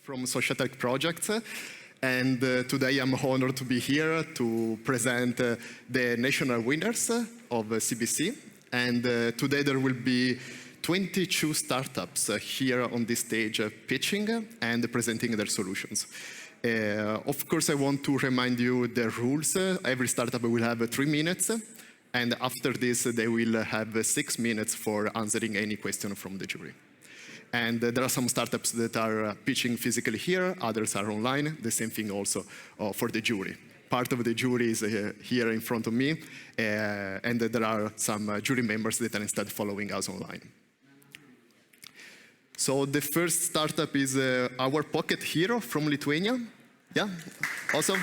From Social Tech Projects, and today I'm honored to be here to present the national winners of CBC. And today there will be 22 startups here on this stage pitching and presenting their solutions. Of course, I want to remind you the rules. Every startup will have 3 minutes, and after this they will have 6 minutes for answering any question from the jury. And there are some startups that are pitching physically here, others are online, the same thing also for the jury. Part of the jury is here in front of me, and there are some jury members that are instead following us online. So the first startup is our Pocket Hero from Lithuania. Yeah, awesome.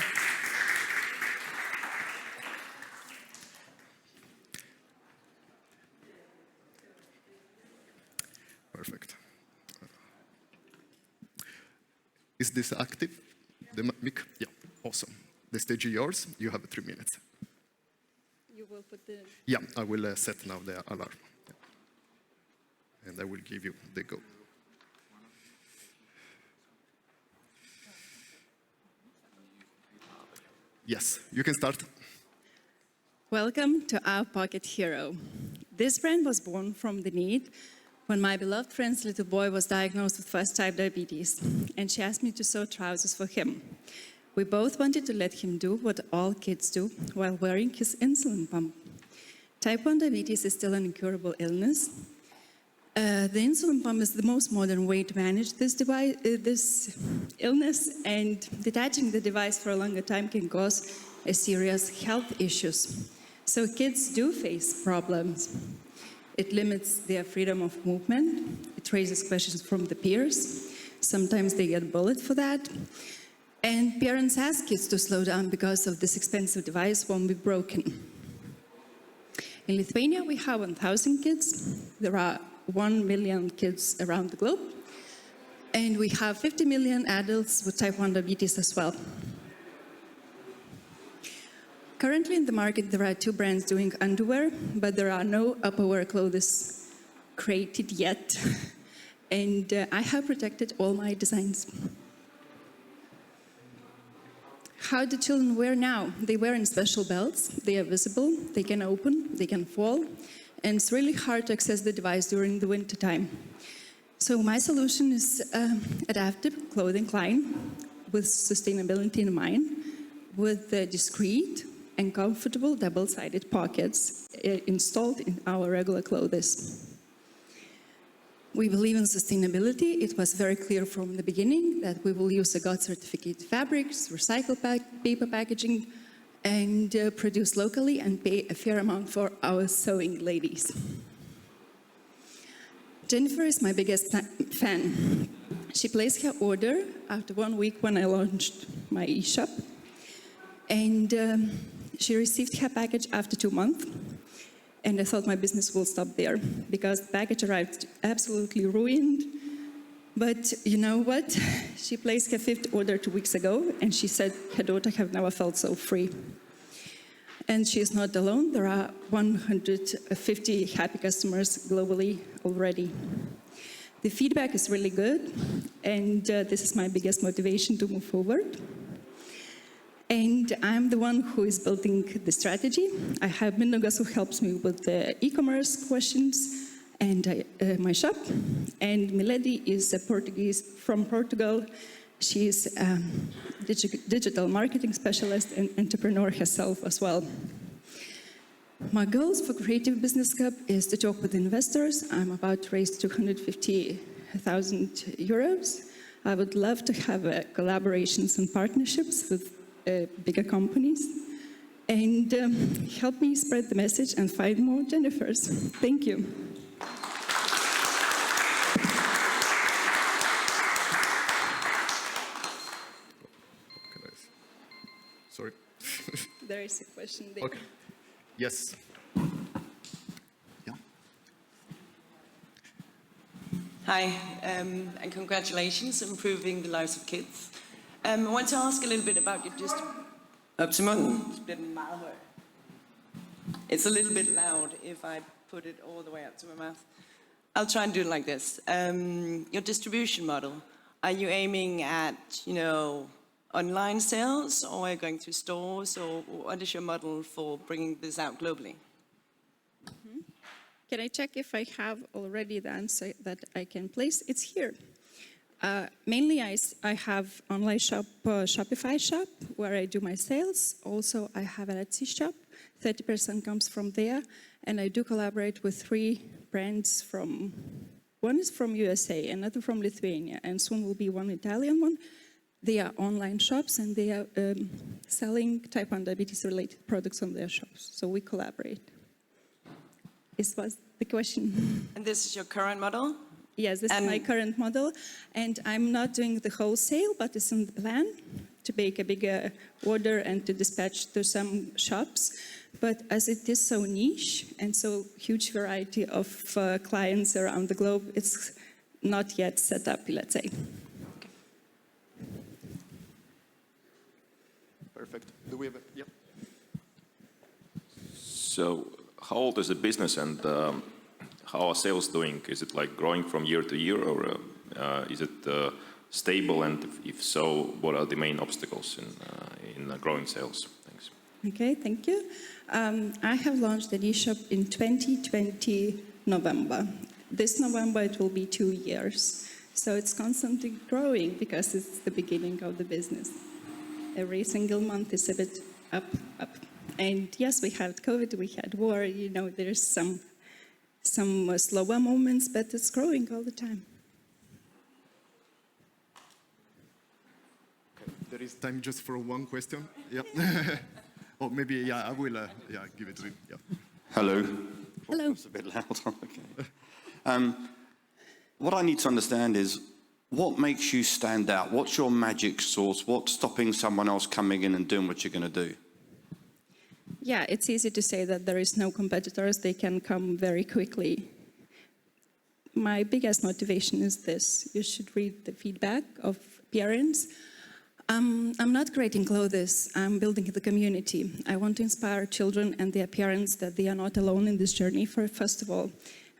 Perfect. Is this active? The mic? Yeah, awesome. The stage is yours. You have 3 minutes. You will put the... Yeah, I will set now the alarm. Yeah. And I will give you the go. Yes, you can start. Welcome to our Pocket Hero. This brand was born from the need when my beloved friend's little boy was diagnosed with first-type diabetes, and she asked me to sew trousers for him. We both wanted to let him do what all kids do while wearing his insulin pump. Type 1 diabetes is still an incurable illness. The insulin pump is the most modern way to manage this illness, and detaching the device for a longer time can cause serious health issues. So kids do face problems. It limits their freedom of movement. It raises questions from the peers. Sometimes they get bullied for that. And parents ask kids to slow down because of this expensive device won't be broken. In Lithuania, we have 1,000 kids. There are 1 million kids around the globe. And we have 50 million adults with type 1 diabetes as well. Currently in the market, there are 2 brands doing underwear, but there are no upperwear clothes created yet. And I have protected all my designs. How do children wear now? They wear in special belts. They are visible, they can open, they can fall, and it's really hard to access the device during the winter time. So my solution is adaptive clothing line with sustainability in mind, with discreet and comfortable double-sided pockets installed in our regular clothes. We believe in sustainability. It was very clear from the beginning that we will use GOTS certificated fabrics, recycled paper packaging, and produce locally and pay a fair amount for our sewing ladies. Jennifer is my biggest fan. She placed her order after 1 week when I launched my e-shop, and she received her package after 2 months, and I thought my business will stop there because the package arrived absolutely ruined. But you know what? She placed her 5th order 2 weeks ago, and she said her daughter have never felt so free. And she is not alone. There are 150 happy customers globally already. The feedback is really good, and this is my biggest motivation to move forward. And I'm the one who is building the strategy. I have Mindaugas who helps me with the e-commerce questions and my shop. And Milady is a Portuguese from Portugal. She is a digital marketing specialist and entrepreneur herself as well. My goals for Creative Business Cup is to talk with investors. I'm about to raise 250,000 euros. I would love to have collaborations and partnerships with bigger companies, and help me spread the message and find more Jennifers. Thank you. Sorry. There is a question there. Okay. Yes. Yeah. Hi, and congratulations on improving the lives of kids. I want to ask a little bit about your Up til munden. It's a little bit loud if I put it all the way up to my mouth. I'll try and do it like this. Your distribution model. Are you aiming at, online sales, or are you going to stores, or what is your model for bringing this out globally? Can I check if I have already the answer that I can place? It's here. Mainly, I have online shop, Shopify shop, where I do my sales. Also, I have an Etsy shop. 30% comes from there. And I do collaborate with 3 brands from, one is from USA, another from Lithuania, and soon will be one Italian one. They are online shops, and they are selling type 1 diabetes-related products on their shops. So we collaborate. This was the question. And this is your current model? Yes, this is my current model, and I'm not doing the wholesale, but it's in the plan to make a bigger order and to dispatch to some shops. But as it is so niche and so huge variety of clients around the globe, it's not yet set up, let's say. Perfect. Do we have a, yeah. So how old is the business, and how are sales doing? Is it like growing from year to year, or is it stable? And if so, what are the main obstacles in growing sales? Thanks. Okay, thank you. I have launched an e-shop in 2020 November. This November it will be 2 years. So it's constantly growing because it's the beginning of the business. Every single month is a bit up. And yes, we had COVID, we had war, there's some slower moments, but it's growing all the time. Okay. There is time just for one question. Yeah. Or maybe, yeah, I will give it to him. Yeah. Hello. Hello. It's a bit loud. Okay. What I need to understand is, what makes you stand out? What's your magic sauce? What's stopping someone else coming in and doing what you're going to do? Yeah, it's easy to say that there is no competitors. They can come very quickly. My biggest motivation is this. You should read the feedback of parents. I'm not creating clothes. I'm building the community. I want to inspire children and their parents that they are not alone in this journey. First of all,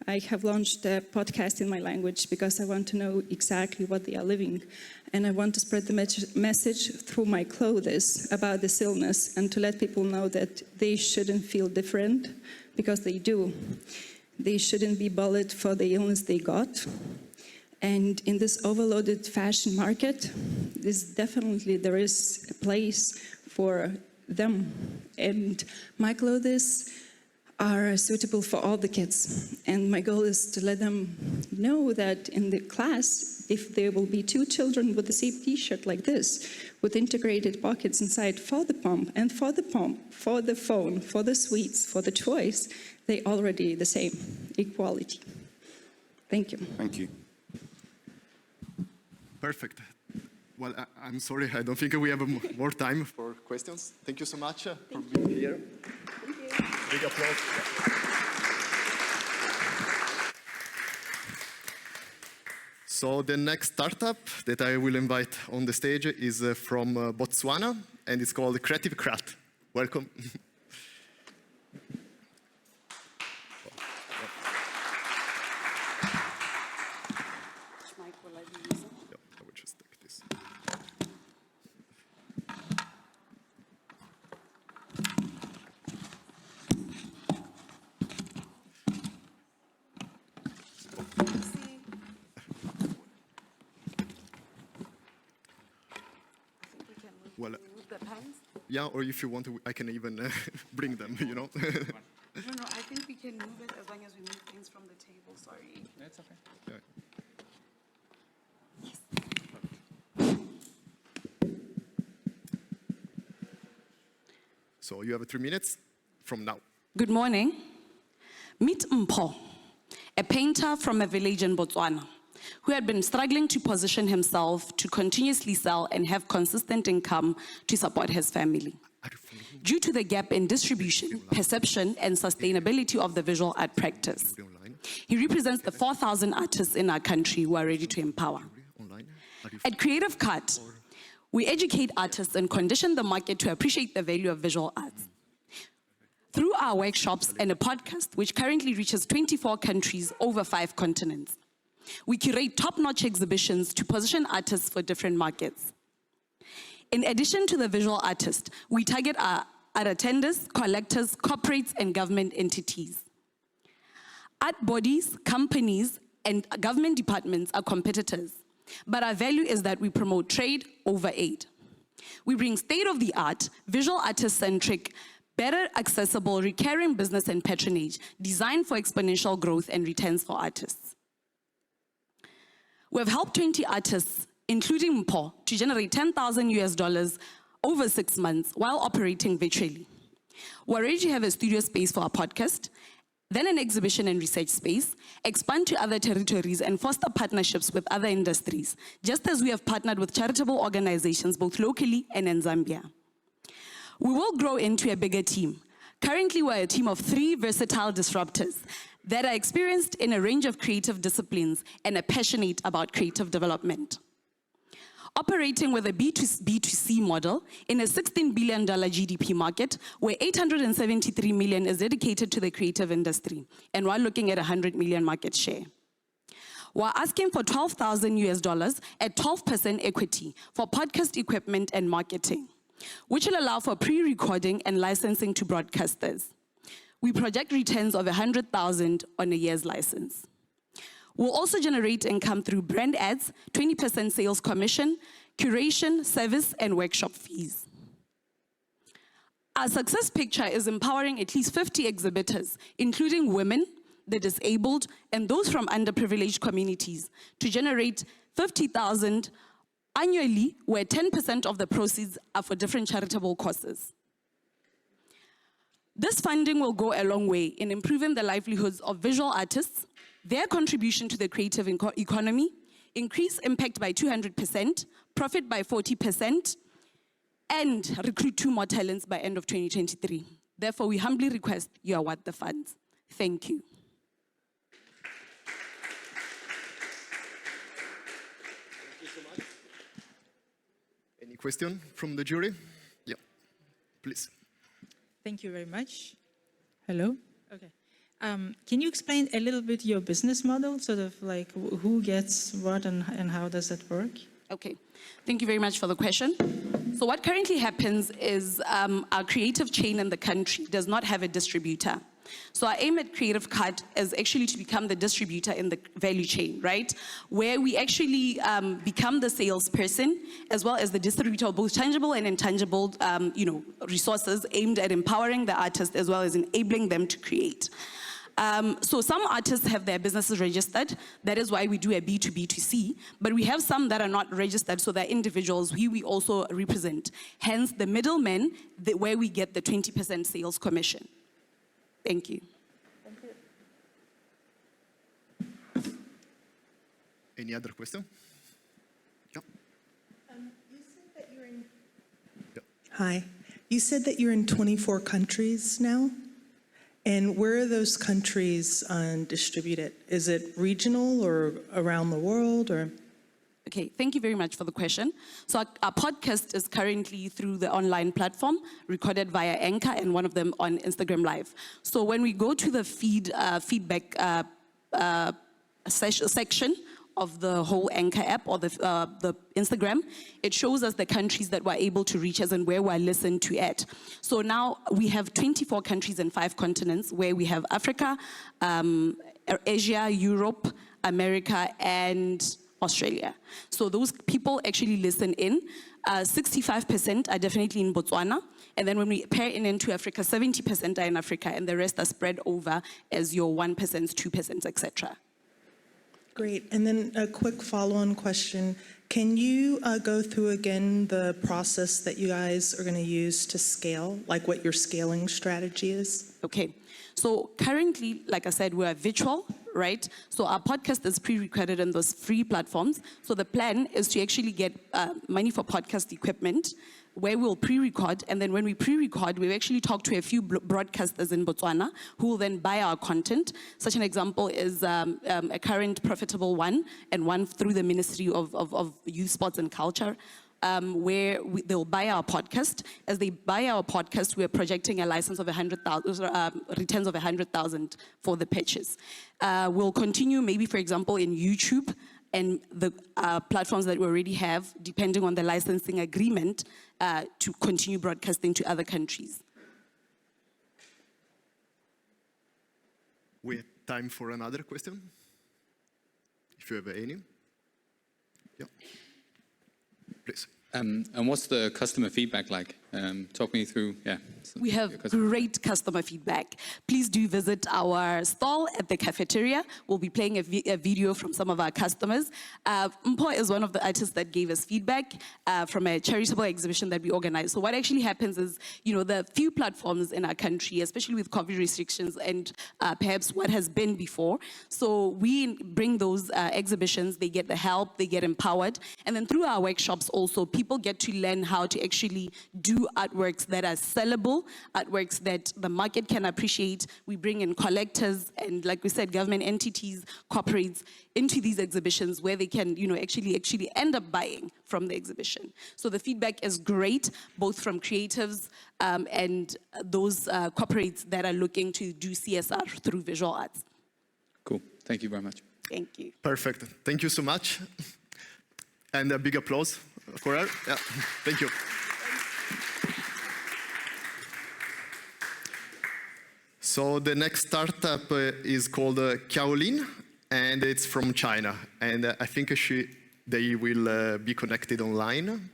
I have launched a podcast in my language because I want to know exactly what they are living. And I want to spread the message through my clothes about this illness, and to let people know that they shouldn't feel different, because they do. They shouldn't be bullied for the illness they got. And in this overloaded fashion market, there is a place for them. And my clothes are suitable for all the kids. And my goal is to let them know that in the class, if there will be 2 children with the same t-shirt like this, with integrated pockets inside for the pump, for the phone, for the sweets, for the choice, they already the same, equality. Thank you. Thank you. Perfect. Well, I'm sorry, I don't think we have more time for questions. Thank you so much for being here. Thank you. Big applause. So the next startup that I will invite on the stage is from Botswana, and it's called Creative Crat. Welcome. I will just take this. Well, yeah, or if you want to, I can even bring them, No, I think we can move it as long as we move things from the table, sorry. That's okay. Yeah. So you have 3 minutes from now. Good morning. Meet Mpho, a painter from a village in Botswana, who had been struggling to position himself to continuously sell and have consistent income to support his family. Due to the gap in distribution, perception, and sustainability of the visual art practice, he represents the 4,000 artists in our country who are ready to empower. At Creative Cut, we educate artists and condition the market to appreciate the value of visual arts. Through our workshops and a podcast, which currently reaches 24 countries over 5 continents, We curate top-notch exhibitions to position artists for different markets. In addition to the visual artist, we target our attenders, collectors, corporates, and government entities. Art bodies, companies, and government departments are competitors, but our value is that we promote trade over aid. We bring state-of-the-art, visual artist-centric, better accessible, recurring business and patronage designed for exponential growth and returns for artists. We have helped 20 artists, including Mpho, to generate $10,000 over 6 months while operating virtually. We already have a studio space for our podcast, then an exhibition and research space, expand to other territories and foster partnerships with other industries, just as we have partnered with charitable organizations both locally and in Zambia. We will grow into a bigger team. Currently, we're a team of 3 versatile disruptors that are experienced in a range of creative disciplines and are passionate about creative development. Operating with a B2C model in a $16 billion GDP market where $873 million is dedicated to the creative industry, and we're looking at a $100 million market share. We're asking for $12,000 at 12% equity for podcast equipment and marketing, which will allow for pre-recording and licensing to broadcasters. We project returns of $100,000 on a year's license. We'll also generate income through brand ads, 20% sales commission, curation, service, and workshop fees. Our success picture is empowering at least 50 exhibitors, including women, the disabled, and those from underprivileged communities, to generate $50,000 annually, where 10% of the proceeds are for different charitable causes. This funding will go a long way in improving the livelihoods of visual artists, their contribution to the creative economy, increase impact by 200%, profit by 40%, and recruit 2 more talents by end of 2023. Therefore, we humbly request you award the funds. Thank you. Any question from the jury? Yeah, please. Thank you very much. Hello? Okay. Can you explain a little bit your business model, sort of like who gets what and how does that work? Okay, thank you very much for the question. So what currently happens is our creative chain in the country does not have a distributor. So our aim at Creative Card is actually to become the distributor in the value chain, right? Where we actually become the salesperson as well as the distributor of both tangible and intangible resources aimed at empowering the artist as well as enabling them to create. So some artists have their businesses registered. That is why we do a B2B2C. But we have some that are not registered, so they're individuals who we also represent. Hence, the middlemen, where we get the 20% sales commission. Thank you. Thank you. Any other question? Yeah. You said that you're in... Yeah. Hi. You said that you're in 24 countries now. And where are those countries distributed? Is it regional or around the world or? Okay, thank you very much for the question. So our podcast is currently through the online platform, recorded via Anchor, and one of them on Instagram Live. So when we go to the feedback section of the whole Anchor app or the Instagram, it shows us the countries that we're able to reach us and where we're listened to at. So now we have 24 countries and 5 continents where we have Africa, Asia, Europe, America, and Australia. So those people actually listen in. 65% are definitely in Botswana. And then when we pair into Africa, 70% are in Africa, and the rest are spread over as your 1%, 2%, etc. Great. And then a quick follow-on question. Can you go through again the process that you guys are going to use to scale, like what your scaling strategy is? Okay. So currently, like I said, we're virtual, right? So our podcast is pre-recorded on those free platforms. So the plan is to actually get money for podcast equipment, where we'll pre-record, and then when we pre-record, we actually talk to a few broadcasters in Botswana who will then buy our content. Such an example is a current profitable one, and one through the Ministry of Youth, Sports and Culture, they'll buy our podcast. As they buy our podcast, we're projecting a license of 100,000, returns of 100,000 for the purchase. We'll continue maybe, for example, in YouTube and the platforms that we already have, depending on the licensing agreement, to continue broadcasting to other countries. We have time for another question, if you have any. Yeah, please. And what's the customer feedback like? Talk me through, We have great customer feedback. Please do visit our stall at the cafeteria. We'll be playing a video from some of our customers. Mpho is one of the artists that gave us feedback from a charitable exhibition that we organized. So what actually happens is, the few platforms in our country, especially with COVID restrictions and perhaps what has been before. So we bring those exhibitions, they get the help, they get empowered. And then through our workshops also, people get to learn how to actually do artworks that are sellable, artworks that the market can appreciate. We bring in collectors and, like we said, government entities, corporates into these exhibitions where they can, actually end up buying from the exhibition. So the feedback is great, both from creatives and those corporates that are looking to do CSR through visual arts. Cool. Thank you very much. Thank you. Perfect. Thank you so much. And a big applause for her. Yeah. Thank you. So the next startup is called Qiaolin, and it's from China. And I think they will be connected online.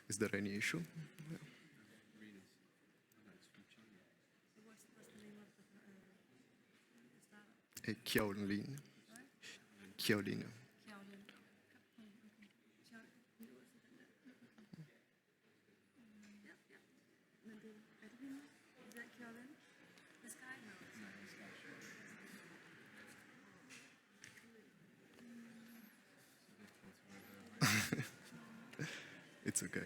Is there any issue? Qiaolin. Qiaolin. It's okay.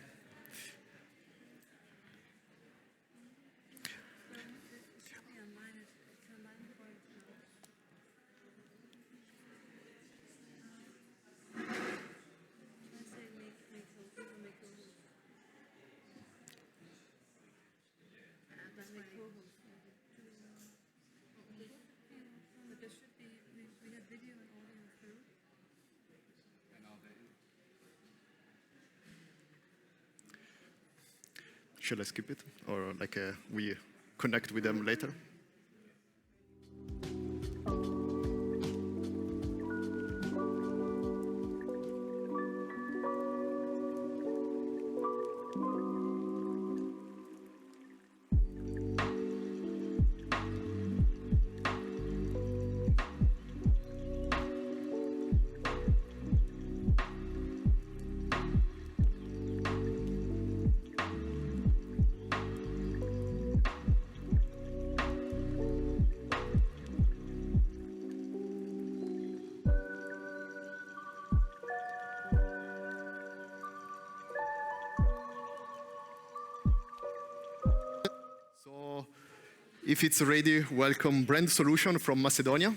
Shall I skip it? Or we connect with them later? So, if it's ready, welcome Brand Solution from Macedonia.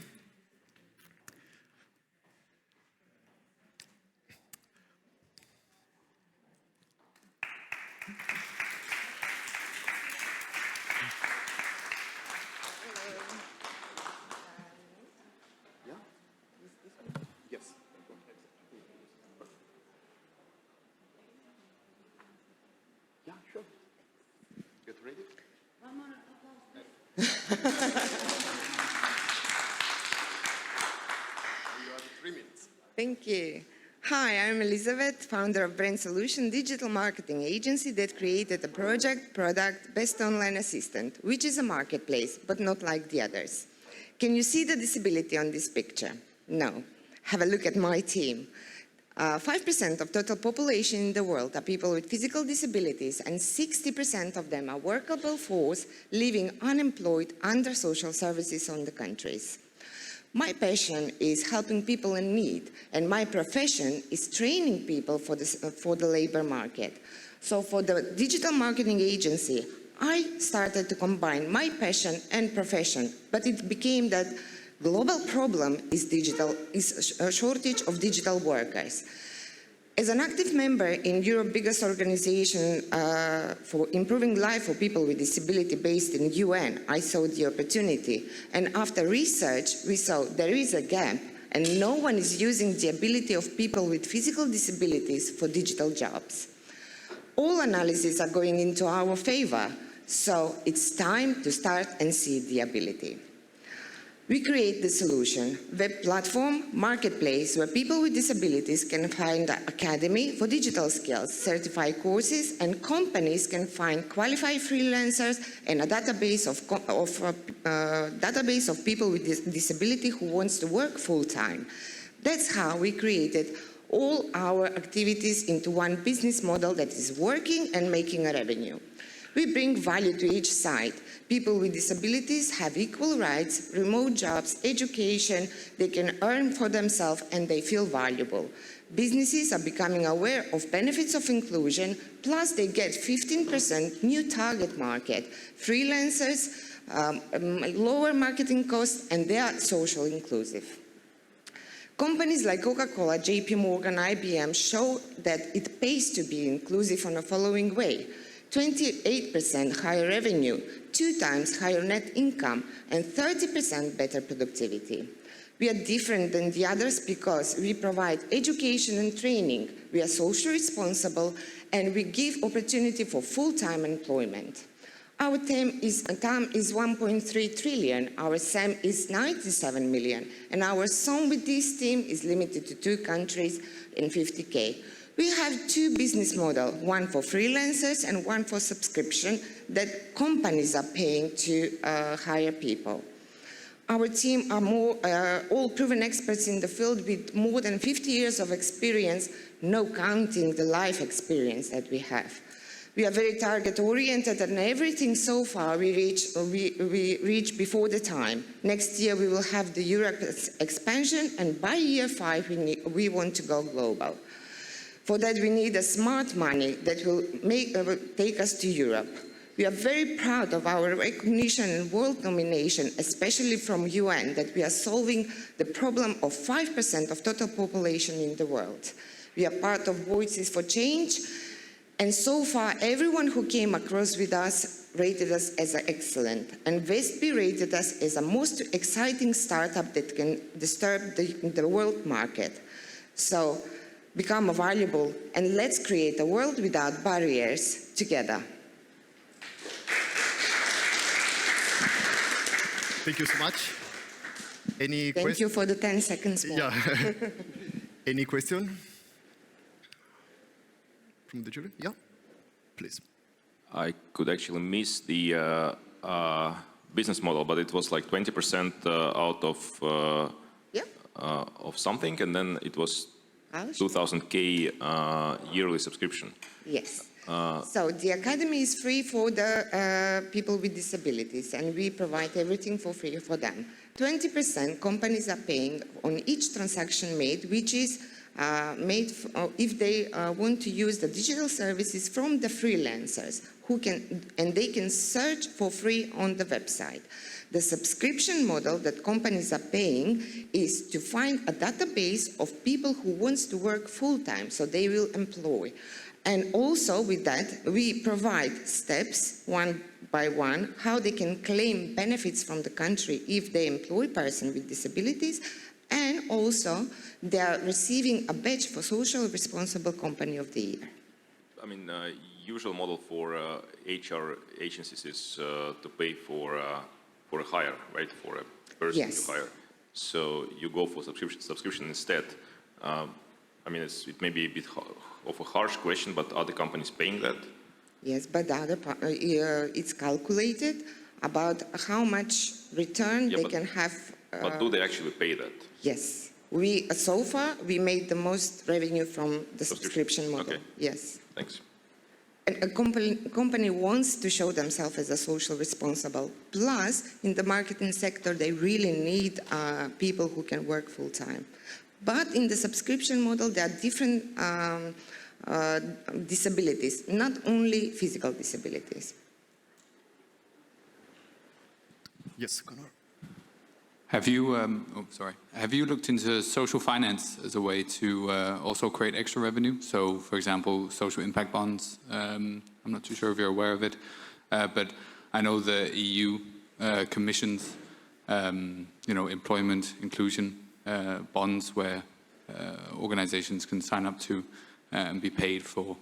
Thank you. Hi, I'm Elizabeth, founder of Brand Solution, digital marketing agency that created a product, Best Online Assistant, which is a marketplace, but not like the others. Can you see the disability on this picture? No. Have a look at my team. 5% of total population in the world are people with physical disabilities, and 60% of them are workable force living unemployed under social services on the countries. My passion is helping people in need, and my profession is training people for the labor market. So for the digital marketing agency, I started to combine my passion and profession, but it became that global problem is a shortage of digital workers. As an active member in Europe's biggest organization for improving life for people with disability based in UN, I saw the opportunity. And after research, we saw there is a gap and no one is using the ability of people with physical disabilities for digital jobs. All analyses are going into our favor, so it's time to start and see the ability. We create the solution, web platform, marketplace, where people with disabilities can find an academy for digital skills, certified courses, and companies can find qualified freelancers and a database of people with disability who wants to work full-time. That's how we created all our activities into one business model that is working and making a revenue. We bring value to each side. People with disabilities have equal rights, remote jobs, education, they can earn for themselves and they feel valuable. Businesses are becoming aware of benefits of inclusion, plus they get 15% new target market, freelancers, lower marketing costs, and they are social inclusive. Companies like Coca-Cola, JP Morgan, IBM show that it pays to be inclusive in the following way. 28% higher revenue, 2 times higher net income, and 30% better productivity. We are different than the others because we provide education and training, we are socially responsible, and we give opportunity for full-time employment. Our TAM is 1.3 trillion, our SAM is 97 million, and our sum with this team is limited to 2 countries and 50K. We have 2 business models, one for freelancers and one for subscription that companies are paying to hire people. Our team are all proven experts in the field with more than 50 years of experience, no counting the life experience that we have. We are very target-oriented, and everything so far we reach before the time. Next year we will have the Europe expansion, and by year 5 we want to go global. For that, we need a smart money that will take us to Europe. We are very proud of our recognition and world nomination, especially from UN, that we are solving the problem of 5% of total population in the world. We are part of Voices for Change, and so far, everyone who came across with us rated us as excellent, and Westby rated us as the most exciting startup that can disturb the world market. So, become valuable, and let's create a world without barriers together. Thank you so much. Any Thank you for the 10 seconds more. Yeah. Any question? From the jury? Yeah, please. I could actually miss the business model, but it was like 20% out of something, and then it was 2,000K yearly subscription. Yes. So the Academy is free for the people with disabilities, and we provide everything for free for them. 20% companies are paying on each transaction made, which is made if they want to use the digital services from the freelancers and they can search for free on the website. The subscription model that companies are paying is to find a database of people who wants to work full-time, so they will employ. And also with that, we provide steps, one by one, how they can claim benefits from the country if they employ a person with disabilities, and also they are receiving a badge for Social Responsible Company of the Year. I mean, usual model for HR agencies is to pay for for a hire, right? For a person Yes. to hire. So you go for subscription instead. I mean, it may be a bit of a harsh question, but are the companies paying that? Yes, but the other part, it's calculated about how much return Yeah, they but- can have. But do they actually pay that? Yes. So far, we made the most revenue from the subscription model. Okay. Yes. Thanks. And a company wants to show themselves as a social responsible. Plus, in the marketing sector, they really need people who can work full time. But in the subscription model, there are different disabilities, not only physical disabilities. Yes, Connor. Have you, have you looked into social finance as a way to also create extra revenue? So, for example, social impact bonds. I'm not too sure if you're aware of it, but I know the EU commissions, employment inclusion bonds where organizations can sign up to and be paid for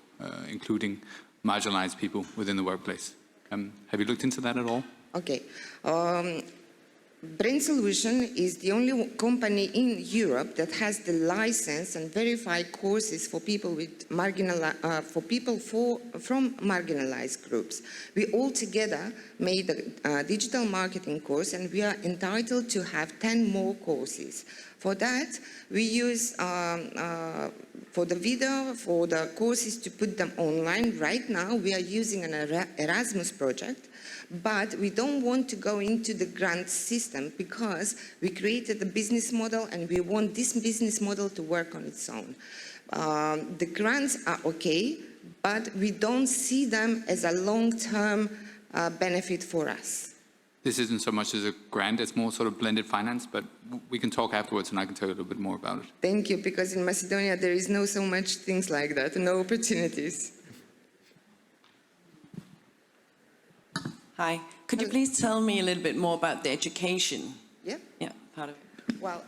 including marginalized people within the workplace. Have you looked into that at all? Okay. Brain Solution is the only company in Europe that has the license and verified courses for people with from marginalized groups. We all together made a digital marketing course, and we are entitled to have 10 more courses. For that, we use for the video, for the courses to put them online. Right now, we are using an Erasmus project, but we don't want to go into the grant system because we created a business model and we want this business model to work on its own. The grants are okay, but we don't see them as a long-term benefit for us. This isn't so much as a grant, it's more sort of blended finance, but we can talk afterwards and I can tell you a little bit more about it. Thank you, because in Macedonia there is no so much things like that, no opportunities. Hi. Could you please tell me a little bit more about the education? Yeah. Yeah, part of it. Well,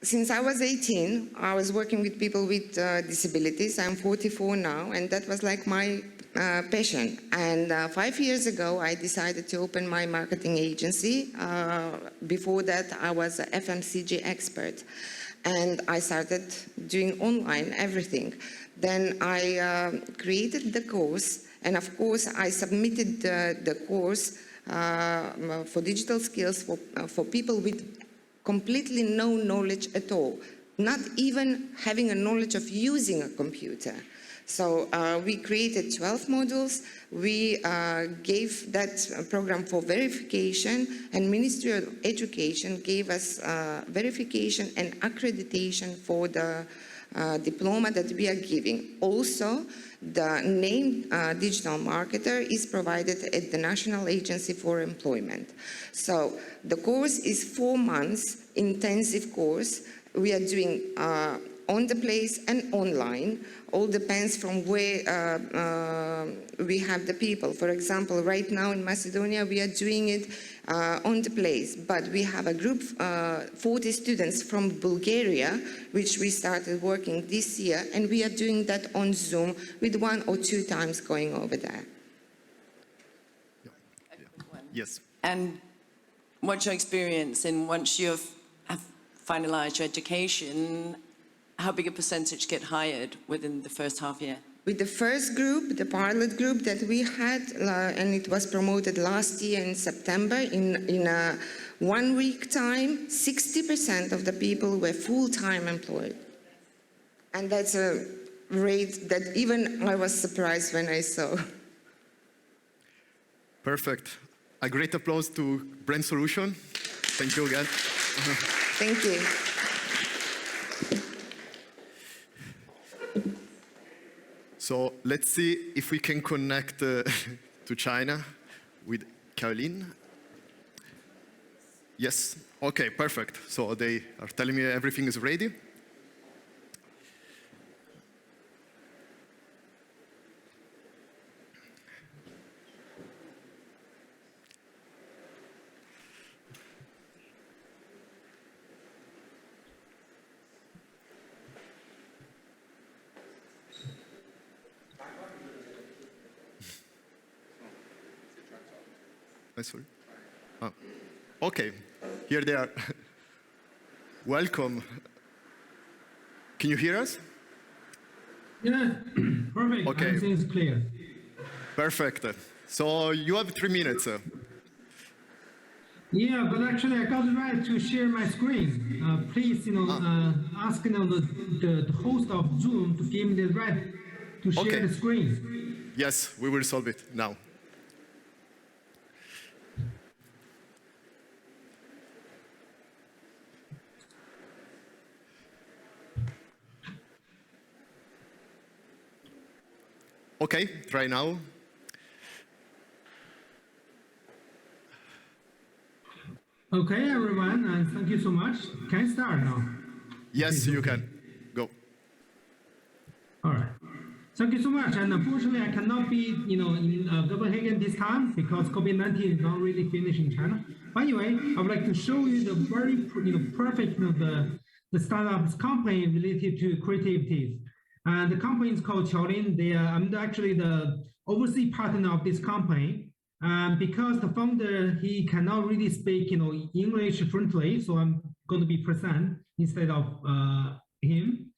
since I was 18, I was working with people with disabilities. I'm 44 now, and that was like my passion. And 5 years ago, I decided to open my marketing agency. Before that, I was an FMCG expert, and I started doing online everything. Then I created the course, and of course, I submitted the course for digital skills for people with completely no knowledge at all, not even having a knowledge of using a computer. So we created 12 modules. We gave that program for verification, and Ministry of Education gave us verification and accreditation for the diploma that we are giving. Also, the name digital marketer is provided at the National Agency for Employment. So the course is 4 months intensive course. We are doing on the place and online. All depends from where we have the people. For example, right now in Macedonia, we are doing it on the place, but we have a group, 40 students from Bulgaria, which we started working this year, and we are doing that on Zoom with 1 or 2 times going over there. Yes. And what's your experience in once you have finalized your education, how big a percentage get hired within the first half year? With the first group, the pilot group that we had, and it was promoted last year in September, in a 1 week time, 60% of the people were full-time employed. And that's a rate that even I was surprised when I saw. Perfect. A great applause to Brain Solution. Thank you again. Thank you. So let's see if we can connect to China with Caroline. Yes, okay, perfect. So they are telling me everything is ready. Sorry. Oh. Okay, here they are. Welcome. Can you hear us? Yeah, perfect. Okay. Everything is clear. Perfect. So you have 3 minutes. Yeah, but actually I got the right to share my screen. Please, ask the host of Zoom to give me the right to share Okay. the screen. Yes, we will solve it now. Okay, try now. Okay, everyone, and thank you so much. Can I start now? Yes, you can. Go. All right. Thank you so much. And unfortunately, I cannot be, in Copenhagen this time because COVID-19 is not really finished in China. But anyway, I would like to show you the very, perfect, the startups company related to creativities. And the company is called Qiaolin. I'm actually the overseas partner of this company. Because the founder, he cannot really speak, English fluently, so I'm going to be present instead of him.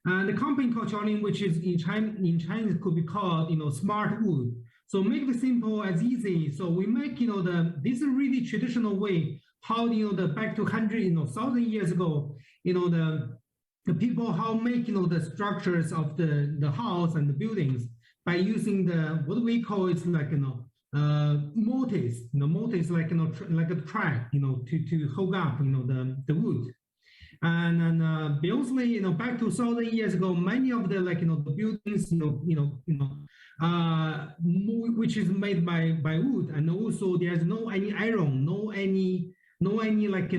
And the company called Qiaolin, which is in Chinese could be called, smart wood. So make it simple as easy. So we make, this is a really traditional way how, the back to 1,000 years ago, the people how make, the structures of the house and the buildings by using what we call is like, mortise, mortise like, like a track, to hold up, the wood. And basically, back to 1,000 years ago, many of the the buildings, which is made by wood, and also there's no any iron, no any like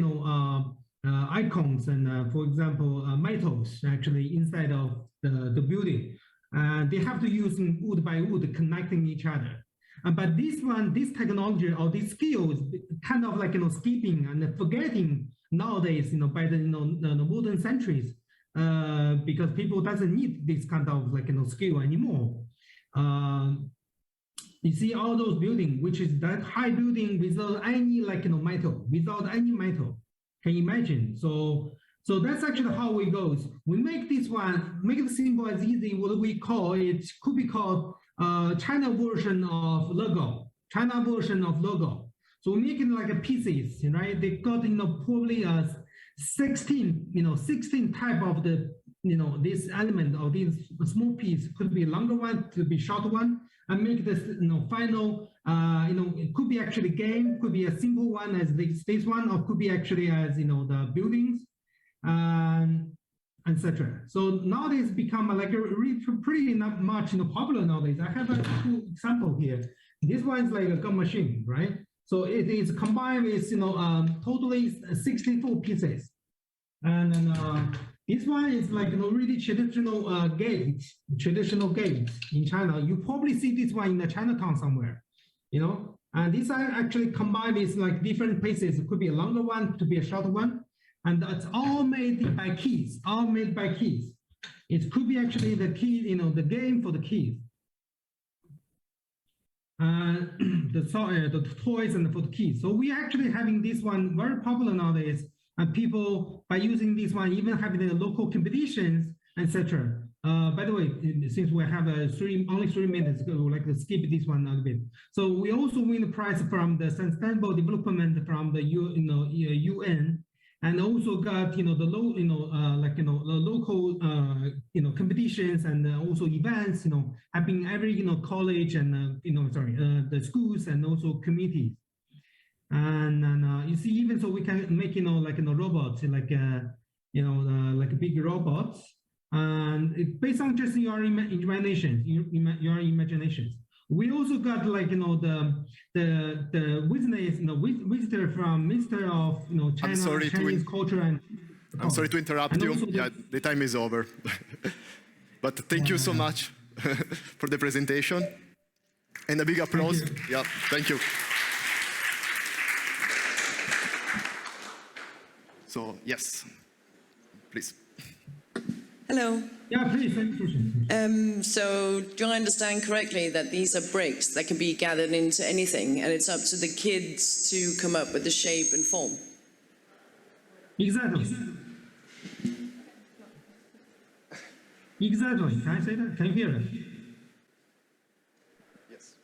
icons and for example metals actually inside of the building. They have to use wood by wood connecting each other. But this technology or this skill is kind of like skipping and forgetting nowadays, by the the modern centuries, because people doesn't need this kind of skill anymore. You see all those buildings, which is that high building without any metal, without any metal. Can you imagine? So that's actually how it goes. We make this one, make it simple as easy. What we call it could be called China version of Lego. China version of Lego. So we make it like a pieces, right? They got probably 16 type of the this element or this small piece. Could be a longer one, could be short one, and make this final. It could be actually game, could be a simple one as this one, or could be actually as the buildings, etc. So nowadays become like a really pretty much popular nowadays. I have a cool example here. This one is like a gun machine, right? So it is combined with totally 64 pieces, and then this one is like really traditional gate in China. You probably see this one in the Chinatown somewhere, And these are actually combined with like different pieces. It could be a longer one, to be a short one, and that's all made by keys. All made by keys. It could be actually the key, the game for the keys. The toys and for the keys. So we actually having this one very popular nowadays, and people by using this one even having the local competitions, etc. By the way, since we have only 3 minutes, I would like to skip this one a little bit. So we also win the prize from the Sustainable Development from the UN, and also got the local competitions and also events happening every college and the schools and also communities. And you see, even so we can make robots like big robots, and based on just your imaginations, your imaginations. We also got the witness, visitor from Minister of China, Chinese culture and. I'm sorry to interrupt you. Yeah, the time is over. But thank you so much for the presentation, and a big applause. Yeah, thank you. So yes, please. Hello. Yeah, please. So do I understand correctly that these are bricks that can be gathered into anything, and it's up to the kids to come up with the shape and form? Exactly. Exactly. Can I say that? Can you hear it? Yes.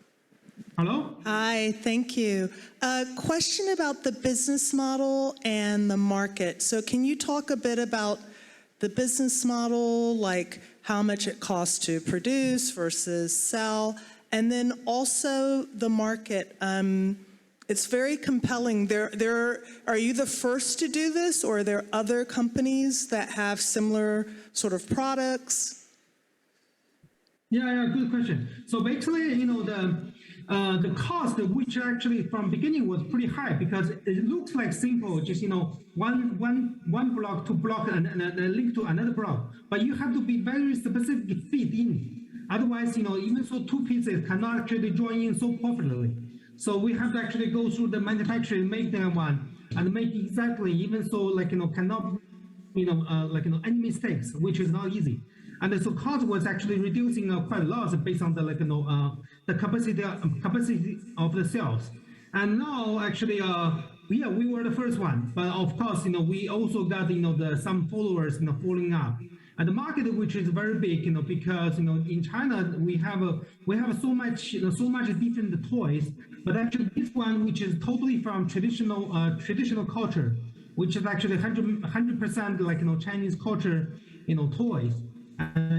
Hello? Hi, thank you. A question about the business model and the market. So can you talk a bit about the business model, like how much it costs to produce versus sell, and then also the market? It's very compelling. Are you the first to do this, or are there other companies that have similar sort of products? Yeah, good question. So basically, the cost, which actually from beginning was pretty high, because it looks like simple, just one block to block and a link to another block, but you have to be very specific fit in. Otherwise, even so, two pieces cannot actually join in so perfectly. So we have to actually go through the manufacturing, make them one, and make exactly, even so, cannot, any mistakes, which is not easy. And so cost was actually reducing quite a lot based on the capacity of the cells. And now actually, we were the first one, but of course, we also got some followers following up. And the market, which is very big, because in China we have so much different toys, but actually this one, which is totally from traditional culture, which is actually 100% Chinese culture, toys.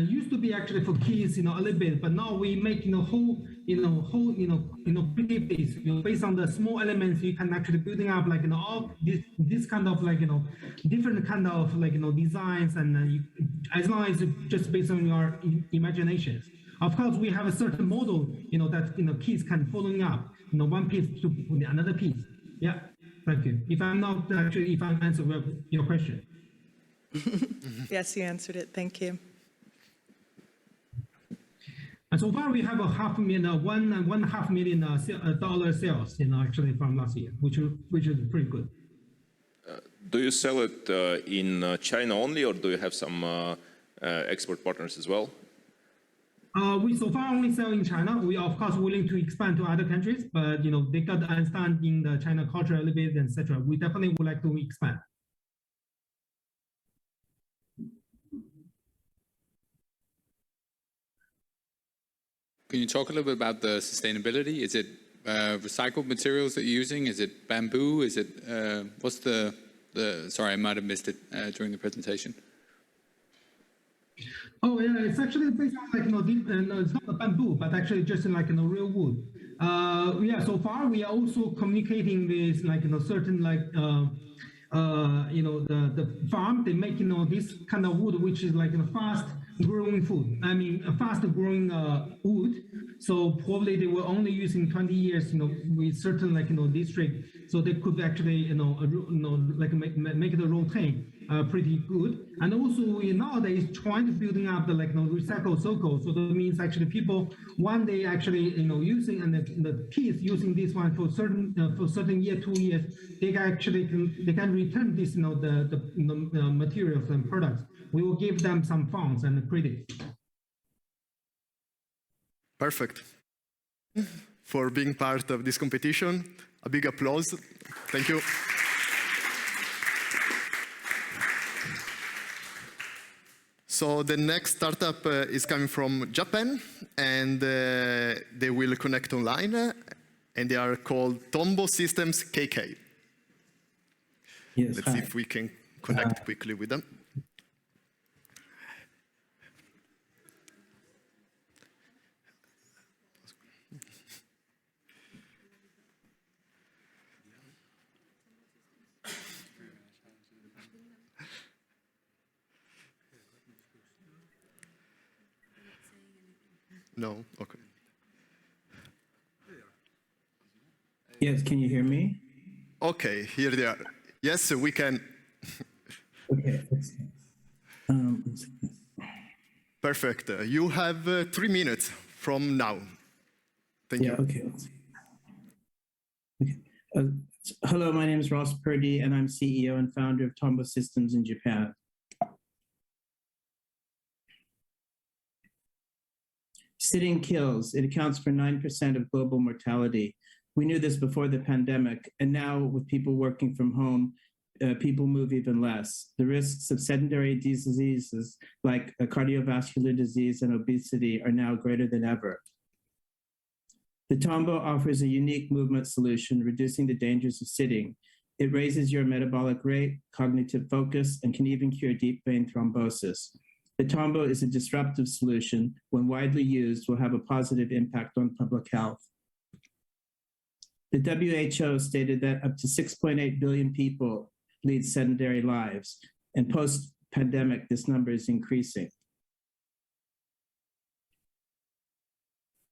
Used to be actually for kids, a little bit, but now we make whole activities, based on the small elements you can actually building up all this kind of different kind of designs, and as long as it's just based on your imaginations. Of course, we have a certain model, that kids can following up, one piece to another piece. Yeah, thank you. If I'm answering your question. Yes, you answered it. Thank you. And so far, we have $1.5 million dollar sales, actually from last year, which is pretty good. Do you sell it in China only, or do you have some export partners as well? We so far only sell in China. We are of course willing to expand to other countries, but they got to understand in the China culture a little bit, etc. We definitely would like to expand. Can you talk a little bit about the sustainability? Is it recycled materials that you're using? Is it bamboo? Is it what's the sorry, I might have missed it during the presentation. Oh yeah, it's actually based on it's not the bamboo, but actually just real wood. Yeah, so far we are also communicating with certain the farm, they make this kind of wood, which is fast growing food. I mean, a fast growing wood. So probably they were only using 20 years, with certain district, so they could actually make the rotate pretty good. And also we nowadays trying to building up the recycle circle. So that means actually people one day actually using, and the kids using this one for certain year, 2 years, they can return this the materials and products. We will give them some funds and credit. Perfect. For being part of this competition, a big applause. Thank you. So the next startup is coming from Japan, and they will connect online, and they are called Tombo Systems KK. Yes, Let's see if we can connect quickly with them. No? Okay. Yes, can you hear me? Okay, here they are. Yes, we can. Okay. Perfect. You have 3 minutes from now. Thank you. Okay. Hello, my name is Ross Purdy, and I'm CEO and founder of Tombo Systems in Japan. Sitting kills. It accounts for 9% of global mortality. We knew this before the pandemic, and now with people working from home, people move even less. The risks of sedentary diseases like cardiovascular disease and obesity are now greater than ever. The Tombo offers a unique movement solution, reducing the dangers of sitting. It raises your metabolic rate, cognitive focus, and can even cure deep vein thrombosis. The Tombo is a disruptive solution. When widely used, will have a positive impact on public health. The WHO stated that up to 6.8 billion people lead sedentary lives, and post-pandemic, this number is increasing.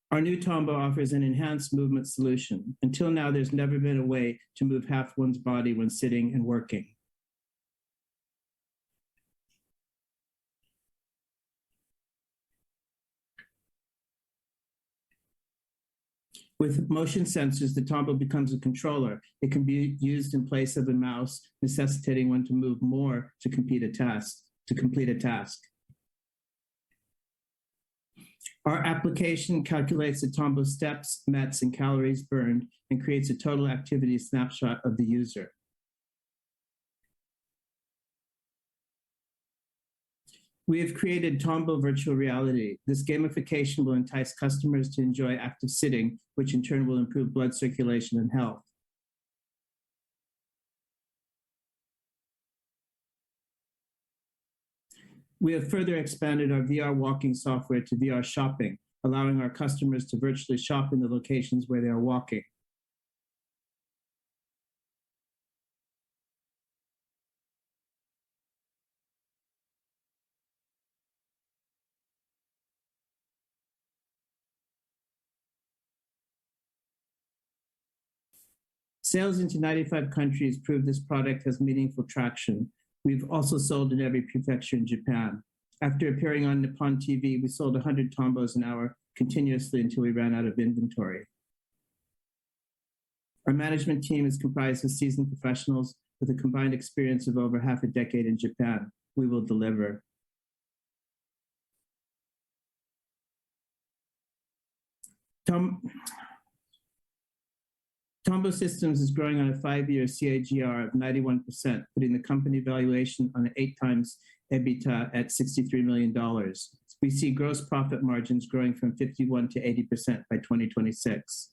Our new Tombo offers an enhanced movement solution. Until now, there's never been a way to move half one's body when sitting and working. With motion sensors, the Tombo becomes a controller. It can be used in place of a mouse, necessitating one to move more to complete a task. Our application calculates the Tombo steps, METs, and calories burned and creates a total activity snapshot of the user. We have created Tombo virtual reality. This gamification will entice customers to enjoy active sitting, which in turn will improve blood circulation and health. We have further expanded our VR walking software to VR shopping, allowing our customers to virtually shop in the locations where they are walking. Sales into 95 countries prove this product has meaningful traction. We've also sold in every prefecture in Japan. After appearing on Nippon TV, we sold 100 Tombos an hour continuously until we ran out of inventory. Our management team is comprised of seasoned professionals with a combined experience of over half a decade in Japan. We will deliver. Tombo Systems is growing on a 5-year CAGR of 91%, putting the company valuation on an 8 times EBITDA at $63 million. We see gross profit margins growing from 51% to 80% by 2026.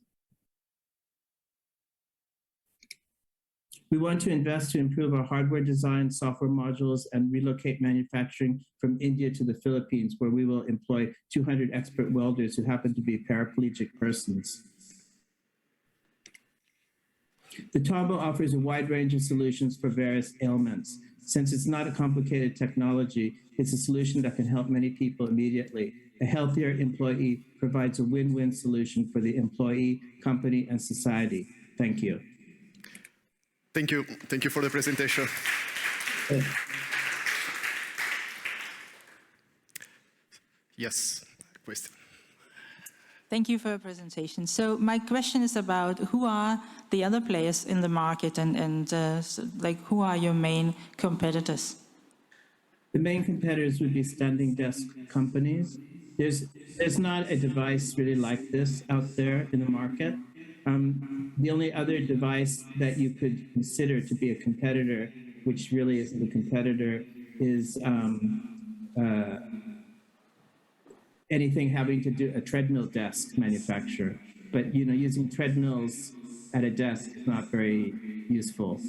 We want to invest to improve our hardware design, software modules, and relocate manufacturing from India to the Philippines, where we will employ 200 expert welders who happen to be paraplegic persons. The Tombo offers a wide range of solutions for various ailments. Since it's not a complicated technology, it's a solution that can help many people immediately. A healthier employee provides a win-win solution for the employee, company, and society. Thank you. Thank you. Thank you for the presentation. Yes, question. Thank you for your presentation. So my question is about who are the other players in the market and who are your main competitors? The main competitors would be standing desk companies. There's not a device really like this out there in the market. The only other device that you could consider to be a competitor, which really isn't a competitor, is anything having to do a treadmill desk manufacturer. But using treadmills at a desk is not very useful.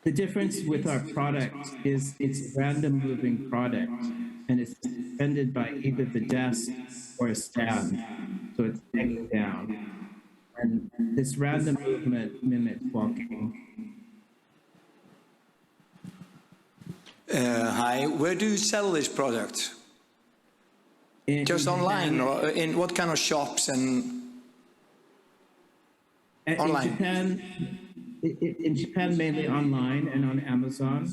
The difference with our product is it's a random moving product, and it's suspended by either the desk or a stand, so it's hanging down. And this random movement mimics walking. Hi, where do you sell this product? Just online, Japan, or in what kind of shops and online? In Japan, mainly online and on Amazon,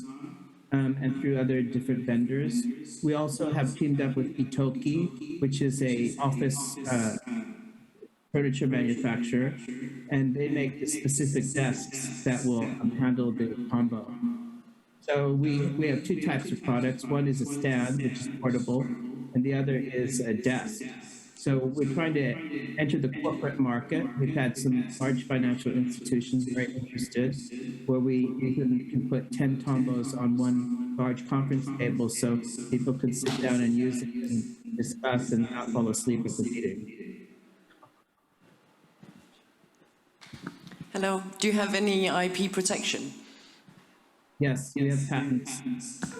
and through other different vendors. We also have teamed up with Itoki, which is a office furniture manufacturer, and they make the specific desks that will handle the Tombo. So we have two types of products. One is a stand, which is portable, and the other is a desk. So we're trying to enter the corporate market. We've had some large financial institutions very interested, where we even can put 10 tombos on one large conference table so people can sit down and use it and discuss and not fall asleep at the meeting. Hello, do you have any IP protection? Yes, we have patents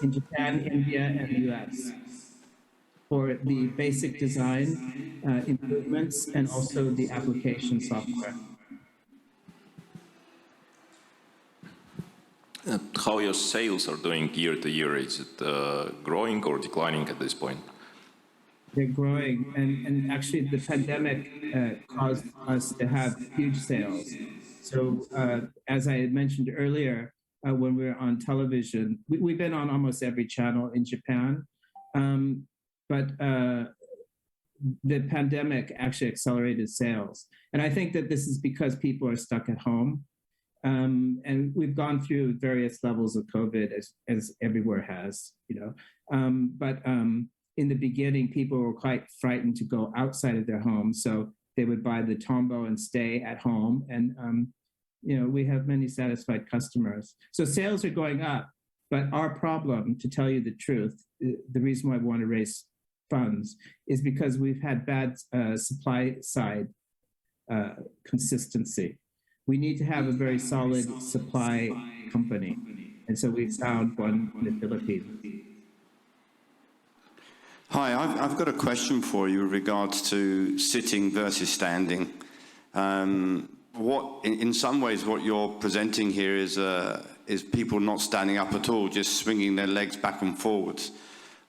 in Japan, India, and the US for the basic design improvements and also the application software. How your sales are doing year to year? Is it growing or declining at this point? They're growing, and actually the pandemic caused us to have huge sales. So as I had mentioned earlier, when we were on television, we've been on almost every channel in Japan, but the pandemic actually accelerated sales. And I think that this is because people are stuck at home. And we've gone through various levels of COVID as everywhere has, you know. But in the beginning, people were quite frightened to go outside of their home. So they would buy the tombo and stay at home. And, you know, we have many satisfied customers. So sales are going up. But our problem, to tell you the truth, the reason why we want to raise funds is because we've had bad supply side consistency. We need to have a very solid supply company. And so we found one in the Philippines. Hi, I've got a question for you with regards to sitting versus standing. In some ways, what you're presenting here is people not standing up at all, just swinging their legs back and forwards.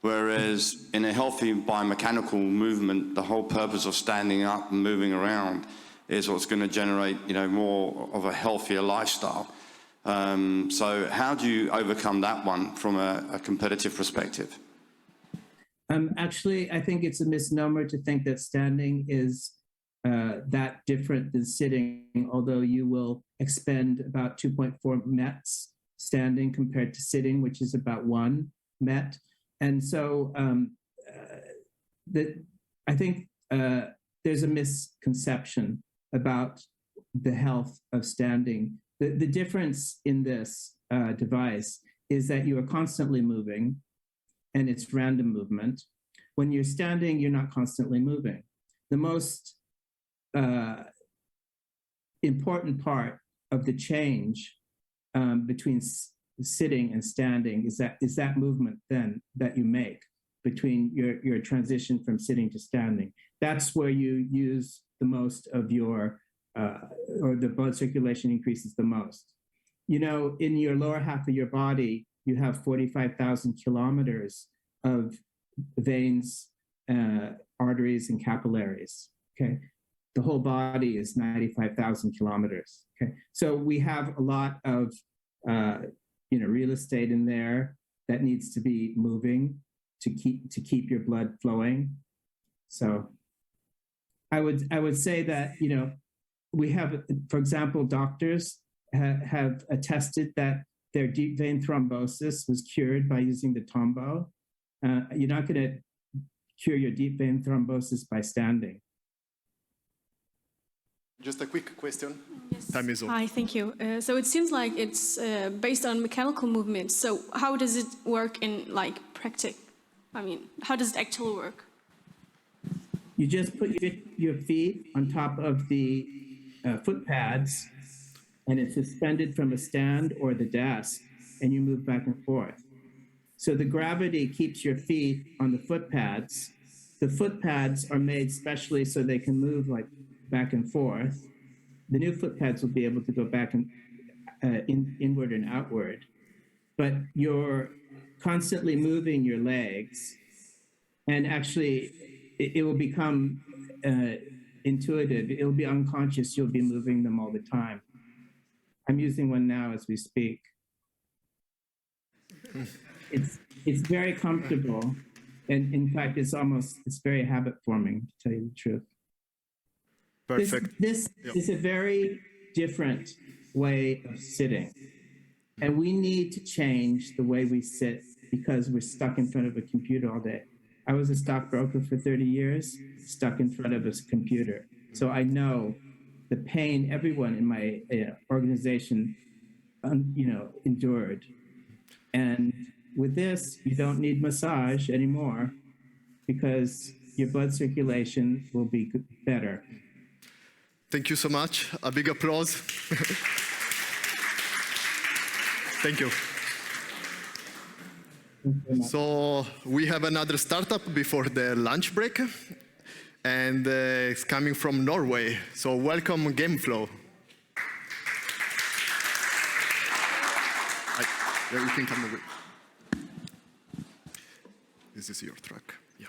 Whereas in a healthy biomechanical movement, the whole purpose of standing up and moving around is what's going to generate, you know, more of a healthier lifestyle. So how do you overcome that one from a competitive perspective? Actually, I think it's a misnomer to think that standing is that different than sitting, although you will expend about 2.4 METs standing compared to sitting, which is about 1 MET. And so I think there's a misconception about the health of standing. The difference in this device is that you are constantly moving, and it's random movement. When you're standing, you're not constantly moving. The most important part of the change between sitting and standing is that movement then that you make between your transition from sitting to standing. That's where you use the most of your, or the blood circulation increases the most. You know, in your lower half of your body, you have 45,000 kilometers of veins, arteries, and capillaries, okay? The whole body is 95,000 kilometers, okay? So we have a lot of, you know, real estate in there that needs to be moving to keep your blood flowing. So I would say that, you know, we have, for example, doctors have attested that their deep vein thrombosis was cured by using the tombo. You're not going to cure your deep vein thrombosis by standing. Just a quick question. Yes. Time is up. Hi, thank you. So it seems like it's based on mechanical movements. So how does it work in like practice? I mean, how does it actually work? You just put your feet on top of the foot pads, and it's suspended from a stand or the desk, and you move back and forth. So the gravity keeps your feet on the foot pads. The foot pads are made specially so they can move like back and forth. The new foot pads will be able to go back and inward and outward. But you're constantly moving your legs, and actually it will become intuitive. It'll be unconscious. You'll be moving them all the time. I'm using one now as we speak. It's very comfortable, and in fact, it's very habit forming, to tell you the truth. Perfect. This is a very different way of sitting, and we need to change the way we sit because we're stuck in front of a computer all day. I was a stockbroker for 30 years, stuck in front of a computer. So I know the pain everyone in my organization, endured. And with this, you don't need massage anymore because your blood circulation will be better. Thank you so much. A big applause. Thank you. So we have another startup before the lunch break, and it's coming from Norway. So welcome, Gameflow. Yeah, you can come over. This is your truck. Yeah.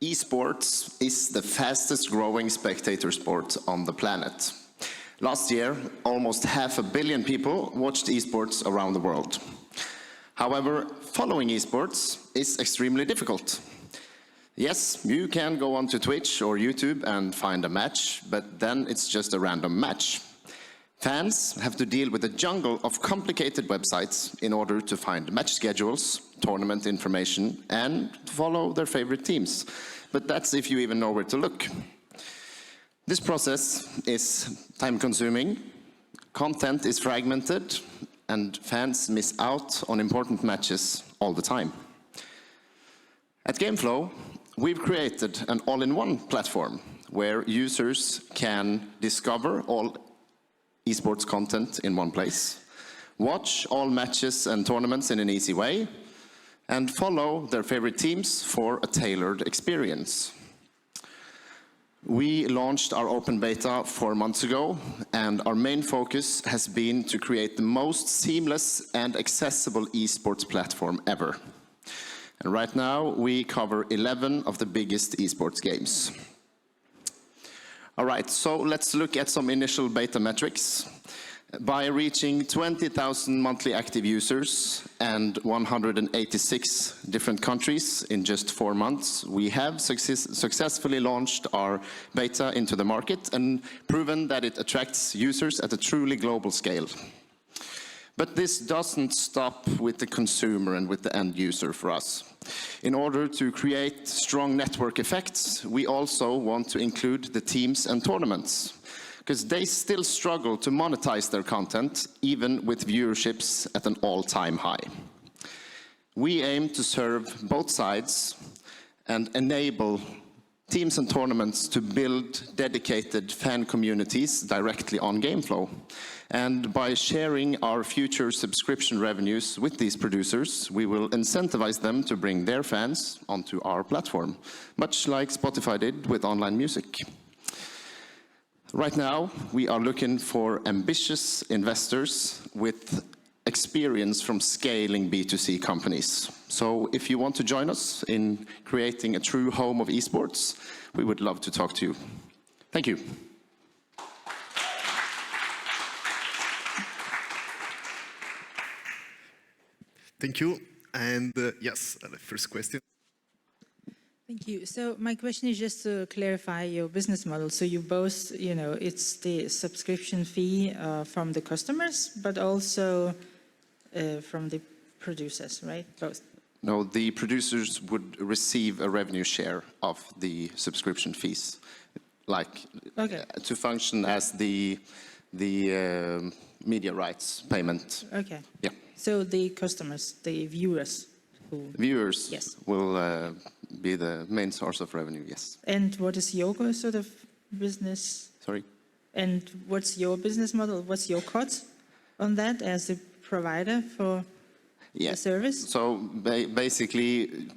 Esports is the fastest growing spectator sport on the planet. Last year, almost 500 million people watched esports around the world. However, following esports is extremely difficult. Yes, you can go onto Twitch or YouTube and find a match, but then it's just a random match. Fans have to deal with a jungle of complicated websites in order to find match schedules, tournament information, and follow their favorite teams. But that's if you even know where to look. This process is time-consuming, content is fragmented, and fans miss out on important matches all the time. At Gameflow, we've created an all-in-one platform where users can discover all esports content in one place, watch all matches and tournaments in an easy way, and follow their favorite teams for a tailored experience. We launched our open beta 4 months ago, and our main focus has been to create the most seamless and accessible esports platform ever. And right now, we cover 11 of the biggest esports games. All right, so let's look at some initial beta metrics. By reaching 20,000 monthly active users and 186 different countries in just 4 months, we have successfully launched our beta into the market and proven that it attracts users at a truly global scale. But this doesn't stop with the consumer and with the end user for us. In order to create strong network effects, we also want to include the teams and tournaments, because they still struggle to monetize their content, even with viewerships at an all-time high. We aim to serve both sides and enable teams and tournaments to build dedicated fan communities directly on Gameflow. And by sharing our future subscription revenues with these producers, we will incentivize them to bring their fans onto our platform, much like Spotify did with online music. Right now, we are looking for ambitious investors with experience from scaling B2C companies. So if you want to join us in creating a true home of esports, we would love to talk to you. Thank you. Thank you. And yes, the first question. Thank you. So my question is just to clarify your business model. So you both, it's the subscription fee from the customers, but also from the producers, right? Both. No, the producers would receive a revenue share of the subscription fees, like to function as the media rights payment. Okay. Yeah. So the customers, the viewers, viewers will be the main source of revenue. Yes. And what is your sort of business? Sorry. And what's your business model? What's your cut on that as a provider for the service? So basically,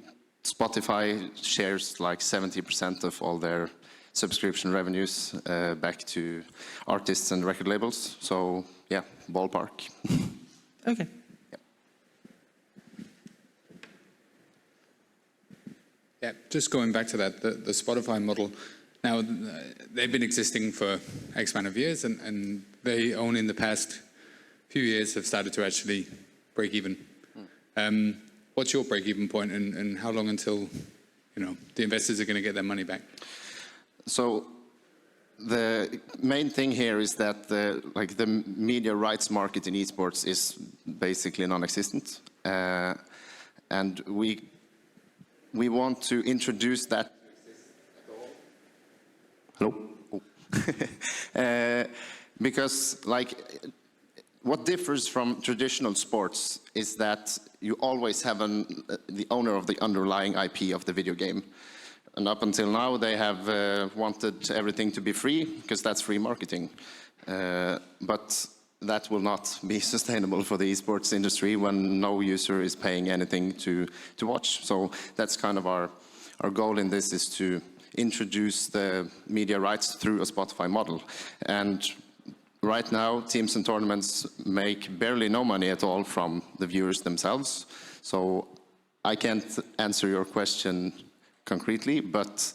Spotify shares like 70% of all their subscription revenues back to artists and record labels. So yeah, ballpark. Okay. Yeah, just going back to that, the Spotify model. Now, they've been existing for X amount of years, and they only in the past few years have started to actually break even. What's your break-even point, and how long until the investors are going to get their money back? So the main thing here is that the media rights market in esports is basically non-existent, and we want to introduce that. Hello. Because what differs from traditional sports is that you always have the owner of the underlying IP of the video game. And up until now, they have wanted everything to be free, because that's free marketing. But that will not be sustainable for the esports industry when no user is paying anything to watch. So that's kind of our goal in this, is to introduce the media rights through a Spotify model. And right now, teams and tournaments make barely no money at all from the viewers themselves. So I can't answer your question concretely, but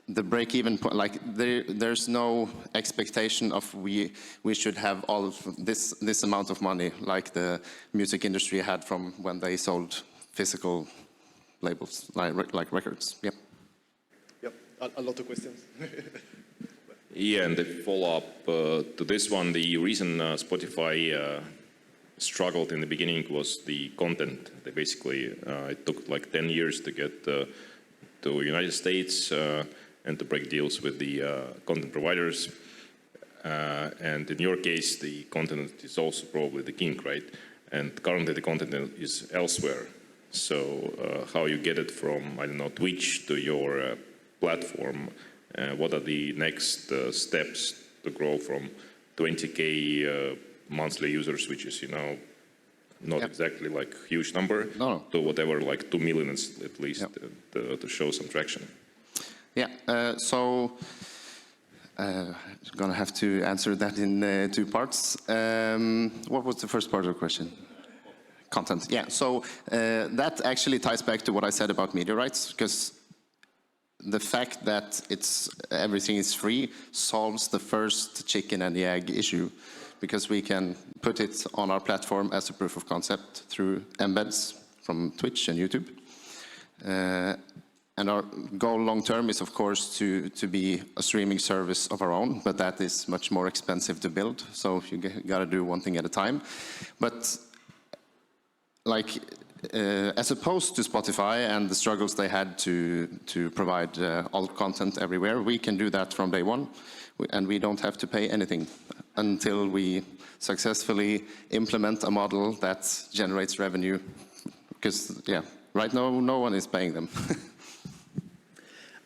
the break-even point, there's no expectation of we should have all of this amount of money like the music industry had from when they sold physical labels, like records. Yep. Yep, a lot of questions. Yeah, and the follow-up to this one, the reason Spotify struggled in the beginning was the content. They basically, it took like 10 years to get to United States and to break deals with the content providers. And in your case, the content is also probably the king, right? And currently the content is elsewhere. So how you get it from, I don't know, Twitch to your platform, what are the next steps to grow from 20K monthly users, which is, not exactly like huge number, to whatever, like 2 million at least, to show some traction? Yeah, so I'm going to have to answer that in 2 parts. What was the first part of the question? Content. Yeah, so that actually ties back to what I said about media rights, because the fact that everything is free solves the first chicken and the egg issue, because we can put it on our platform as a proof of concept through embeds from Twitch and YouTube. And our goal long term is, of course, to be a streaming service of our own, but that is much more expensive to build. So you got to do one thing at a time. But as opposed to Spotify and the struggles they had to provide all content everywhere, we can do that from day one, and we don't have to pay anything until we successfully implement a model that generates revenue. Because, yeah, right now, no one is paying them.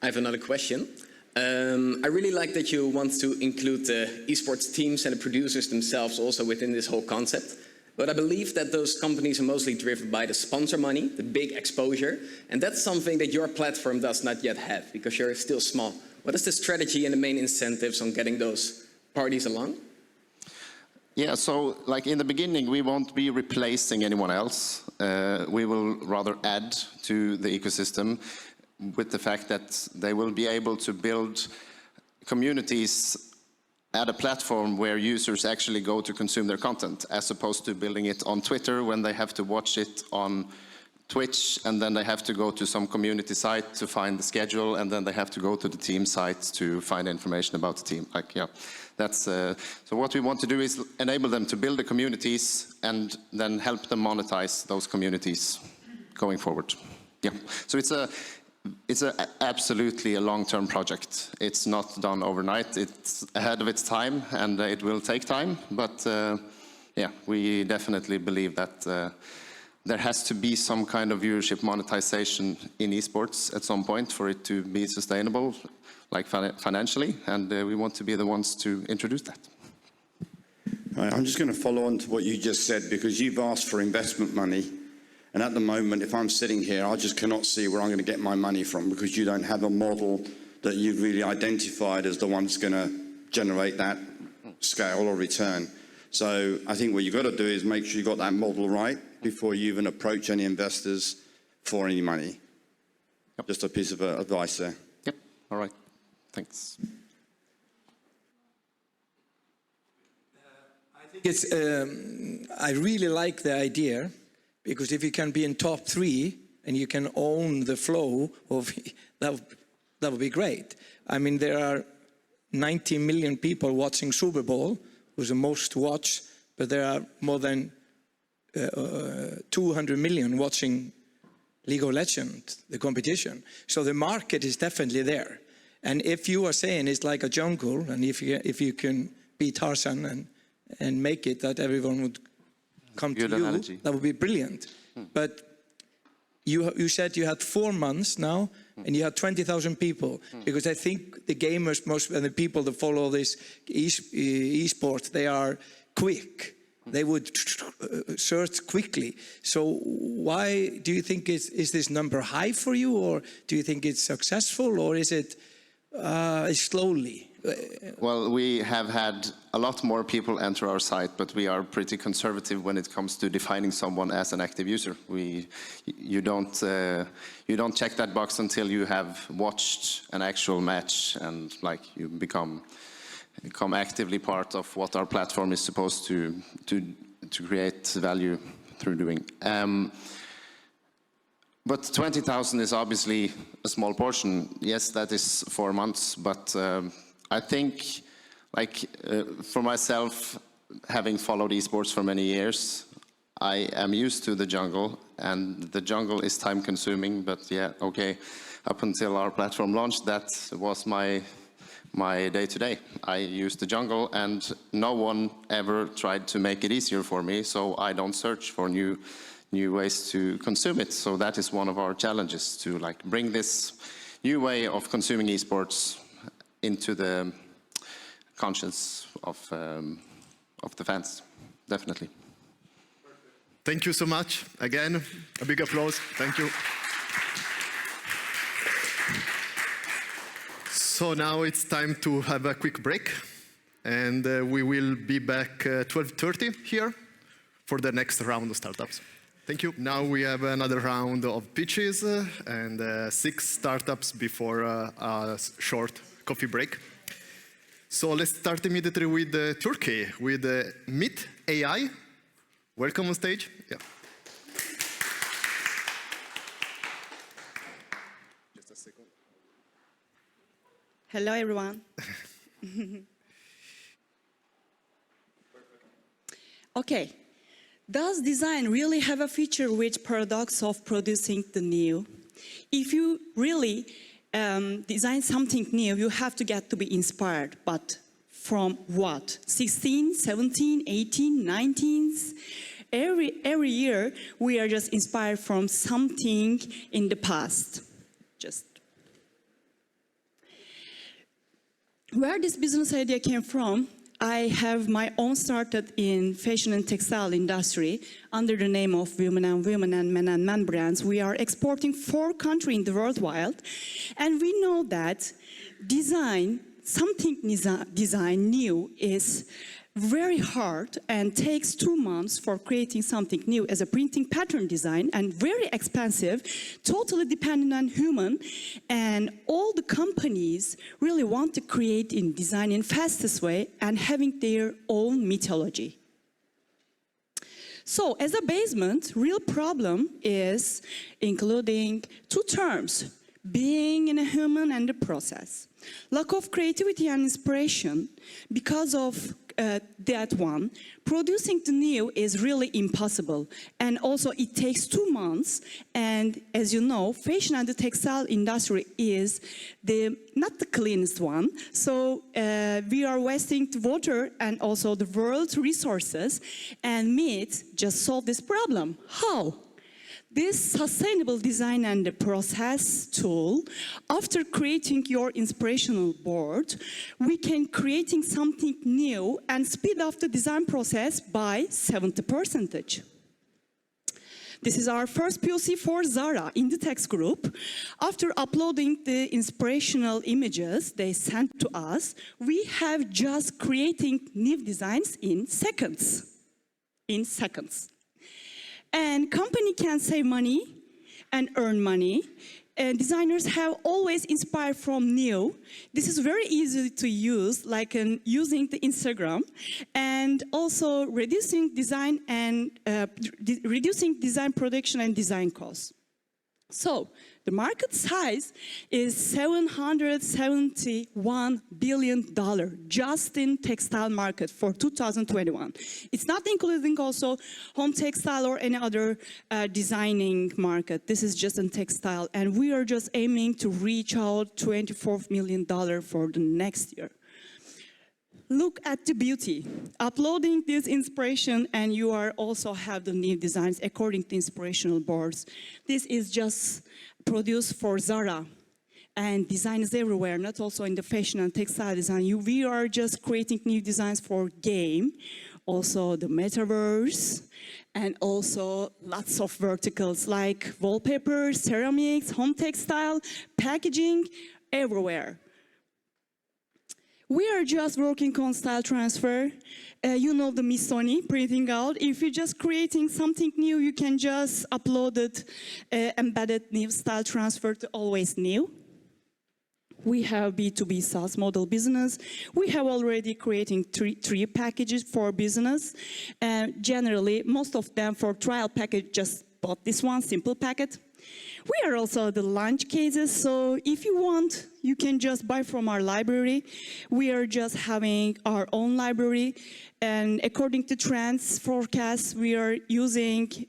I have another question. I really like that you want to include the esports teams and the producers themselves also within this whole concept. But I believe that those companies are mostly driven by the sponsor money, the big exposure, and that's something that your platform does not yet have, because you're still small. What is the strategy and the main incentives on getting those parties along? Yeah, so in the beginning, we won't be replacing anyone else. We will rather add to the ecosystem with the fact that they will be able to build communities at a platform where users actually go to consume their content, as opposed to building it on Twitter when they have to watch it on Twitch, and then they have to go to some community site to find the schedule, and then they have to go to the team site to find information about the team. That's so what we want to do is enable them to build the communities and then help them monetize those communities going forward. Yeah, so it's absolutely a long-term project. It's not done overnight. It's ahead of its time, and it will take time. But yeah, we definitely believe that there has to be some kind of viewership monetization in esports at some point for it to be sustainable, financially, and we want to be the ones to introduce that. I'm just going to follow on to what you just said, because you've asked for investment money. And at the moment, if I'm sitting here, I just cannot see where I'm going to get my money from, because you don't have a model that you've really identified as the one that's going to generate that scale or return. So I think what you've got to do is make sure you've got that model right before you even approach any investors for any money. Yep. Just a piece of advice there. Yep, all right, thanks. I think I really like the idea Because if you can be in top 3 and you can own the flow of that would be great. I mean, there are 90 million people watching Super Bowl, who's the most watched, but there are more than 200 million watching League of Legends, the competition. So the market is definitely there. And if you are saying it's like a jungle, and if you can be Tarzan and make it that everyone would come to you, that would be brilliant. But you said you had 4 months now, and you had 20,000 people. Because I think the gamers, and the people that follow this e-sport, they are quick. They would search quickly. So why do you think is this number high for you, or do you think it's successful, or is it slowly? Well, we have had a lot more people enter our site, but we are pretty conservative when it comes to defining someone as an active user. You don't check that box until you have watched an actual match and like you become actively part of what our platform is supposed to create value through doing. But 20,000 is obviously a small portion. Yes, that is 4 months, but I think, like, for myself, having followed esports for many years, I am used to the jungle, and the jungle is time-consuming, but yeah, okay, up until our platform launched, that was my day-to-day. I used the jungle, and no one ever tried to make it easier for me, so I don't search for new ways to consume it. So that is one of our challenges, to like bring this new way of consuming esports into the conscience of the fans, definitely. Thank you so much. Again, a big applause. Thank you. So now it's time to have a quick break, and we will be back 12:30 here for the next round of startups. Thank you. Now we have another round of pitches and 6 startups before a short coffee break. So let's start immediately with Turkey, with Meet AI. Welcome on stage. Yeah. Just a second. Hello, everyone. Okay. Does design really have a feature-rich paradox of producing the new? If you really design something new, you have to get to be inspired. But from what? 16, 17, 18, 19? Every year, we are just inspired from something in the past. Just where this business idea came from, I have my own startup in fashion and textile industry under the name of Women and Women and Men and Men brands. We are exporting 4 countries in the world wide, and we know that something new is very hard and takes 2 months for creating something new as a printing pattern design, and very expensive, totally dependent on human, and all the companies really want to create in design in fastest way and having their own mythology. So as a basement, real problem is including 2 terms, being in a human and the process. Lack of creativity and inspiration. Because of that one, producing the new is really impossible. And also it takes 2 months. And as you know, fashion and the textile industry is not the cleanest one. So we are wasting the water and also the world's resources. And Meet just solved this problem. How? This sustainable design and the process tool, after creating your inspirational board, we can creating something new and speed up the design process by 70%. This is our first POC for Zara in the text group. After uploading the inspirational images they sent to us, we have just creating new designs in seconds. And company can save money and earn money designers have always inspired from new. This is very easy to use, like using the Instagram, and also reducing design production and design costs. So the market size is $771 billion just in textile market for 2021. It's not including also home textile or any other designing market. This is just in textile, and we are just aiming to reach out $24 million for the next year. Look at the beauty. Uploading this inspiration, and you are also have the new designs according to inspirational boards. This is just produced for Zara, and designers everywhere, not also in the fashion and textile design. We are just creating new designs for game, also the metaverse, and also lots of verticals like wallpapers, ceramics, home textile, packaging, everywhere. We are just working on style transfer. You know the Missoni printing out. If you're just creating something new, you can just upload it, embedded new style transfer to always new. We have B2B SaaS model business. We have already creating three packages for business. Generally, most of them for trial package just bought this one, simple packet. We are also the launch cases, so if you want, you can just buy from our library. We are just having our own library, and according to trends forecasts, we are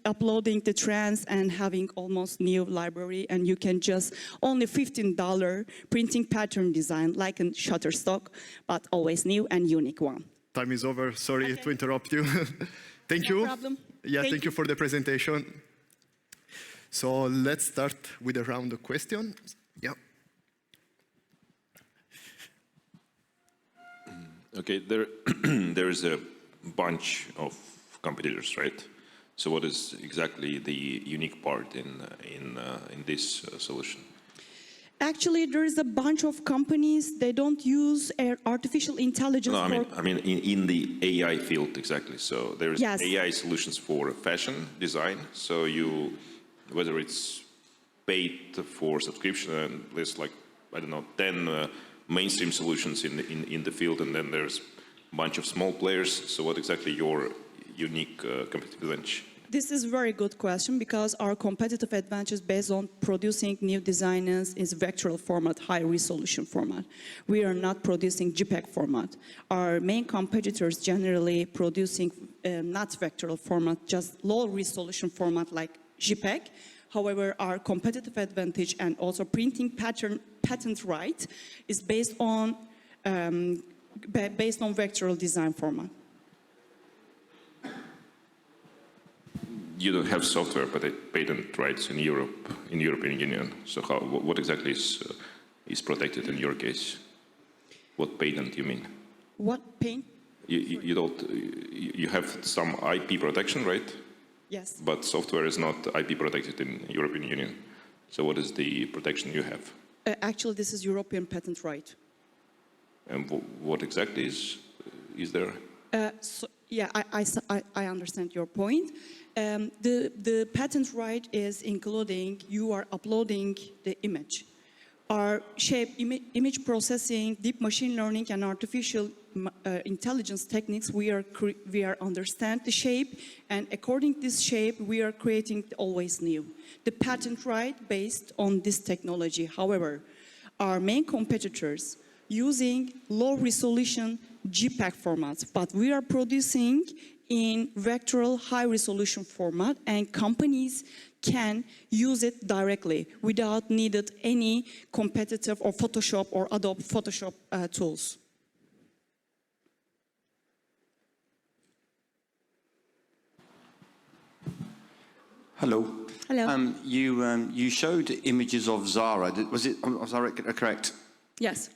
uploading the trends and having almost new library, and you can just only $15 printing pattern design, like in Shutterstock, but always new and unique one. Time is over, sorry to interrupt you. Thank you. No problem. Yeah, thank you for the presentation. So let's start with a round of questions. Yeah. Okay, there is a bunch of competitors, right? So what is exactly the unique part in this solution? Actually, there is a bunch of companies, they don't use artificial intelligence. No, I mean in the AI field, exactly. So there's Yes. AI solutions for fashion design. So whether it's paid for subscription, and there's like, I don't know, 10 mainstream solutions in the field, and then there's a bunch of small players. So what exactly your unique competitive advantage? This is a very good question, because our competitive advantage based on producing new designs is vectoral format, high resolution format. We are not producing JPEG format. Our main competitors generally producing not vectoral format, just low resolution format like JPEG. However, our competitive advantage and also printing patent right is based on vectoral design format. You don't have software patent rights in Europe, in European Union. So what exactly is protected in your case? What patent you mean? What patent? You have some IP protection, right? Yes. But software is not IP protected in European Union. So what is the protection you have? Actually, this is European patent right. And what exactly is there? Yeah, I understand your point. The patent right is including you are uploading the image. Our image processing, deep machine learning, and artificial intelligence techniques, we are understand the shape, and according to this shape, we are creating always new. The patent right based on this technology. However, our main competitors using low resolution JPEG formats, but we are producing in vectoral high resolution format, and companies can use it directly without needed any competitive or Photoshop or Adobe Photoshop tools. Hello. Hello. You showed images of Zara. Was I correct? Yes.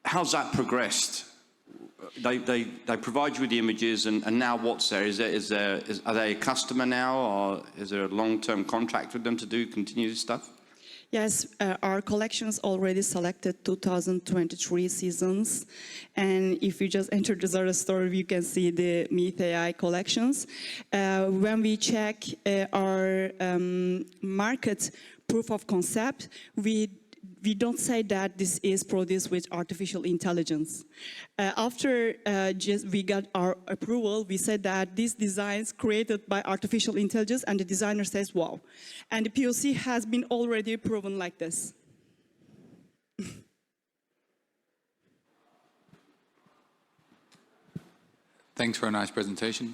How's that progressed? They provide you with the images, and now what's there? Are they a customer now, or is there a long-term contract with them to continue this stuff? Yes, our collections already selected 2023 seasons, and if you just enter the Zara store, you can see the Meet AI collections. When we check our market proof of concept, we don't say that this is produced with artificial intelligence. After we got our approval, we said that these designs created by artificial intelligence, and the designer says, wow. And the POC has been already proven like this. Thanks for a nice presentation.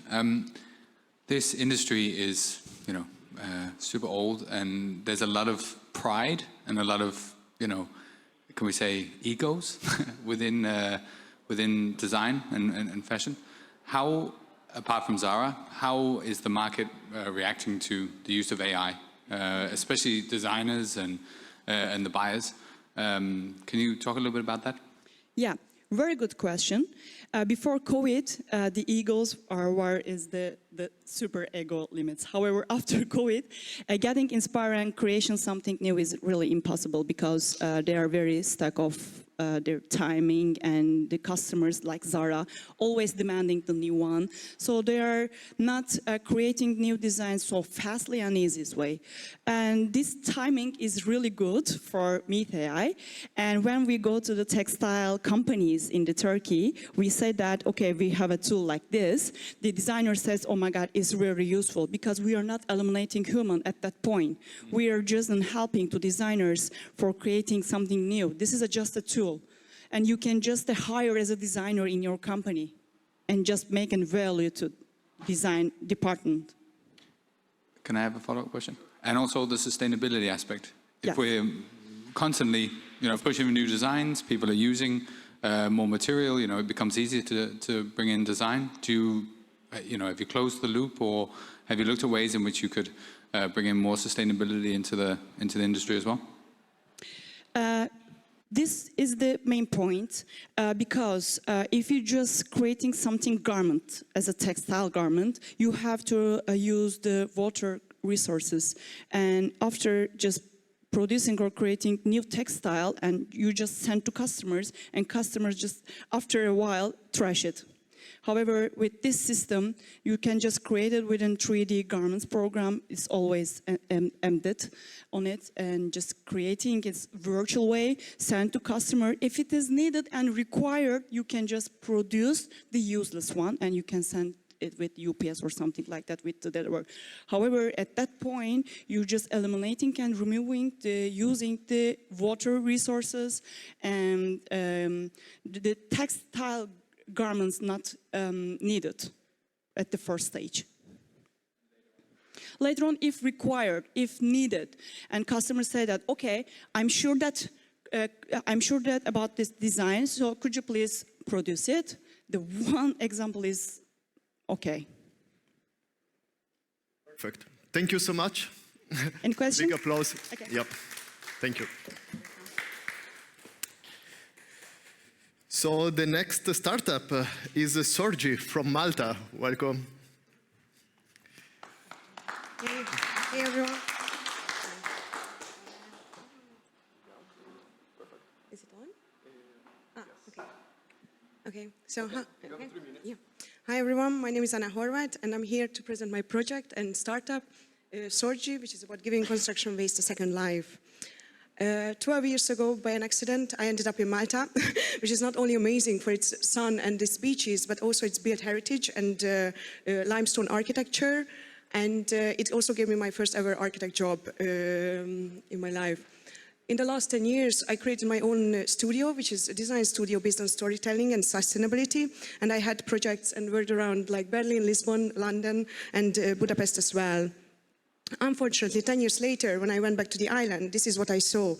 This industry is, super old, and there's a lot of pride and a lot of, can we say, egos within design and fashion. How, apart from Zara, how is the market reacting to the use of AI, especially designers and the buyers? Can you talk a little bit about that? Yeah. Very good question. Before COVID, the egos were the super ego limits. However, after COVID, getting inspired and creation something new is really impossible because they are very stuck of their timing, and the customers like Zara always demanding the new one. So they are not creating new designs so fastly and easiest way. And this timing is really good for Meet AI. And when we go to the textile companies in the Turkey, we say that, okay, we have a tool like this. The designer says, oh my God, it's really useful because we are not eliminating human at that point. We are just helping to designers for creating something new. This is just a tool. And you can just hire as a designer in your company and just make a value to design department. Can I have a follow-up question? And also the sustainability aspect. If we're constantly, pushing new designs, people are using more material, it becomes easier to bring in design. Do you, have you closed the loop, or have you looked at ways in which you could bring in more sustainability into the industry as well? This is the main point, because if you're just creating something garment as a textile garment, you have to use the water resources. And after just producing or creating new textile, and you just send to customers, and customers just, after a while, trash it. However, with this system, you can just create it within 3D garments program. It's always embedded on it, and just creating its virtual way, send to customer. If it is needed and required, you can just produce the useless one, and you can send it with UPS or something like that with the delivery. However, at that point, you're just eliminating and removing using the water resources and the textile garments not needed at the first stage. Later on, if required, if needed, and customers say that, okay, I'm sure that about this design, so could you please produce it? The one example is okay. Perfect. Thank you so much. Any questions? Big applause. Okay. Yep. Thank you. So the next startup is Sorgi from Malta. Welcome. Hey everyone. Is it on? Okay. Okay. So, hi everyone. My name is Anna Horvat, and I'm here to present my project and startup, Sorgi, which is about giving construction waste a second life. 12 years ago, by an accident, I ended up in Malta, which is not only amazing for its sun and its beaches, but also its built heritage and limestone architecture. And it also gave me my first ever architect job in my life. In the last 10 years, I created my own studio, which is a design studio based on storytelling and sustainability. And I had projects and worked around like Berlin, Lisbon, London, and Budapest as well. Unfortunately, 10 years later, when I went back to the island, this is what I saw.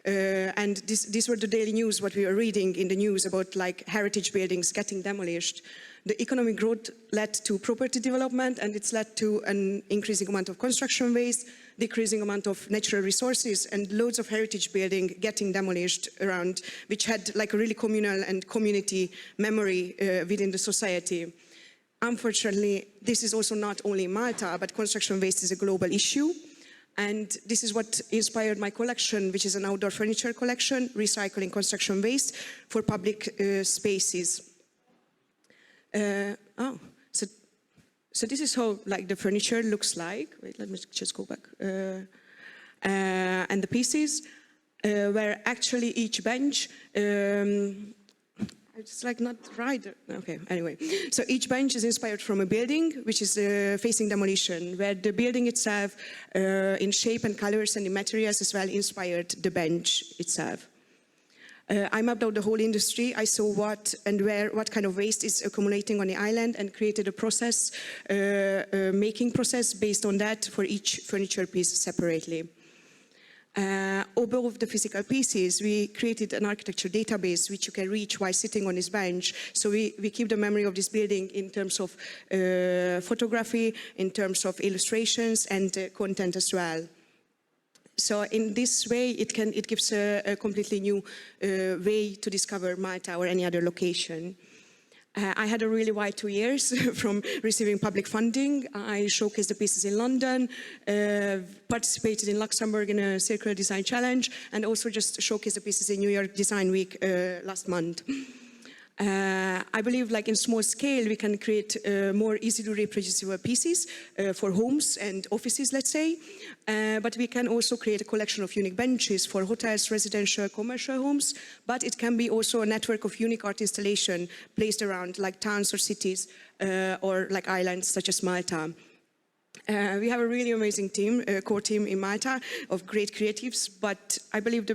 And these were the daily news, what we were reading in the news about like heritage buildings getting demolished. The economic growth led to property development, and it's led to an increasing amount of construction waste, decreasing amount of natural resources, and loads of heritage building getting demolished around, which had like a really communal and community memory within the society. Unfortunately, this is also not only Malta, but construction waste is a global issue. And this is what inspired my collection, which is an outdoor furniture collection, recycling construction waste for public spaces. So this is how like the furniture looks like. Wait, let me just go back. and the pieces, where actually each bench, it's like not right. Okay, anyway. So each bench is inspired from a building which is facing demolition, where the building itself, in shape and colors and in materials as well, inspired the bench itself. I mapped out the whole industry. I saw what and where, what kind of waste is accumulating on the island, and created a process, making process based on that for each furniture piece separately. Above the physical pieces, we created an architecture database which you can reach while sitting on this bench. So we keep the memory of this building in terms of photography, in terms of illustrations and content as well. So in this way, it gives a completely new way to discover Malta or any other location. I had a really wide 2 years from receiving public funding. I showcased the pieces in London, participated in Luxembourg in a circular design challenge, and also just showcased the pieces in New York Design Week last month. I believe, like in small scale, we can create more easily reproducible pieces for homes and offices, let's say. But we can also create a collection of unique benches for hotels, residential, commercial homes. But it can be also a network of unique art installation placed around like towns or cities or like islands such as Malta. We have a really amazing team, core team in Malta of great creatives. But I believe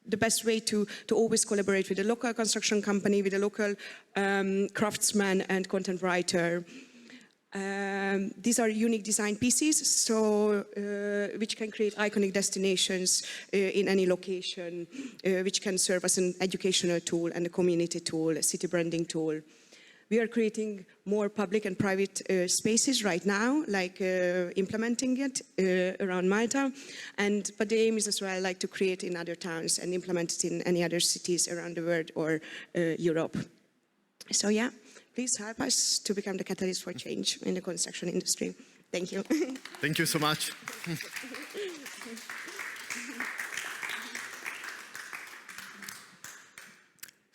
the best way to always collaborate with a local construction company, with a local craftsman and content writer. These are unique design pieces, so which can create iconic destinations in any location, which can serve as an educational tool and a community tool, a city branding tool. We are creating more public and private spaces right now, like implementing it around Malta. But the aim is as well like to create in other towns and implement it in any other cities around the world or Europe. So yeah, please help us to become the catalyst for change in the construction industry. Thank you. Thank you so much.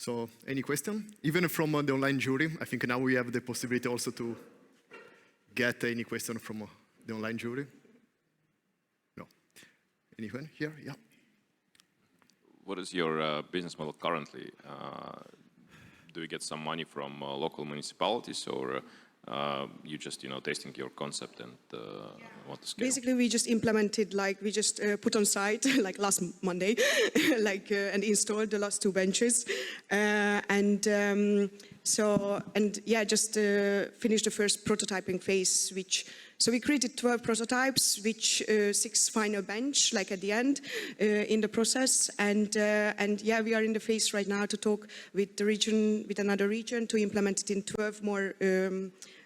So, any question? Even from the online jury, I think now we have the possibility also to get any question from the online jury. No. Anyone here? Yeah. What is your business model currently? Do you get some money from local municipalities, or you just testing your concept and want to scale? Basically, we just implemented, like we just put on site like last Monday, like and installed the last 2 benches, just finished the first prototyping phase, so we created 12 prototypes, which 6 final bench, like at the end, in the process, and we are in the phase right now to talk with the region, with another region, to implement it in 12 more.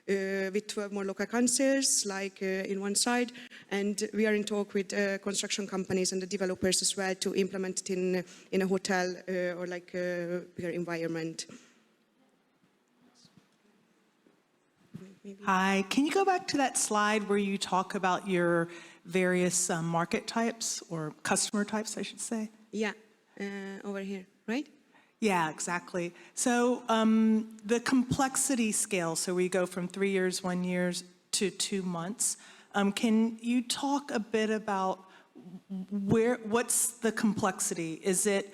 With 12 more local councils, like in one side, and we are in talk with construction companies and the developers as well to implement it in a hotel or like a bigger environment. Hi, can you go back to that slide where you talk about your various market types, or customer types, I should say? Yeah, over here, right? Yeah, exactly. So the complexity scale, so we go from 3 years, 1 year to 2 months. Can you talk a bit about what's the complexity? Is it,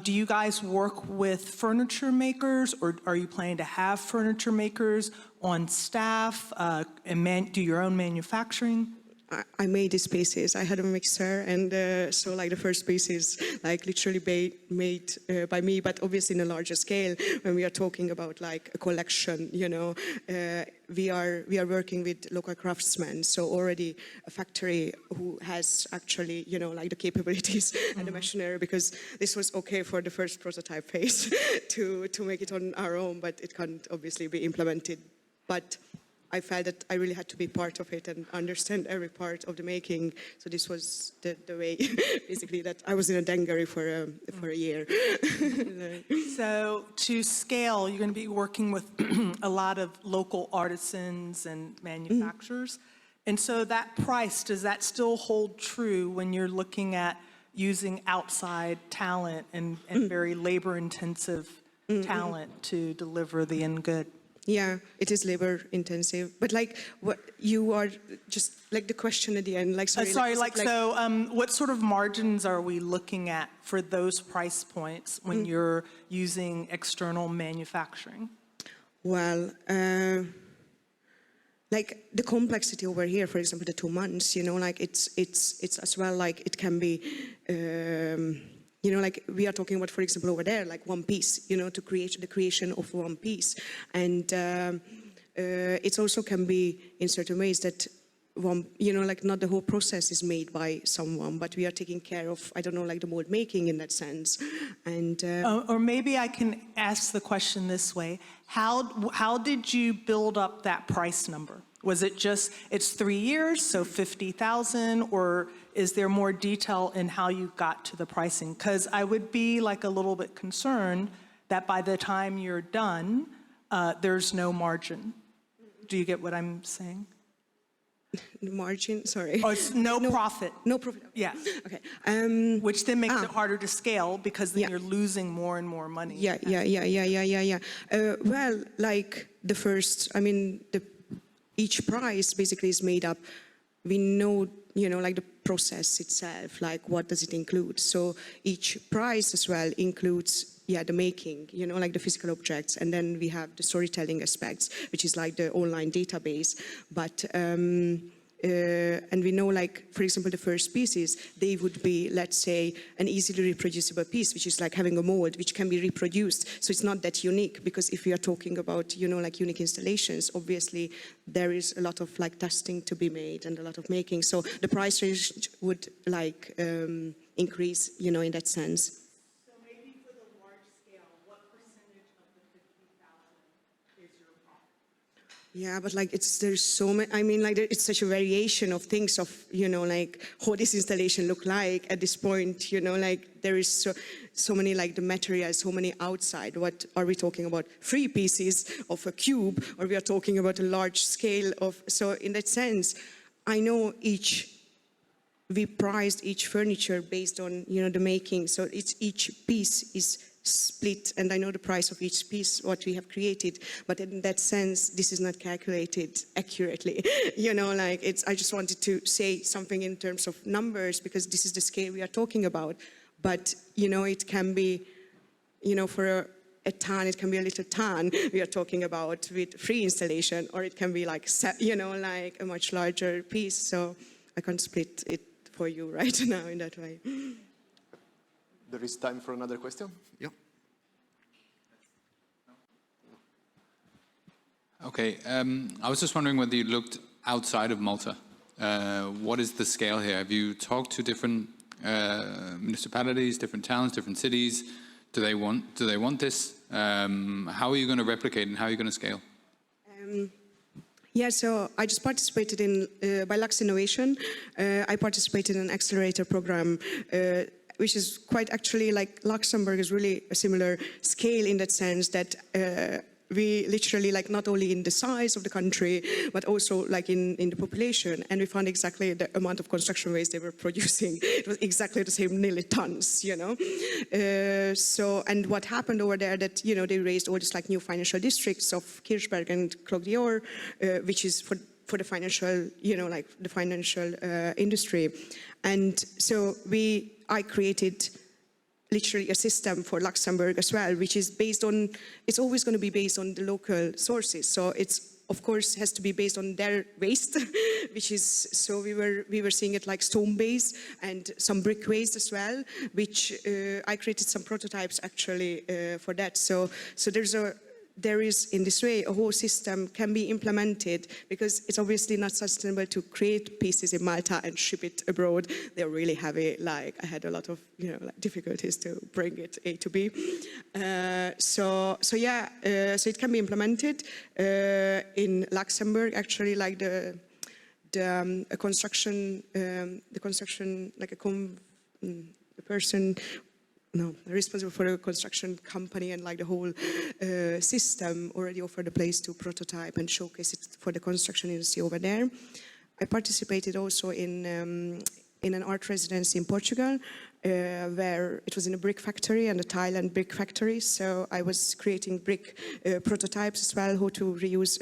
do you guys work with furniture makers, or are you planning to have furniture makers on staff and do your own manufacturing? I made these pieces. I had a mixer, and so like the first pieces, like literally made by me, but obviously in a larger scale. When we are talking about like a collection, we are working with local craftsmen. So already a factory who has actually, like the capabilities and the machinery, because this was okay for the first prototype phase to make it on our own, but it can't obviously be implemented. But I felt that I really had to be part of it and understand every part of the making. So this was the way, basically, that I was in a Dengari for a year. So to scale, you're going to be working with a lot of local artisans and manufacturers. And so that price, does that still hold true when you're looking at using outside talent and very labor-intensive talent to deliver the end good? Yeah, it is labor intensive. But like, what you are just like the question at the end, like sorry. What sort of margins are we looking at for those price points when you're using external manufacturing? Well, like the complexity over here, for example, the 2 months, you know, like it's as well, like it can be, you know, like we are talking about, for example, over there, like one piece, you know, to create the creation of one piece. And it also can be in certain ways that one, you know, like not the whole process is made by someone, but we are taking care of, I don't know, like the mold making in that sense. And or maybe I can ask the question this way. How did you build up that price number? Was it just, it's 3 years, so 50,000, or is there more detail in how you got to the pricing? Because I would be like a little bit concerned that by the time you're done, there's no margin. Do you get what I'm saying? The margin, sorry. Oh, it's no profit. No profit. Yeah. Okay. Which then makes it harder to scale because then you're losing more and more money. Yeah. Well, like the first, I mean, each price basically is made up. We know, you know, like the process itself, like what does it include? So each price as well includes the making, you know, like the physical objects, and then we have the storytelling aspects, which is like the online database. But and we know, like, for example, the first pieces, they would be, let's say, an easily reproducible piece, which is like having a mold which can be reproduced. So it's not that unique, because if we are talking about, you know, like unique installations, obviously there is a lot of like testing to be made and a lot of making. So the price range would like increase, you know, in that sense. Yeah, but like there's so many, I mean, like it's such a variation of things of, you know, like how this installation look like at this point, you know, like there is so many like the materials, so many outside. What are we talking about? 3 pieces of a cube, or we are talking about a large scale of, so in that sense, I know we priced each furniture based on, you know, the making. So each piece is split, and I know the price of each piece, what we have created, but in that sense, this is not calculated accurately. You know, like I just wanted to say something in terms of numbers, because this is the scale we are talking about. But, you know, it can be, you know, for a ton, it can be a little ton we are talking about with free installation, or it can be like, you know, like a much larger piece. So I can't split it for you right now in that way. There is time for another question. Yeah. Okay, I was just wondering whether you looked outside of Malta. What is the scale here? Have you talked to different municipalities, different towns, different cities? Do they want this? How are you going to replicate, and how are you going to scale? Yeah, so I just participated in, by Lux Innovation, I participated in an accelerator program, which is quite actually like Luxembourg is really a similar scale in that sense that we literally, like, not only in the size of the country, but also like in the population. And we found exactly the amount of construction waste they were producing. It was exactly the same, nearly tons, you know. So, and what happened over there that, you know, they raised all these like new financial districts of Kirchberg and Cloc d'Or, which is for the financial, you know, like the financial industry. And so I created literally a system for Luxembourg as well, which is based on, it's always going to be based on the local sources. So it's, of course, has to be based on their waste, which is, so we were seeing it like stone base and some brick waste as well, which I created some prototypes actually for that. So there is in this way a whole system can be implemented, because it's obviously not sustainable to create pieces in Malta and ship it abroad. They're really heavy. Like I had a lot of, you know, like difficulties to bring it A to B. So it can be implemented in Luxembourg. Actually, like the construction like the person. No, responsible for the construction company and like the whole system already offered a place to prototype and showcase it for the construction industry over there. I participated also in an art residency in Portugal, where it was in a brick factory and a tile and brick factory. So I was creating brick prototypes as well, how to reuse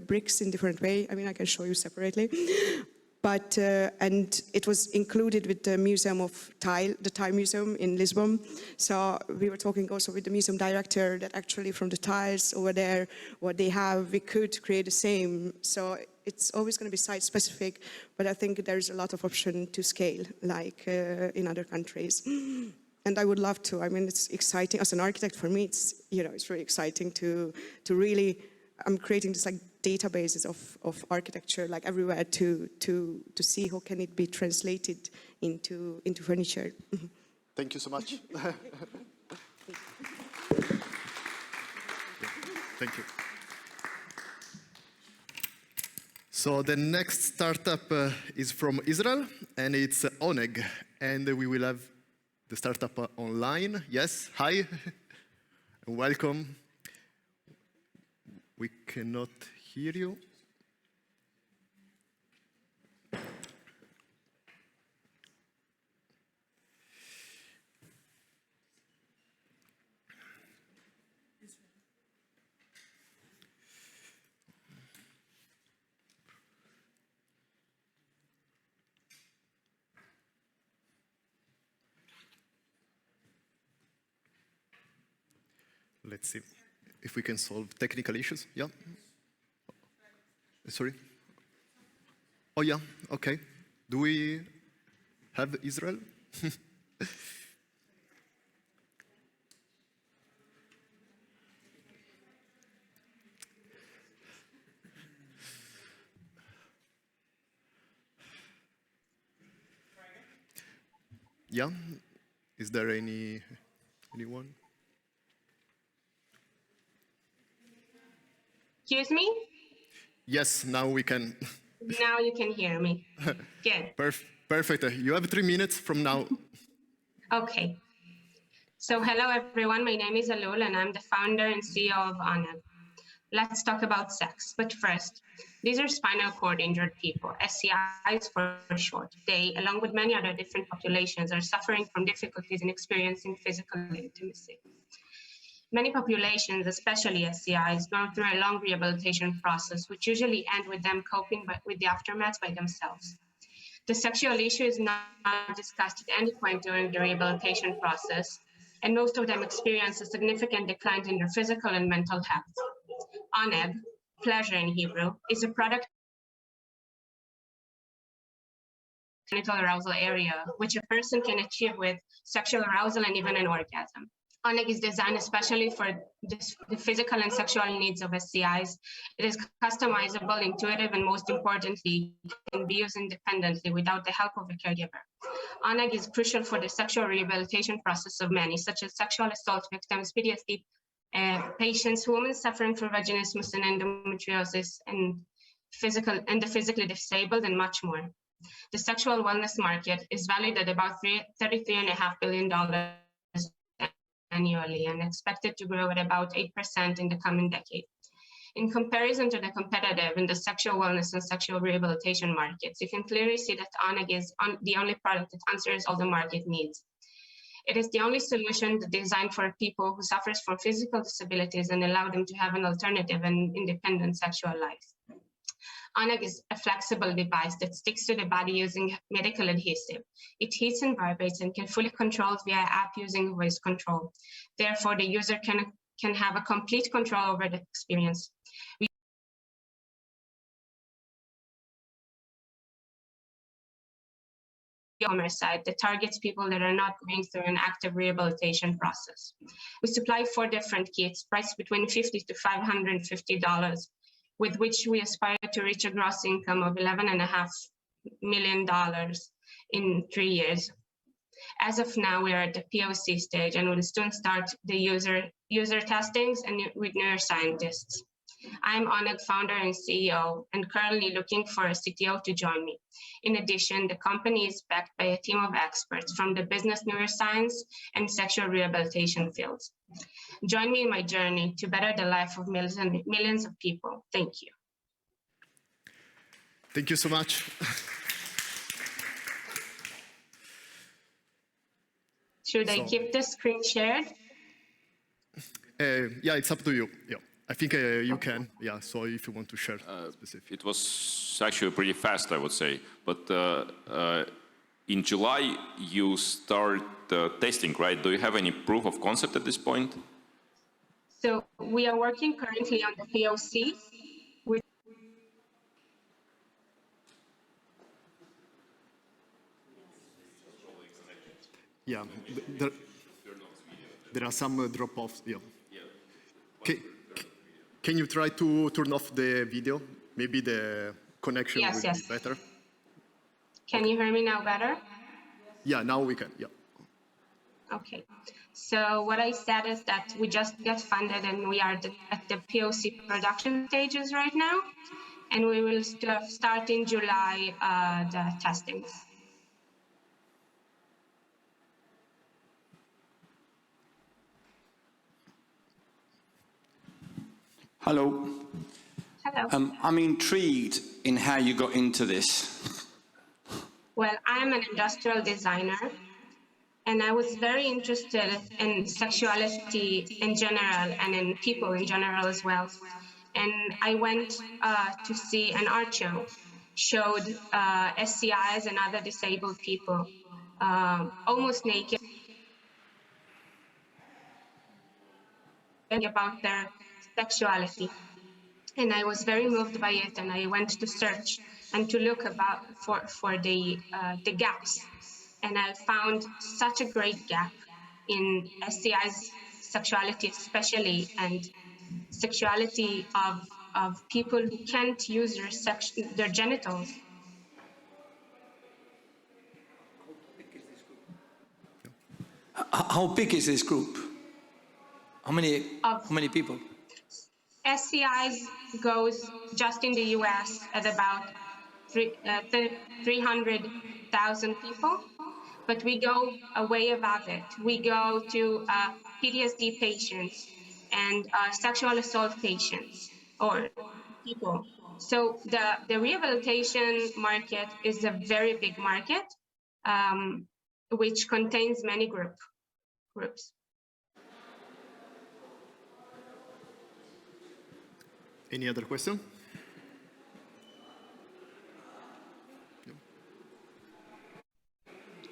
bricks in different way. I mean, I can show you separately. But, and it was included with the Museum of Tile, the Tile Museum in Lisbon. So we were talking also with the museum director that actually from the tiles over there, what they have, we could create the same. So it's always going to be site specific, but I think there's a lot of option to scale, like in other countries. And I would love to. I mean, it's exciting. As an architect, for me, it's, you know, it's really exciting to really, I'm creating this like databases of architecture like everywhere to see how can it be translated into furniture. Thank you so much. Thank you. So the next startup is from Israel, and it's Oneg, and we will have the startup online. Yes, hi, welcome. We cannot hear you. Let's see if we can solve technical issues. Yeah. Sorry. Oh yeah. Okay. Do we have Israel? Yeah. Is there anyone? Excuse me? Yes, now we can. Now you can hear me. Good. Perfect. You have 3 minutes from now. Okay. So hello everyone, my name is Alul and I'm the founder and CEO of Oneg. Let's talk about sex, but first, these are spinal cord injured people, SCIs for short. They, along with many other different populations, are suffering from difficulties in experiencing physical intimacy. Many populations, especially SCIs, go through a long rehabilitation process, which usually end with them coping with the aftermath by themselves. The sexual issue is not discussed at any point during the rehabilitation process, and most of them experience a significant decline in their physical and mental health. Oneg, pleasure in Hebrew, is a product genital arousal area, which a person can achieve with sexual arousal and even an orgasm. Oneg is designed especially for the physical and sexual needs of SCIs. It is customizable, intuitive, and most importantly, can be used independently without the help of a caregiver. Oneg is crucial for the sexual rehabilitation process of many, such as sexual assault victims, PTSD patients, women suffering from vaginismus and endometriosis, and the physically disabled, and much more. The sexual wellness market is valued at about $33.5 billion annually and expected to grow at about 8% in the coming decade. In comparison to the competitive in the sexual wellness and sexual rehabilitation markets, you can clearly see that Oneg is the only product that answers all the market needs. It is the only solution designed for people who suffer from physical disabilities and allow them to have an alternative and independent sexual life. Oneg is a flexible device that sticks to the body using medical adhesive. It heats and vibrates and can fully control via app using voice control. Therefore, the user can have a complete control over the experience. E-commerce site that targets people that are not going through an active rehabilitation process. We supply 4 different kits priced between $50 to $550, with which we aspire to reach a gross income of $11.5 million in 3 years. As of now, we are at the POC stage and will soon start the user testings and with neuroscientists. I'm Oneg founder and CEO and currently looking for a CTO to join me. In addition, the company is backed by a team of experts from the business neuroscience and sexual rehabilitation fields. Join me in my journey to better the life of millions of people. Thank you. Thank you so much. Should I So- keep the screen shared? Yeah, it's up to you. Yeah, I think you can. Yeah, so if you want to share specific. It was actually pretty fast, I would say. But in July, you start testing, right? Do you have any proof of concept at this point? So we are working currently on the POC. Yeah, there are some drop-offs. Yeah. Can you try to turn off the video? Maybe the connection Yes, will yes. be better. Can you hear me now better? Yeah, now we can. Yeah. Okay. So what I said is that we just got funded and we are at the POC production stages right now. And we will start in July the testings. Hello. Hello. I'm intrigued in how you got into this. Well, I'm an industrial designer, and I was very interested in sexuality in general and in people in general as well. And I went to see an art show, showed SCIs and other disabled people almost naked, about their sexuality. And I was very moved by it, and I went to search and to look about for the gaps. And I found such a great gap in SCI's sexuality especially, and sexuality of people who can't use their genitals. How big is this group? How many people? SCIs goes just in the US at about 300,000 people, but we go way above it. We go to PTSD patients and sexual assault patients or people. So the rehabilitation market is a very big market, which contains many groups. Any other question?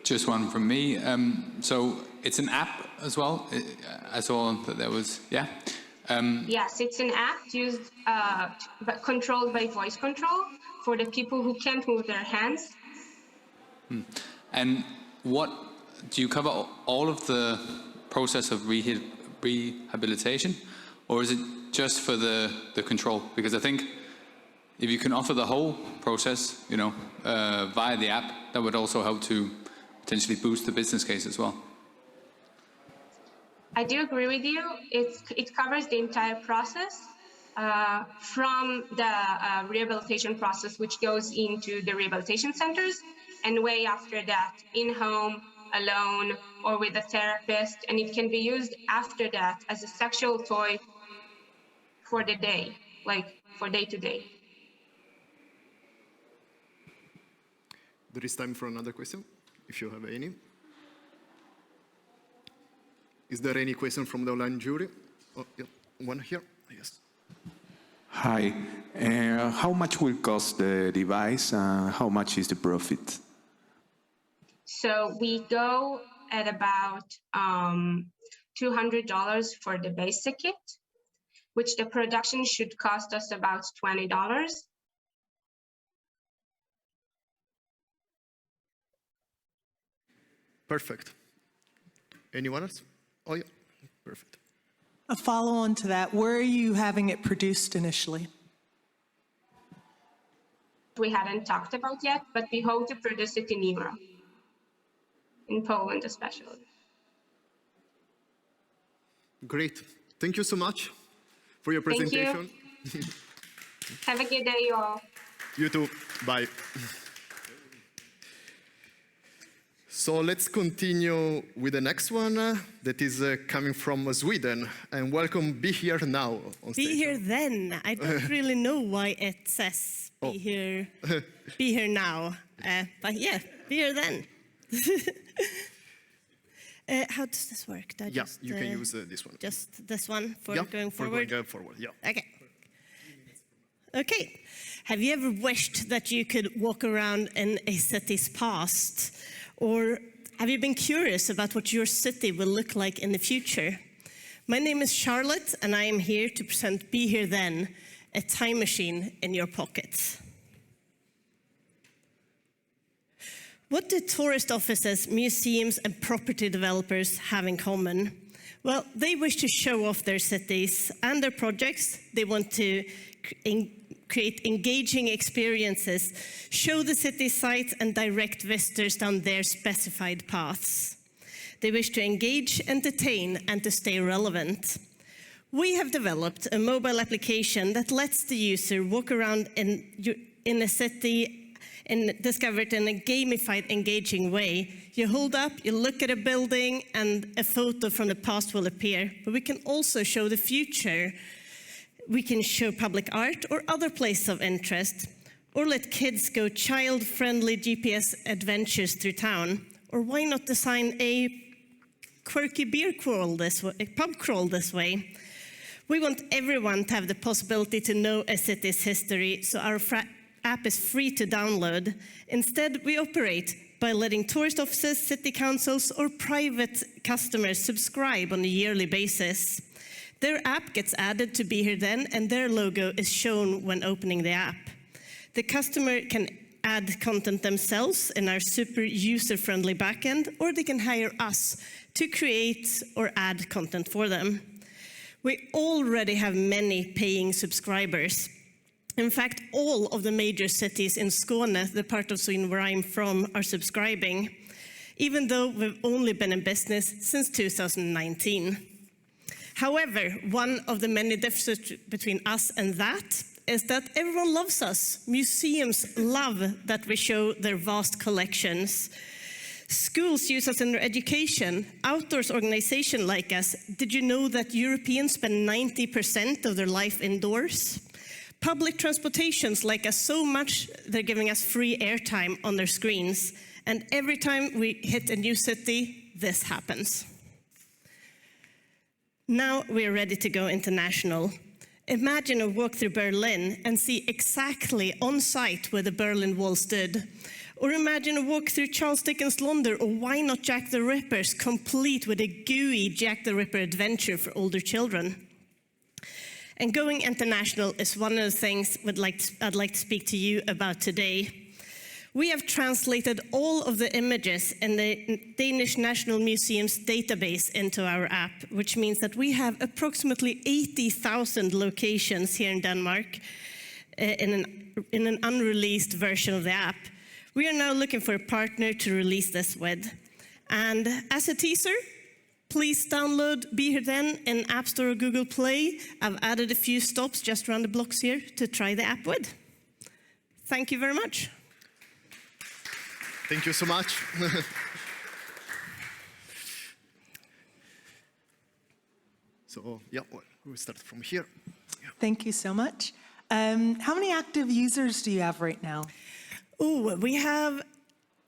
Just one from me. So it's an app as well. I saw that there was, yeah. Yes, it's an app used, but controlled by voice control for the people who can't move their hands. And what, do you cover all of the process of rehabilitation, or is it just for the control? Because I think if you can offer the whole process, you know, via the app, that would also help to potentially boost the business case as well. I do agree with you. It covers the entire process from the rehabilitation process, which goes into the rehabilitation centers, and way after that, in-home, alone, or with a therapist. And it can be used after that as a sexual toy for the day, like for day to day. There is time for another question, if you have any. Is there any question from the online jury? Oh, yeah. One here, yes. Hi, how much will cost the device and how much is the profit? So we go at about $200 for the basic kit, which the production should cost us about $20. Perfect. Anyone else? Oh, yeah, perfect. A follow-on to that, where are you having it produced initially? We hadn't talked about yet, but we hope to produce it in Europe, in Poland especially. Great. Thank you so much for your presentation. Thank you. Have a good day, you all. You too. Bye. So let's continue with the next one that is coming from Sweden. And welcome, Be Here Now on stage. Be here then. I don't really know why it says be here now. But yeah, be here then. How does this work? Do I Yeah, just, you can use this one. Just this one for Yeah, going forward? For going forward, yeah. Okay. Okay. Have you ever wished that you could walk around in a city's past? Or have you been curious about what your city will look like in the future? My name is Charlotte, and I am here to present Be Here Then, a time machine in your pocket. What do tourist offices, museums, and property developers have in common? Well, they wish to show off their cities and their projects. They want to create engaging experiences, show the city sights, and direct visitors down their specified paths. They wish to engage, entertain, and to stay relevant. We have developed a mobile application that lets the user walk around in a city and discover it in a gamified, engaging way. You hold up, you look at a building, and a photo from the past will appear. But we can also show the future. We can show public art or other places of interest, or let kids go child-friendly GPS adventures through town. Or why not design a quirky beer crawl this way, a pub crawl this way? We want everyone to have the possibility to know a city's history, so our app is free to download. Instead, we operate by letting tourist offices, city councils, or private customers subscribe on a yearly basis. Their app gets added to Be Here Then, and their logo is shown when opening the app. The customer can add content themselves in our super user-friendly backend, or they can hire us to create or add content for them. We already have many paying subscribers. In fact, all of the major cities in Skåne, the part of Sweden where I'm from, are subscribing, even though we've only been in business since 2019. However, one of the many differences between us and that is that everyone loves us. Museums love that we show their vast collections. Schools use us in their education. Outdoors organizations like us. Did you know that Europeans spend 90% of their life indoors? Public transportations like us so much, they're giving us free airtime on their screens. And every time we hit a new city, this happens. Now we're ready to go international. Imagine a walk through Berlin and see exactly on site where the Berlin Wall stood. Or imagine a walk through Charles Dickens' London, or why not Jack the Ripper's, complete with a gooey Jack the Ripper adventure for older children. And going international is one of the things I'd like to speak to you about today. We have translated all of the images in the Danish National Museum's database into our app, which means that we have approximately 80,000 locations here in Denmark in an unreleased version of the app. We are now looking for a partner to release this with. And as a teaser, please download Be Here Then in App Store or Google Play. I've added a few stops just around the blocks here to try the app with. Thank you very much. Thank you so much. So, yeah, we'll start from here. Yeah. Thank you so much. How many active users do you have right now? Oh, we have,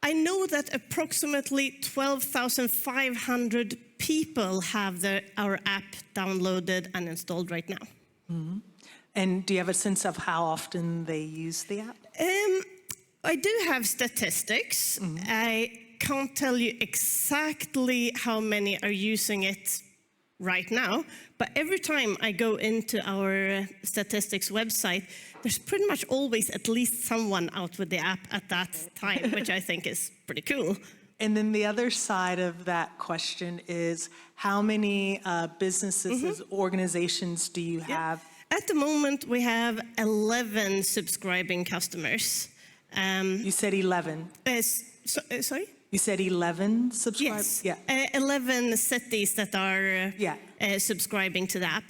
I know that approximately 12,500 people have our app downloaded and installed right now. Mm-hmm. And do you have a sense of how often they use the app? I do have statistics. Mm-hmm. I can't tell you exactly how many are using it right now, but every time I go into our statistics website, there's pretty much always at least someone out with the app at that time, which I think is pretty cool. And then the other side of that question is, how many businesses, organizations do you have? At the moment, we have 11 subscribing customers. You said 11. Sorry? You said 11 subscribers? Yes. Yeah. 11 cities that are subscribing to the app.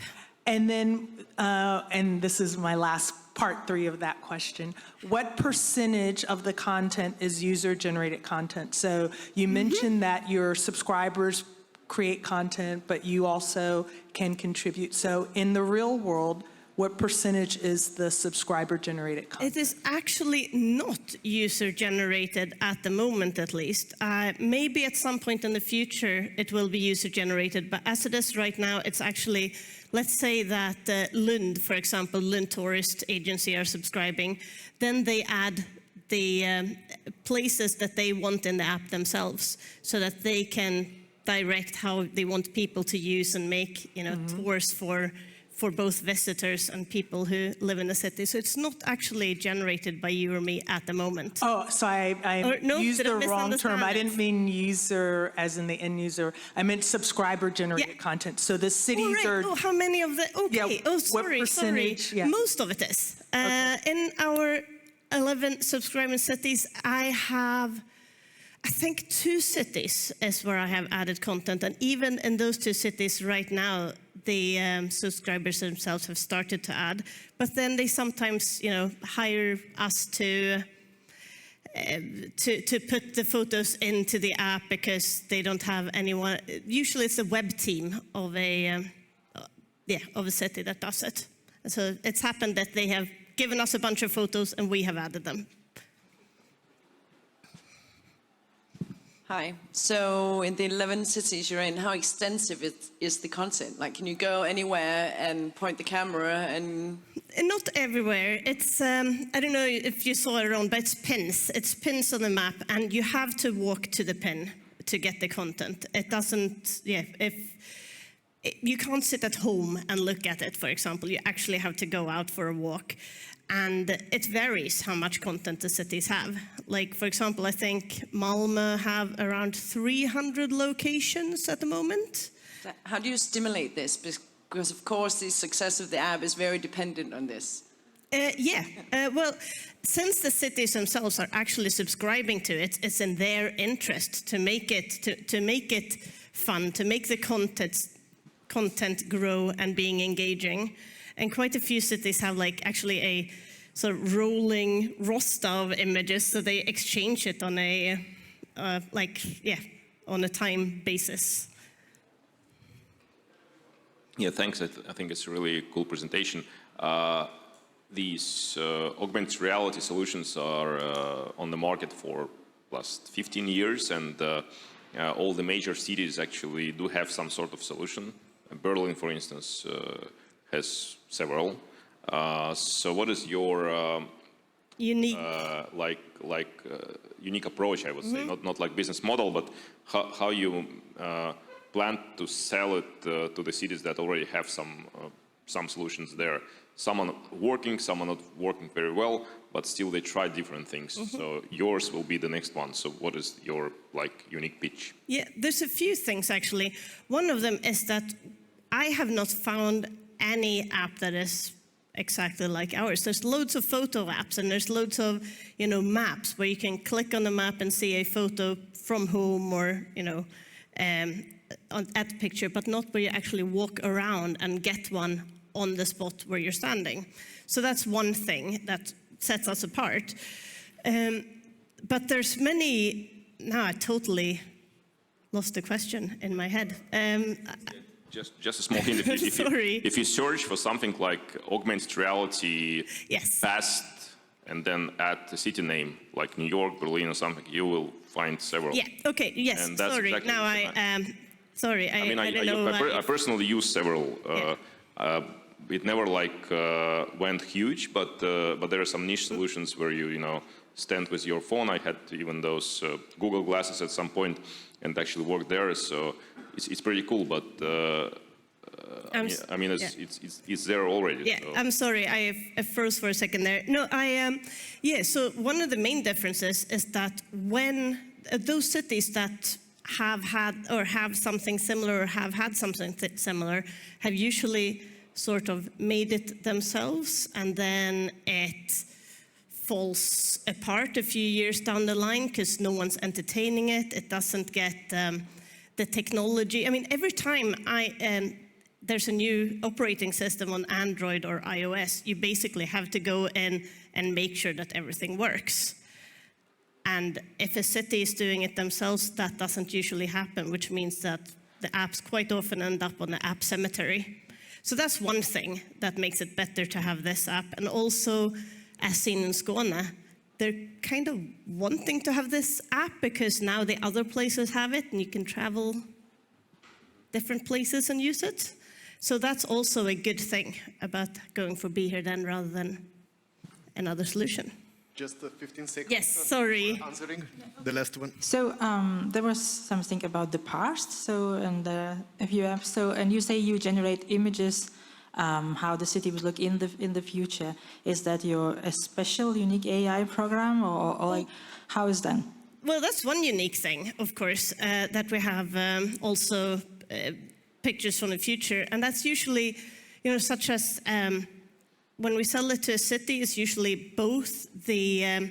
And then, and this is my last part 3 of that question. What percentage of the content is user-generated content? So you mentioned that your subscribers create content, but you also can contribute. So in the real world, what percentage is the subscriber-generated content? It is actually not user-generated at the moment, at least. Maybe at some point in the future it will be user-generated, but as it is right now, it's actually, let's say that Lund, for example, Lund Tourist Agency are subscribing, then they add the places that they want in the app themselves, so that they can direct how they want people to use and make, tours for both visitors and people who live in the city. So it's not actually generated by you or me at the moment. Oh, so I used the wrong term. I didn't mean user as in the end user. I meant subscriber-generated content. So the cities are... Oh, how many of the... Okay, yeah, sorry. Yeah. Most of it is. In our 11 subscribing cities, I think 2 cities is where I have added content. And even in those 2 cities right now, the subscribers themselves have started to add. But then they sometimes, hire us to put the photos into the app because they don't have anyone. Usually it's a web team of a city that does it. And so it's happened that they have given us a bunch of photos and we have added them. Hi. So in the 11 cities you're in, how extensive is the content? Like, can you go anywhere and point the camera and... Not everywhere. It's, I don't know if you saw it around, but it's pins. It's pins on the map, and you have to walk to the pin to get the content. It doesn't, you can't sit at home and look at it, for example. You actually have to go out for a walk. And it varies how much content the cities have. Like, for example, I think Malmö have around 300 locations at the moment. How do you stimulate this? Because, of course, the success of the app is very dependent on this. Well, since the cities themselves are actually subscribing to it, it's in their interest to make it fun, to make the content grow and being engaging. And quite a few cities have actually a sort of rolling roster of images, so they exchange it on a on a time basis. Yeah, thanks. I think it's a really cool presentation. These augmented reality solutions are on the market for last 15 years, and all the major cities actually do have some sort of solution. Berlin, for instance, has several. So what is your unique unique approach, I would say, not like business model, but how you plan to sell it to the cities that already have some solutions there? Some are working, some are not working very well, but still they try different things. So yours will be the next one. So what is your unique pitch? Yeah, there's a few things actually. One of them is that I have not found any app that is exactly like ours. There's loads of photo apps, and there's loads of, maps where you can click on the map and see a photo from home or, at the picture, but not where you actually walk around and get one on the spot where you're standing. So that's one thing that sets us apart. But there's many, now I totally lost the question in my head. Just a small hint. If you search for something like augmented reality, fast, and then add the city name, like New York, Berlin, or something, you will find several. Yeah. Okay. Yes. And that's sorry. Exactly now I personally use several. It never went huge, but there are some niche solutions where you stand with your phone. I had even those Google glasses at some point and actually work there. So it's pretty cool, but it's there already. Yeah, so. I'm sorry, I froze for a second there. No, so one of the main differences is that when those cities that have had or have something similar or have had something similar have usually sort of made it themselves, and then it falls apart a few years down the line because no one's entertaining it. It doesn't get the technology. I mean, every time there's a new operating system on Android or iOS, you basically have to go in and make sure that everything works. And if a city is doing it themselves, that doesn't usually happen, which means that the apps quite often end up on the app cemetery. So that's one thing that makes it better to have this app. And also, as seen in Skåne, they're kind of wanting to have this app because now the other places have it and you can travel different places and use it. So that's also a good thing about going for Be Here Then rather than another solution. Just 15 seconds. Yes, sorry. For answering the last one. So there was something about the past. So and if you have and you say you generate images, how the city would look in the future. Is that a special, unique AI program, or like how is that? Well, that's one unique thing, of course, that we have also pictures from the future, and that's usually, such as when we sell it to a city, it's usually both the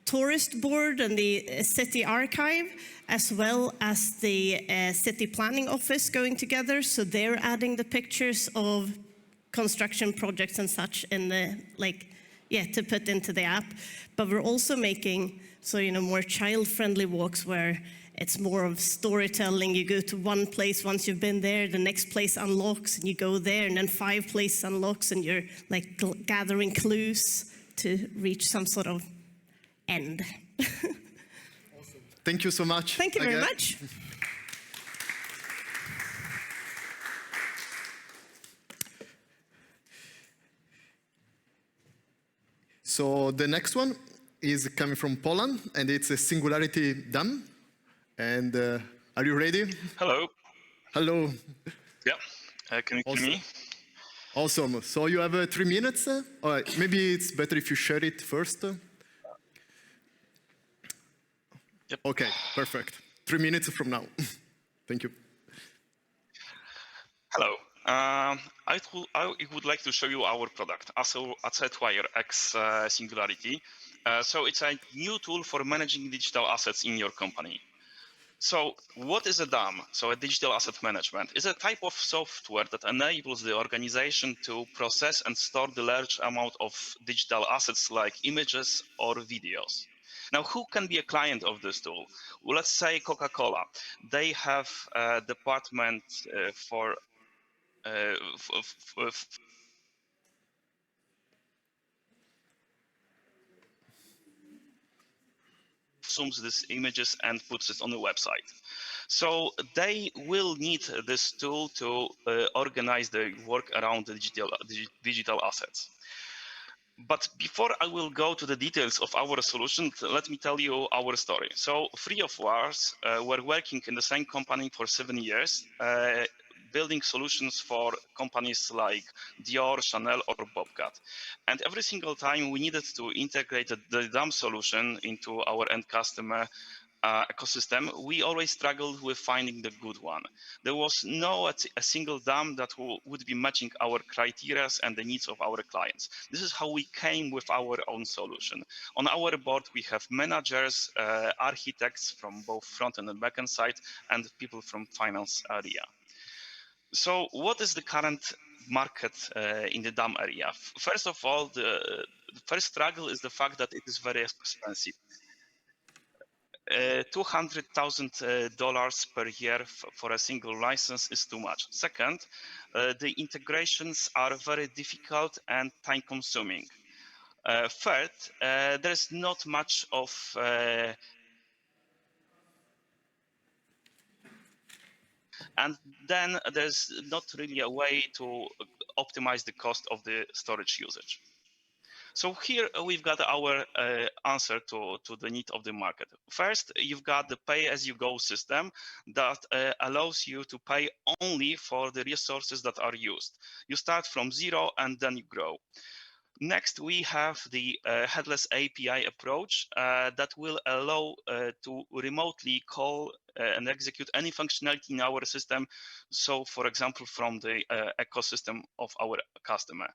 tourist board and the city archive, as well as the city planning office going together. So they're adding the pictures of construction projects and such in the, to put into the app. But we're also making, more child-friendly walks where it's more of storytelling. You go to one place, once you've been there, the next place unlocks and you go there, and then 5 places unlocks and you're gathering clues to reach some sort of end. Awesome. Thank you so much. Thank you very much. So the next one is coming from Poland, and it's a singularity dam. And are you ready? Hello. Hello. Yeah. Can you hear me? Awesome. So you have 3 minutes. Maybe it's better if you share it first. Yep. Okay, perfect. 3 minutes from now. Thank you. Hello. I would like to show you our product, AssetWire X Singularity. So it's a new tool for managing digital assets in your company. So what is a DAM? So a digital asset management is a type of software that enables the organization to process and store the large amount of digital assets like images or videos. Now, who can be a client of this tool? Well, let's say Coca-Cola. They have a department for consumes these images and puts it on the website. So they will need this tool to organize the work around the digital assets. But before I will go to the details of our solution, let me tell you our story. So 3 of us were working in the same company for 7 years, building solutions for companies like Dior, Chanel, or Bobcat. And every single time we needed to integrate the DAM solution into our end customer ecosystem, we always struggled with finding the good one. There was no a single DAM that would be matching our criteria and the needs of our clients. This is how we came with our own solution. On our board, we have managers, architects from both front end and back end side, and people from finance area. So what is the current market in the DAM area? First of all, the first struggle is the fact that it is very expensive. $200,000 per year for a single license is too much. Second, the integrations are very difficult and time consuming. Third, there's not much of and then there's not really a way to optimize the cost of the storage usage. So here we've got our answer to the need of the market. First, you've got the pay-as-you-go system that allows you to pay only for the resources that are used. You start from 0 and then you grow. Next, we have the headless API approach that will allow to remotely call and execute any functionality in our system. So, for example, from the ecosystem of our customer.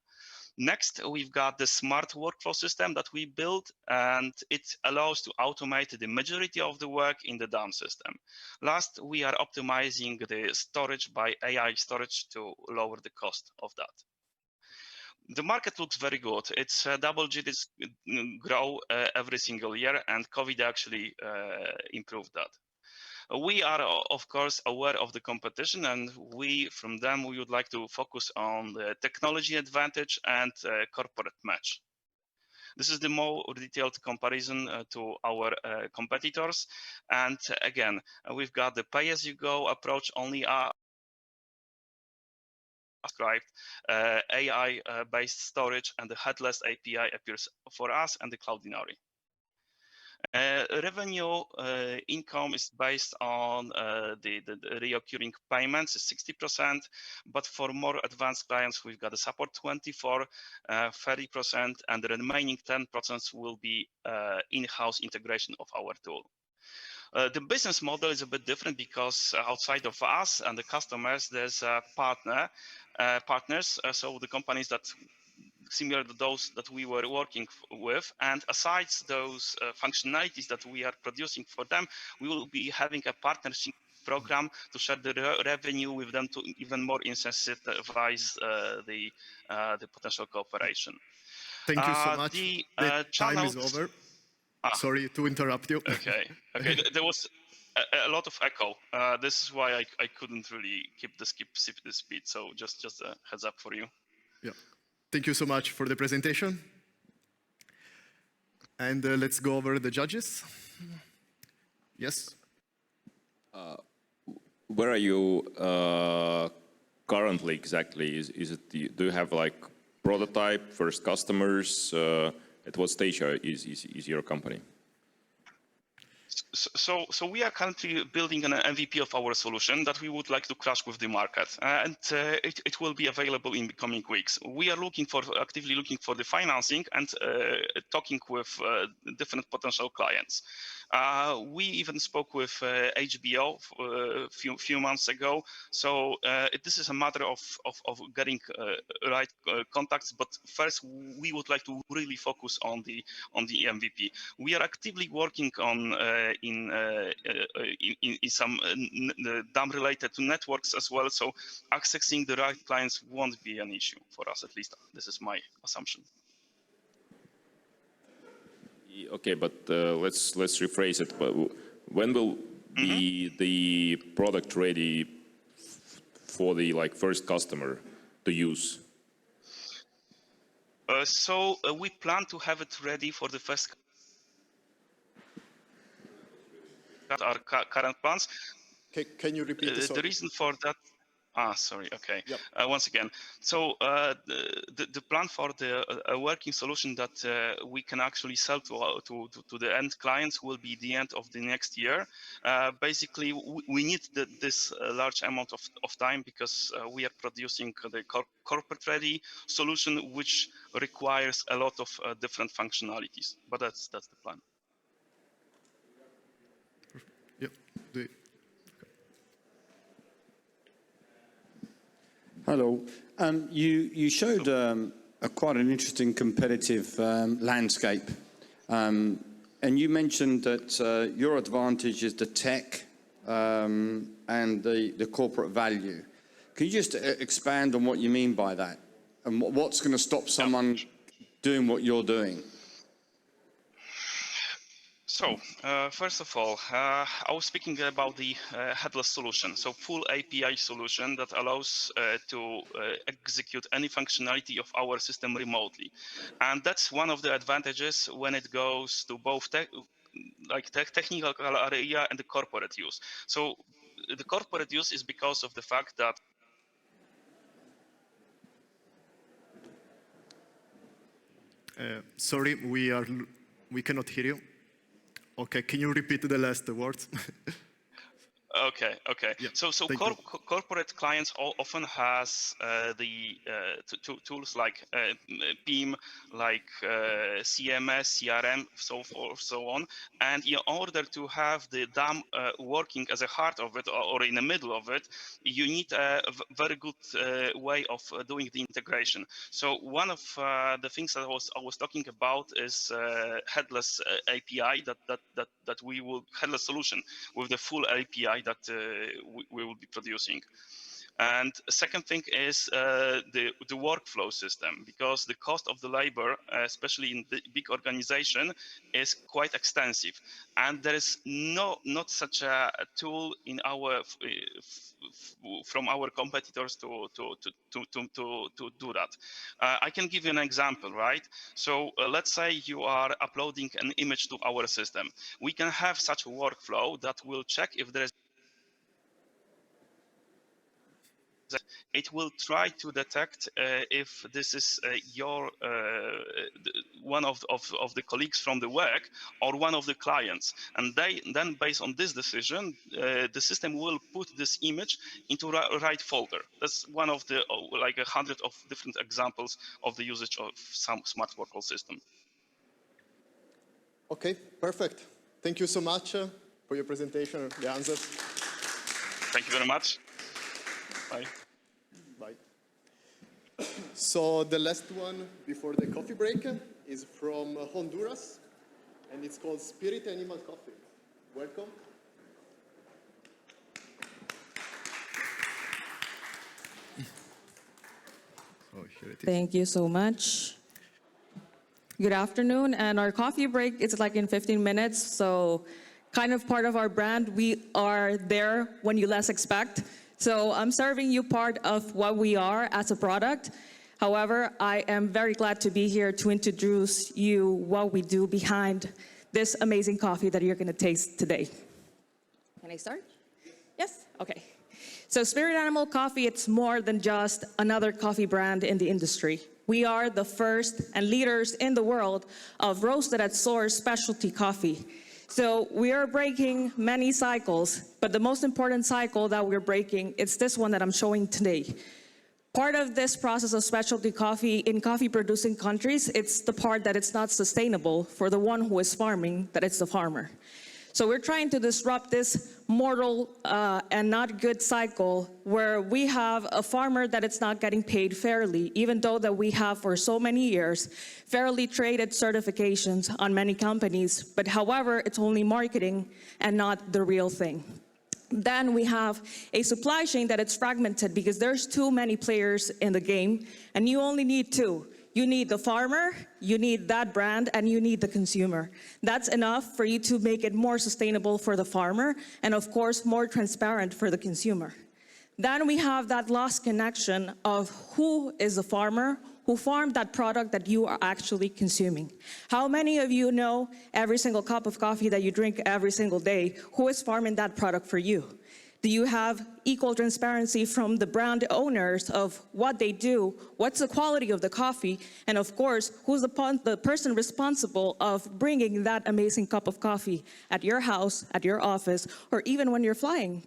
Next, we've got the smart workflow system that we built, and it allows to automate the majority of the work in the DAM system. Last, we are optimizing the storage by AI storage to lower the cost of that. The market looks very good. It's double-digit grow every single year, and COVID actually improved that. We are, of course, aware of the competition, and from them, we would like to focus on the technology advantage and corporate match. This is the more detailed comparison to our competitors. And again, we've got the pay-as-you-go approach only described, AI-based storage, and the headless API appears for us and the Cloud Inari. Revenue income is based on the reoccurring payments, 60%, but for more advanced clients, we've got a support 24, 30%, and the remaining 10% will be in-house integration of our tool. The business model is a bit different because outside of us and the customers, there's partners, so the companies that similar to those that we were working with. And aside those functionalities that we are producing for them, we will be having a partnership program to share the revenue with them to even more incentivize the potential cooperation. Thank you so much. The time is over. Sorry to interrupt you. Okay. There was a lot of echo. This is why I couldn't really keep the speed. So just a heads up for you. Yeah. Thank you so much for the presentation. And let's go over the judges. Yes. Where are you currently exactly? Is it? Do you have like prototype, first customers? At what stage is your company? So we are currently building an MVP of our solution that we would like to crash with the market, and it will be available in the coming weeks. We are actively looking for the financing and talking with different potential clients. We even spoke with HBO a few months ago. So this is a matter of getting right contacts. But first, we would like to really focus on the MVP. We are actively working on in some DAM related to networks as well. So accessing the right clients won't be an issue for us. At least this is my assumption. Okay, but let's rephrase it. But when will be the product ready for the first customer to use? So we plan to have it ready for the first. That are current plans. Can you repeat the reason for that? Sorry. Okay. Yep. Once again, so the plan for the working solution that we can actually sell to the end clients will be the end of the next year. Basically, we need this large amount of time because we are producing the corporate ready solution, which requires a lot of different functionalities. But that's the plan. Hello. You showed quite an interesting competitive landscape. And you mentioned that your advantage is the tech and the corporate value. Can you just expand on what you mean by that? And what's going to stop someone doing what you're doing? So, first of all, I was speaking about the headless solution, so full API solution that allows to execute any functionality of our system remotely. And that's one of the advantages when it goes to both technical area and the corporate use. So the corporate use is because of the fact that sorry, we cannot hear you. Okay, can you repeat the last words? Okay. Yeah, so corporate clients often has the tools like PIM, like CMS, CRM, so forth, so on. And in order to have the DAM working as a heart of it or in the middle of it, you need a very good way of doing the integration. So one of the things that I was talking about is headless API that we will headless solution with the full API that we will be producing. And second thing is the workflow system, because the cost of the labor, especially in the big organization, is quite extensive. And there is not such a tool in our from our competitors to do that. I can give you an example, right? So let's say you are uploading an image to our system. We can have such a workflow that will check if there is. It will try to detect if this is one of the colleagues from the work or one of the clients, and then based on this decision, the system will put this image into right folder. That's one of the like 100 of different examples of the usage of some smart workflow system. Okay, perfect. Thank you so much for your presentation, the answers. Thank you very much. Bye. Bye. So the last one before the coffee break is from Honduras, and it's called Spirit Animal Coffee. Welcome. Oh, thank you so much. Good afternoon, and our coffee break is like in 15 minutes, so kind of part of our brand. We are there when you less expect. So I'm serving you part of what we are as a product. However, I am very glad to be here to introduce you what we do behind this amazing coffee that you're gonna taste today. Can I start? Yes? Okay. So Spirit Animal Coffee, it's more than just another coffee brand in the industry. We are the first and leaders in the world of roasted at source specialty coffee. So we are breaking many cycles, but the most important cycle that we're breaking is this one that I'm showing today. Part of this process of specialty coffee in coffee producing countries, it's the part that it's not sustainable for the one who is farming, that it's the farmer. So we're trying to disrupt this mortal and not good cycle where we have a farmer that it's not getting paid fairly, even though that we have for so many years fairly traded certifications on many companies, but however, it's only marketing and not the real thing. Then we have a supply chain that it's fragmented because there's too many players in the game, and you only need two. You need the farmer, you need that brand, and you need the consumer. That's enough for you to make it more sustainable for the farmer, and of course, more transparent for the consumer. Then we have that lost connection of who is the farmer, who farmed that product that you are actually consuming. How many of you know every single cup of coffee that you drink every single day, who is farming that product for you? Do you have equal transparency from the brand owners of what they do, what's the quality of the coffee, and of course, who's the person responsible of bringing that amazing cup of coffee at your house, at your office, or even when you're flying?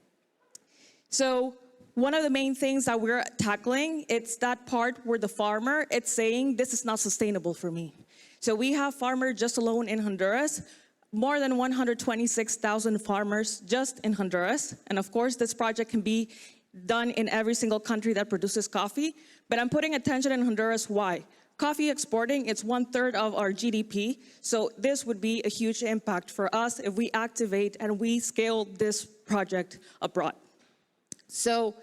So one of the main things that we're tackling, it's that part where the farmer, it's saying, this is not sustainable for me. So we have farmers just alone in Honduras, more than 126,000 farmers just in Honduras. And of course, this project can be done in every single country that produces coffee. But I'm putting attention in Honduras, why? Coffee exporting, it's 1/3 of our GDP. So this would be a huge impact for us if we activate and we scale this project abroad. So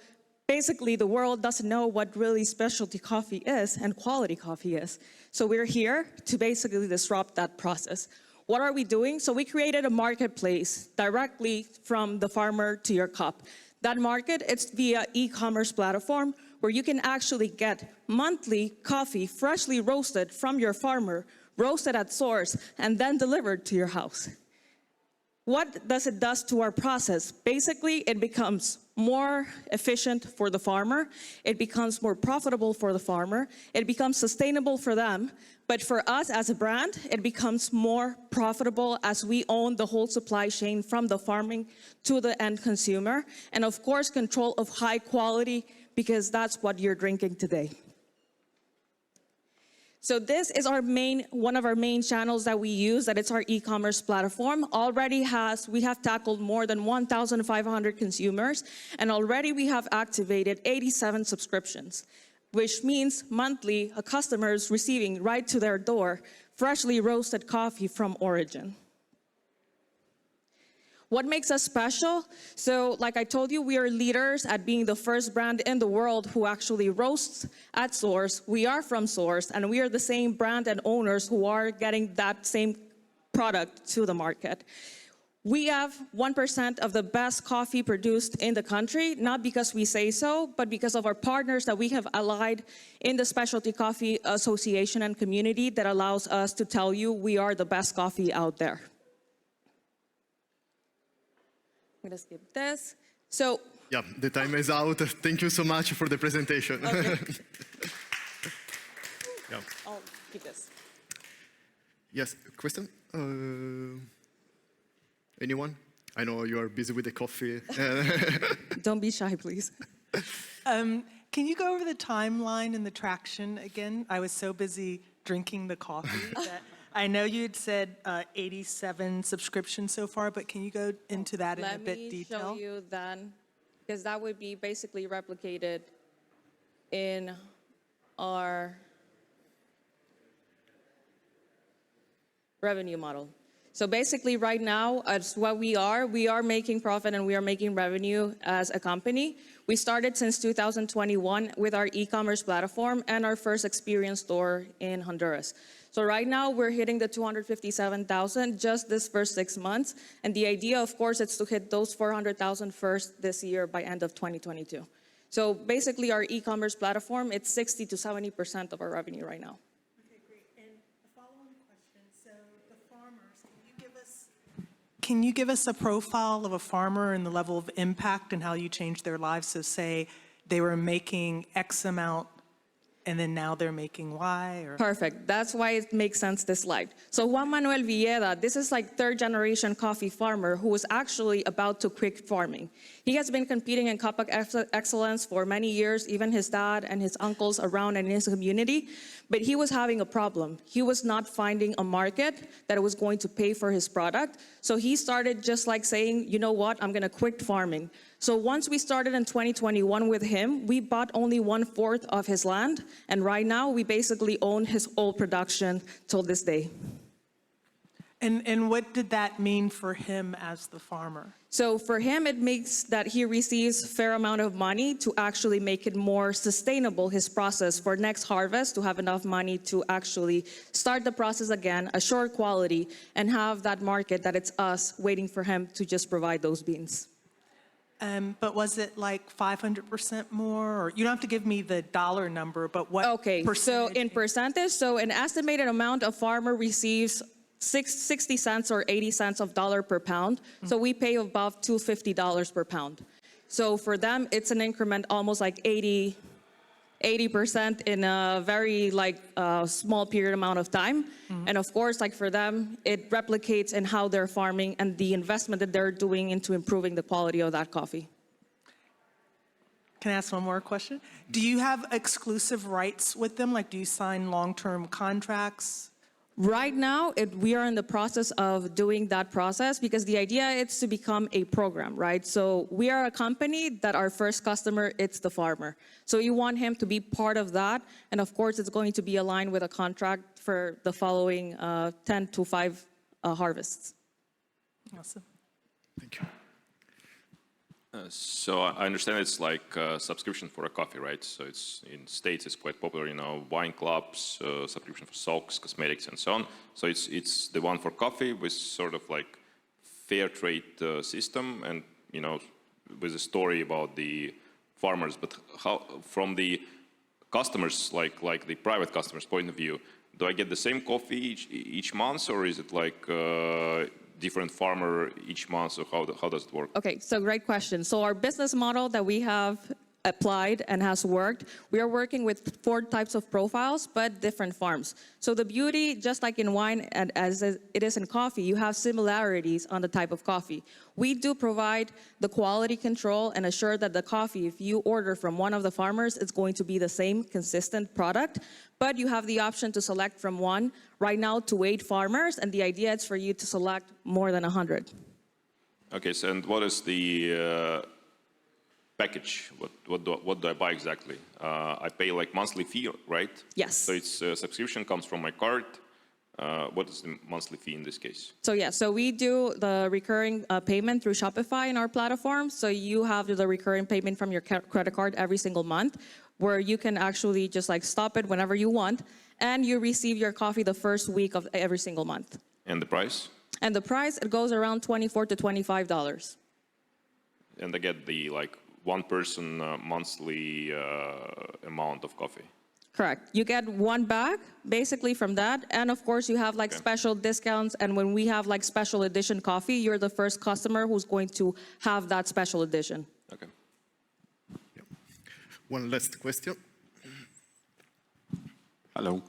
basically, the world doesn't know what really specialty coffee is and quality coffee is. So we're here to basically disrupt that process. What are we doing? So we created a marketplace directly from the farmer to your cup. That market, it's via e-commerce platform where you can actually get monthly coffee freshly roasted from your farmer, roasted at source, and then delivered to your house. What does it do to our process? Basically, it becomes more efficient for the farmer, it becomes more profitable for the farmer, it becomes sustainable for them, but for us as a brand, it becomes more profitable as we own the whole supply chain from the farming to the end consumer, and of course, control of high quality, because that's what you're drinking today. So this is one of our main channels that we use, that it's our e-commerce platform. We have tackled more than 1,500 consumers, and already we have activated 87 subscriptions, which means monthly a customer is receiving right to their door freshly roasted coffee from origin. What makes us special? So like I told you, we are leaders at being the first brand in the world who actually roasts at source. We are from source, and we are the same brand and owners who are getting that same product to the market. We have 1% of the best coffee produced in the country, not because we say so, but because of our partners that we have allied in the Specialty Coffee Association and community that allows us to tell you we are the best coffee out there. I'm gonna skip this. So, yeah, the time is out. Thank you so much for the presentation. Okay. Yeah. I'll keep this. Yes, question? Anyone? I know you are busy with the coffee. Don't be shy, please. Can you go over the timeline and the traction again? I was so busy drinking the coffee that I know you had said 87 subscriptions so far, but can you go into that in a bit detail? Let me show you then, because that would be basically replicated in our revenue model. So basically right now, as what we are making profit and we are making revenue as a company. We started since 2021 with our e-commerce platform and our first experience store in Honduras. So right now we're hitting the 257,000 just this first 6 months. And the idea, of course, is to hit those 400,000 first this year by end of 2022. So basically our e-commerce platform, it's 60 to 70% of our revenue right now. Can you give us a profile of a farmer and the level of impact and how you changed their lives? So say they were making X amount and then now they're making Y? Or? Perfect. That's why it makes sense, this slide. So Juan Manuel Villeda, this is like third generation coffee farmer who was actually about to quit farming. He has been competing in cup excellence for many years, even his dad and his uncles around in his community, but he was having a problem. He was not finding a market that was going to pay for his product. So he started just like saying, you know what, I'm gonna quit farming. So once we started in 2021 with him, we bought only 1/4 of his land. And right now we basically own his whole production till this day. And what did that mean for him as the farmer? So for him, it makes that he receives a fair amount of money to actually make it more sustainable, his process for next harvest, to have enough money to actually start the process again, assure quality, and have that market that it's us waiting for him to just provide those beans. But was it like 500% more? Or you don't have to give me the dollar number, but what percentage? So in percentage, so an estimated amount a farmer receives 60 cents or 80 cents of dollar per pound. So we pay above $250 per pound. So for them, it's an increment almost like 80% in a very small period amount of time. And of course, like for them, it replicates in how they're farming and the investment that they're doing into improving the quality of that coffee. Can I ask one more question? Do you have exclusive rights with them? Like, do you sign long-term contracts? Right now, we are in the process of doing that process because the idea is to become a program, right? So we are a company that our first customer, it's the farmer. So you want him to be part of that. And of course, it's going to be aligned with a contract for the following 10 to 5 harvests. Awesome. Thank you. So I understand it's like a subscription for a coffee, right? So it's in States, it's quite popular, you know, wine clubs, subscription for socks, cosmetics, and so on. So it's the one for coffee with sort of like fair trade system, and you know, with a story about the farmers. But how, from the customers, like the private customers' point of view, do I get the same coffee each month, or is it like different farmer each month? So how does it work? Okay, so great question. So our business model that we have applied and has worked, we are working with 4 types of profiles, but different farms. So the beauty, just like in wine and as it is in coffee, you have similarities on the type of coffee. We do provide the quality control and assure that the coffee, if you order from one of the farmers, it's going to be the same consistent product, but you have the option to select from 1 right now to 8 farmers, and the idea is for you to select more than 100. Okay, so and what is the package? What do I buy exactly? I pay like monthly fee, right? Yes. So it's subscription comes from my card. what is the monthly fee in this case? So yeah, so we do the recurring payment through Shopify in our platform. So you have the recurring payment from your credit card every single month, where you can actually just like stop it whenever you want, and you receive your coffee the first week of every single month. And the price? And the price, it goes around $24 to $25. And they get the like one person monthly amount of coffee. Correct. You get one bag basically from that. And of course you have like special discounts. And when we have like special edition coffee, you're the first customer who's going to have that special edition. Okay. One last question. Hello.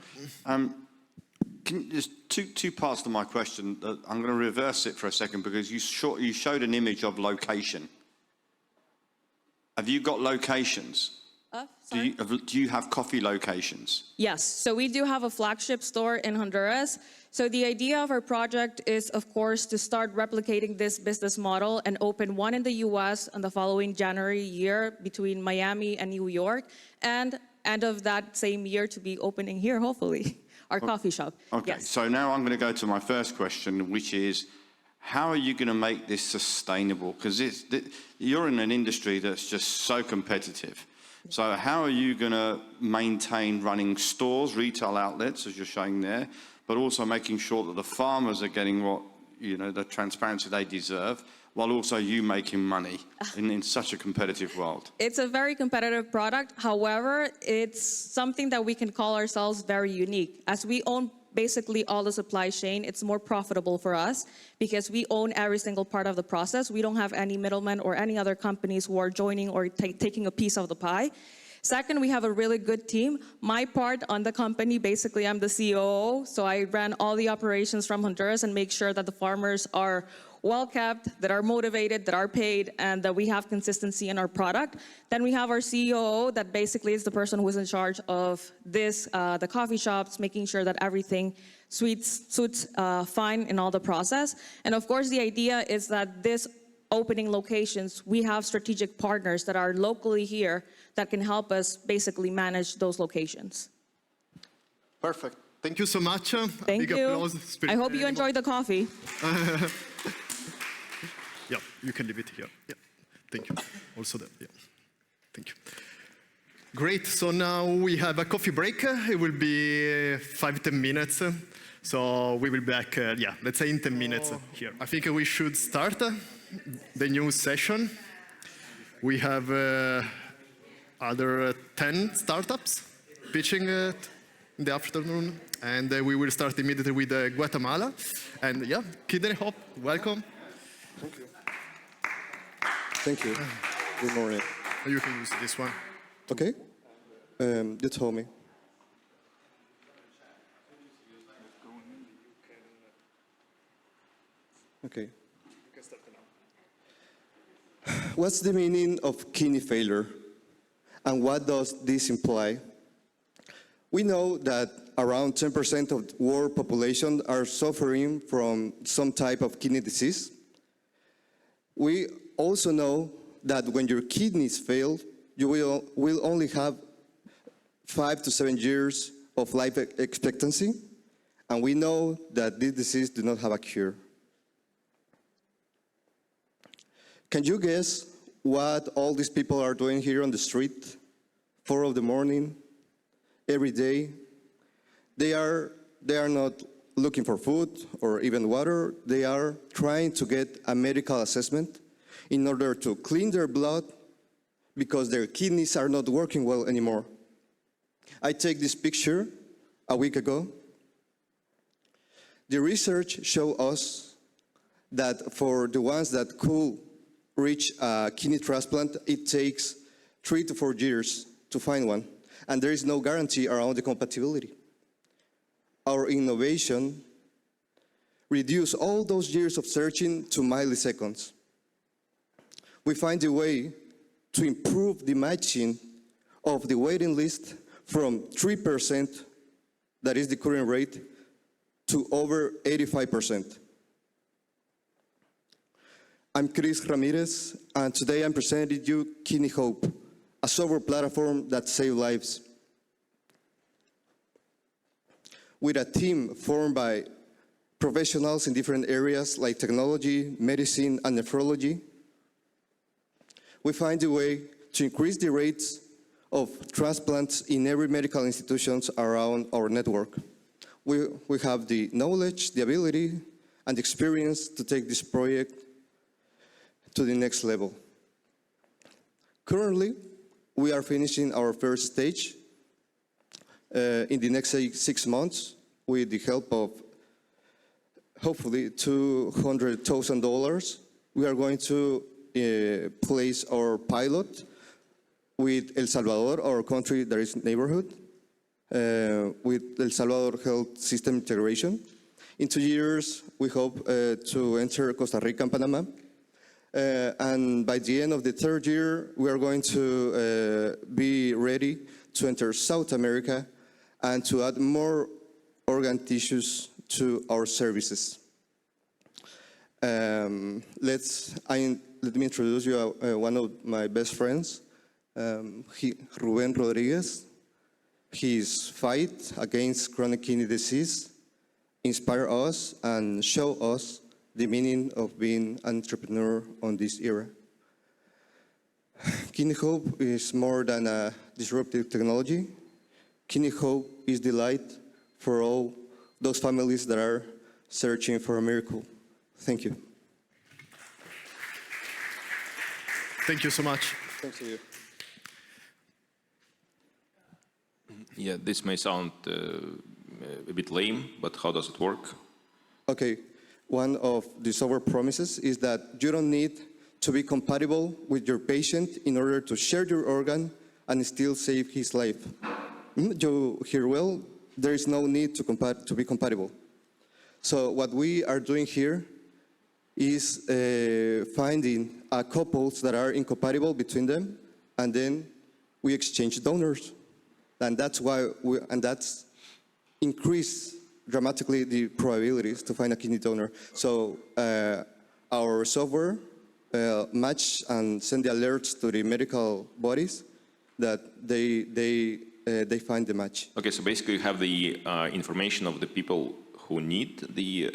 There's two parts to my question. I'm going to reverse it for a second because you showed an image of location. Have you got locations? Do you have coffee locations? Yes, so we do have a flagship store in Honduras. So the idea of our project is, of course, to start replicating this business model and open one in the US in the following January year between Miami and New York, and end of that same year to be opening here, hopefully, our coffee shop. Okay, Yes. so now I'm going to go to my first question, which is, how are you going to make this sustainable? Because you're in an industry that's just so competitive. So how are you going to maintain running stores, retail outlets, as you're showing there, but also making sure that the farmers are getting what, the transparency they deserve, while also you making money in such a competitive world? It's a very competitive product. However, it's something that we can call ourselves very unique. As we own basically all the supply chain, it's more profitable for us because we own every single part of the process. We don't have any middlemen or any other companies who are joining or taking a piece of the pie. Second, we have a really good team. My part on the company, basically I'm the COO, so I ran all the operations from Honduras and make sure that the farmers are well kept, that are motivated, that are paid, and that we have consistency in our product. Then we have our COO that basically is the person who is in charge of this, the coffee shops, making sure that everything suits fine in all the process. And of course, the idea is that this opening locations, we have strategic partners that are locally here that can help us basically manage those locations. Perfect. Thank you so much. Thank you. I hope you enjoyed the coffee. Yeah, you can leave it here. Yeah, thank you. Also there, yeah. Thank you. Great, so now we have a coffee break. It will be 5-10 minutes. So we will be back, let's say in 10 minutes here. I think we should start the new session. We have other 10 startups pitching in the afternoon. And we will start immediately with Guatemala. And yeah, Kidney Hop, welcome. Thank you. Thank you. Good morning. You can use this one. Okay. You told me. Okay. What's the meaning of kidney failure? And what does this imply? We know that around 10% of the world population are suffering from some type of kidney disease. We also know that when your kidneys fail, you will only have 5 to 7 years of life expectancy. And we know that this disease does not have a cure. Can you guess what all these people are doing here on the street? 4 in the morning, every day. They are not looking for food or even water. They are trying to get a medical assessment in order to clean their blood because their kidneys are not working well anymore. I take this picture a week ago. The research showed us that for the ones that could reach a kidney transplant, it takes 3 to 4 years to find one, and there is no guarantee around the compatibility. Our innovation reduced all those years of searching to milliseconds. We find a way to improve the matching of the waiting list from 3%, that is the current rate, to over 85%. I'm Chris Ramirez, and today I'm presenting you Kidney Hope, a software platform that saves lives. with a team formed by professionals in different areas like technology, medicine, and nephrology. We find a way to increase the rates of transplants in every medical institutions around our network. We have the knowledge, the ability, and experience to take this project to the next level. Currently, we are finishing our first stage. In the next 6 months, with the help of hopefully $200,000, we are going to place our pilot with El Salvador, our country that is neighborhood, with El Salvador health system integration. In 2 years, we hope to enter Costa Rica and Panama. And by the end of the 3rd year, we are going to be ready to enter South America and to add more organ tissues to our services. Let me introduce you one of my best friends, Ruben Rodriguez. His fight against chronic kidney disease inspire us and show us the meaning of being an entrepreneur on this era. Kidney Hope is more than a disruptive technology. Kidney Hope is the light for all those families that are searching for a miracle. Thank you. Thank you so much. Thanks to you. Yeah, this may sound a bit lame, but how does it work? Okay, one of the software promises is that you don't need to be compatible with your patient in order to share your organ and still save his life. You hear well, there is no need to be compatible. So what we are doing here is finding couples that are incompatible between them, and then we exchange donors. And that's why that's increase dramatically the probabilities to find a kidney donor. So our software match and send the alerts to the medical bodies that they find the match. Okay, so basically you have the information of the people who need the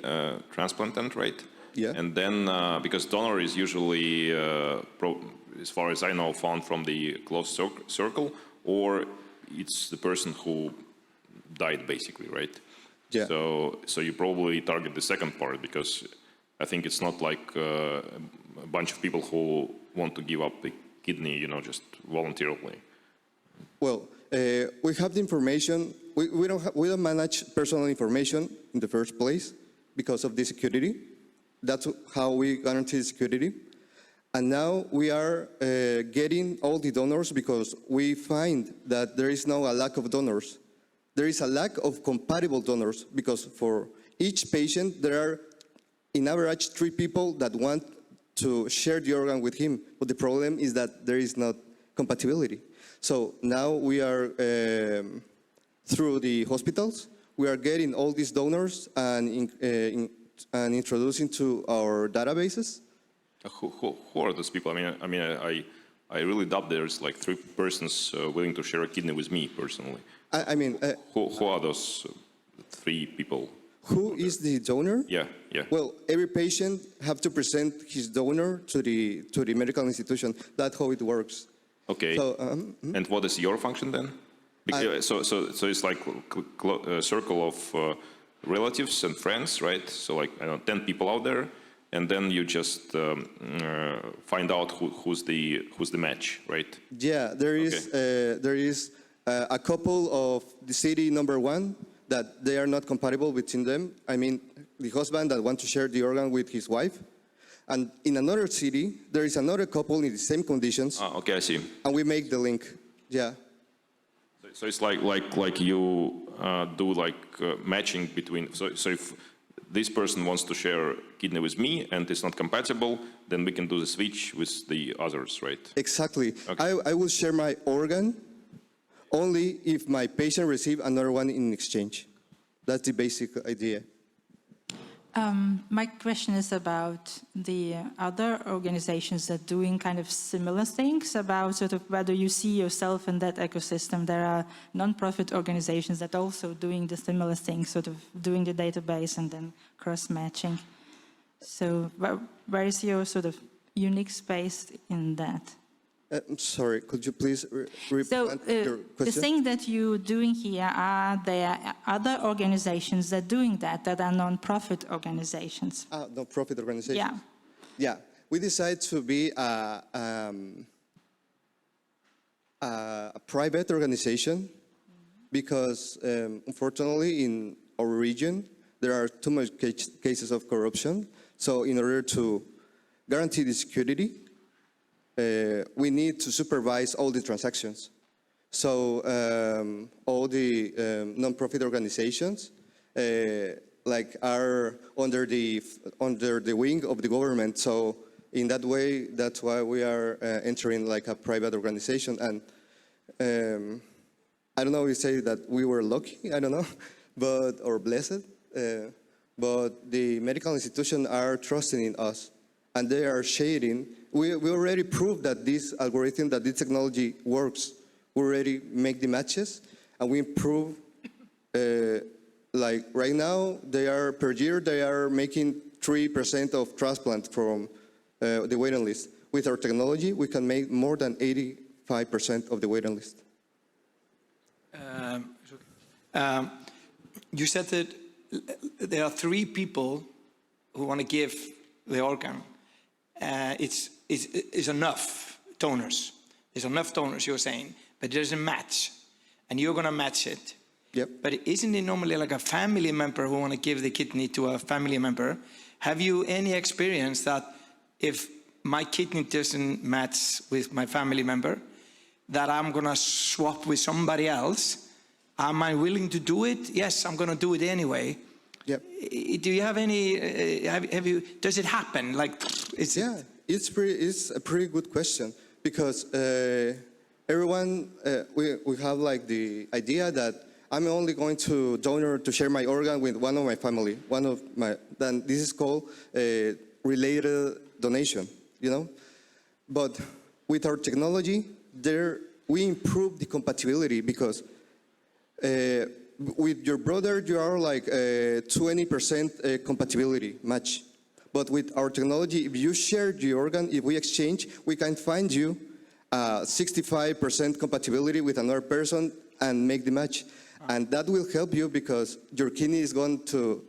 transplantant, right? Yeah. And then, because donor is usually, as far as I know, found from the close circle, or it's the person who died, basically, right? Yeah. So you probably target the second part, because I think it's not like a bunch of people who want to give up the kidney, just voluntarily. Well, we have the information. We don't manage personal information in the first place because of the security. That's how we guarantee security. And now we are getting all the donors because we find that there is now a lack of donors. There is a lack of compatible donors because for each patient, there are, in average, 3 people that want to share the organ with him. But the problem is that there is not compatibility. So now we are, through the hospitals, we are getting all these donors and introducing to our databases. Who are those people? I really doubt there's like 3 persons willing to share a kidney with me personally. Who are those 3 people? Who is the donor? Yeah. Well, every patient have to present his donor to the medical institution. That's how it works. Okay. So, and what is your function then? So it's like a circle of relatives and friends, right? So like 10 people out there, and then you just find out who's the match, right? Yeah, there is a couple of the city number 1 that they are not compatible between them. The husband that wants to share the organ with his wife. And in another city, there is another couple in the same conditions. Okay, I see. And we make the link, yeah. So it's like you do matching between, so if this person wants to share kidney with me and it's not compatible, then we can do the switch with the others, right? Exactly. Okay. I will share my organ only if my patient receives another one in exchange. That's the basic idea. My question is about the other organizations that doing kind of similar things, about sort of whether you see yourself in that ecosystem. There are non-profit organizations that also doing the similar things, sort of doing the database and then cross-matching. So where is your sort of unique space in that? I'm sorry, could you please repeat your question? The thing that you're doing here, are there other organizations that doing that are non-profit organizations? Non-profit organizations? Yeah. Yeah, we decided to be a private organization because unfortunately in our region there are too much cases of corruption. So in order to guarantee the security, we need to supervise all the transactions. So all the non-profit organizations like are under the wing of the government. So in that way, that's why we are entering like a private organization. And I don't know if you say that we were lucky, I don't know, but or blessed. But the medical institutions are trusting in us, and they are sharing. We already proved that this algorithm, that this technology works. We already make the matches, and we improve. Like right now, per year they are making 3% of transplant from the waiting list. With our technology, we can make more than 85% of the waiting list. You said that there are 3 people who want to give the organ. It's enough donors. There's enough donors, you're saying, but there's a match, and you're going to match it. Yep. But isn't it normally like a family member who want to give the kidney to a family member? Have you any experience that if my kidney doesn't match with my family member, that I'm going to swap with somebody else? Am I willing to do it? Yes, I'm going to do it anyway. Yep. Do you have any? Does it happen? Like, it's a pretty good question because everyone we have like the idea that I'm only going to donor to share my organ with one of my family. Then this is called a related donation, you know. But with our technology, we improve the compatibility because. With your brother, you are like 20% compatibility match. But with our technology, if you share the organ, if we exchange, we can find you 65% compatibility with another person and make the match. And that will help you because your kidney is going to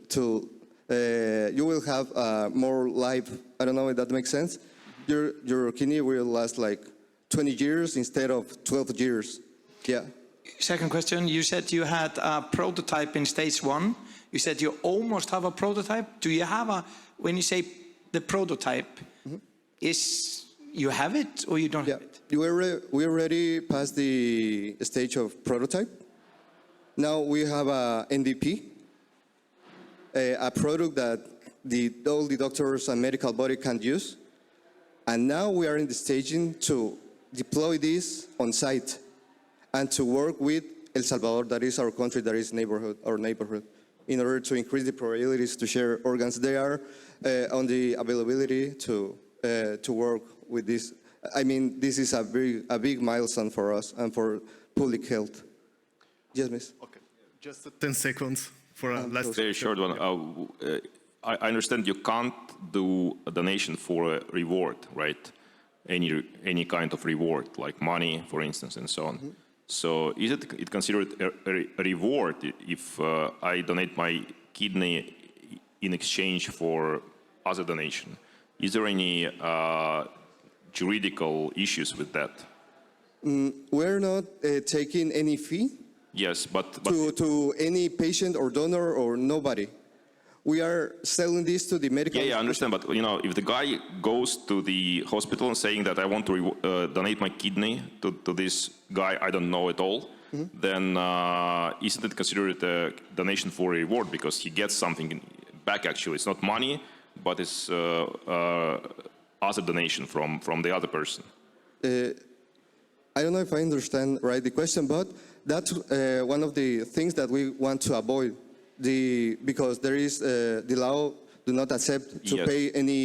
you will have more life. I don't know if that makes sense. Your kidney will last like 20 years instead of 12 years. Yeah. Second question, you said you had a prototype in stage 1. You said you almost have a prototype. Do you have when you say the prototype, is you have it or you don't have it? We already passed the stage of prototype. Now we have a MVP, a product that all the doctors and medical body can use. And now we are in the staging to deploy this on site. And to work with El Salvador, that is our country, that is our neighborhood, in order to increase the probabilities to share organs. They are on the availability to work with this. I mean, this is a big milestone for us and for public health. Yes, miss? Okay, just 10 seconds for a last very short one. I understand you can't do a donation for a reward, right? Any kind of reward, like money, for instance, and so on. So is it considered a reward if I donate my kidney in exchange for other donation? Is there any juridical issues with that? We're not taking any fee. Yes, but to any patient or donor or nobody. We are selling this to the medical. Yeah, I understand. But you know, if the guy goes to the hospital and saying that I want to donate my kidney to this guy I don't know at all, then isn't it considered a donation for a reward because he gets something back? Actually, it's not money, but it's other donation from the other person. I don't know if I understand right the question, but that's one of the things that we want to avoid. Because there is the do not accept to Yes. pay any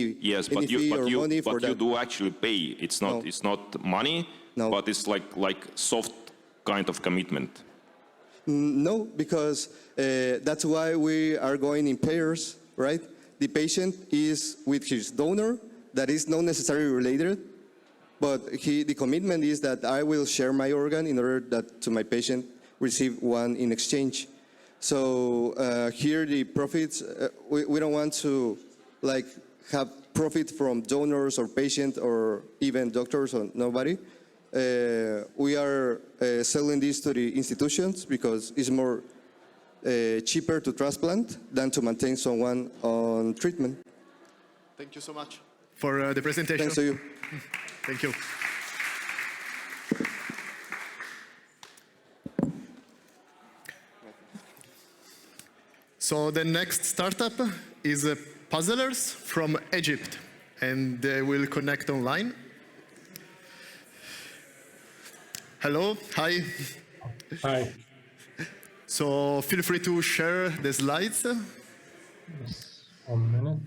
but fee or money for you that. do actually pay. It's not No. it's not money, but it's like soft kind of commitment. No, because that's why we are going in pairs, right? The patient is with his donor, that is not necessarily related, but the commitment is that I will share my organ in order that to my patient receive one in exchange. So here the profits, we don't want to like have profit from donors or patient or even doctors or nobody. We are selling this to the institutions because it's more cheaper to transplant than to maintain someone on treatment. Thank you so much for the presentation. Thanks to you. Thank you. So the next startup is Puzzlers from Egypt, and they will connect online. Hello, hi. Hi. So feel free to share the slides. Yes. 1 minute.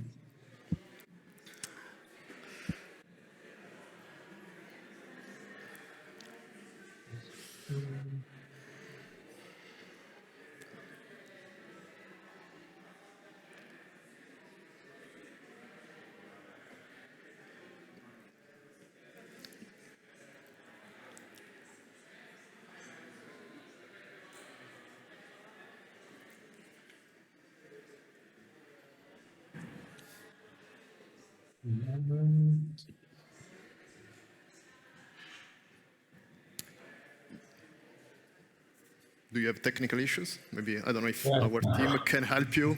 Do you have technical issues? Maybe, I don't know if our team can help you.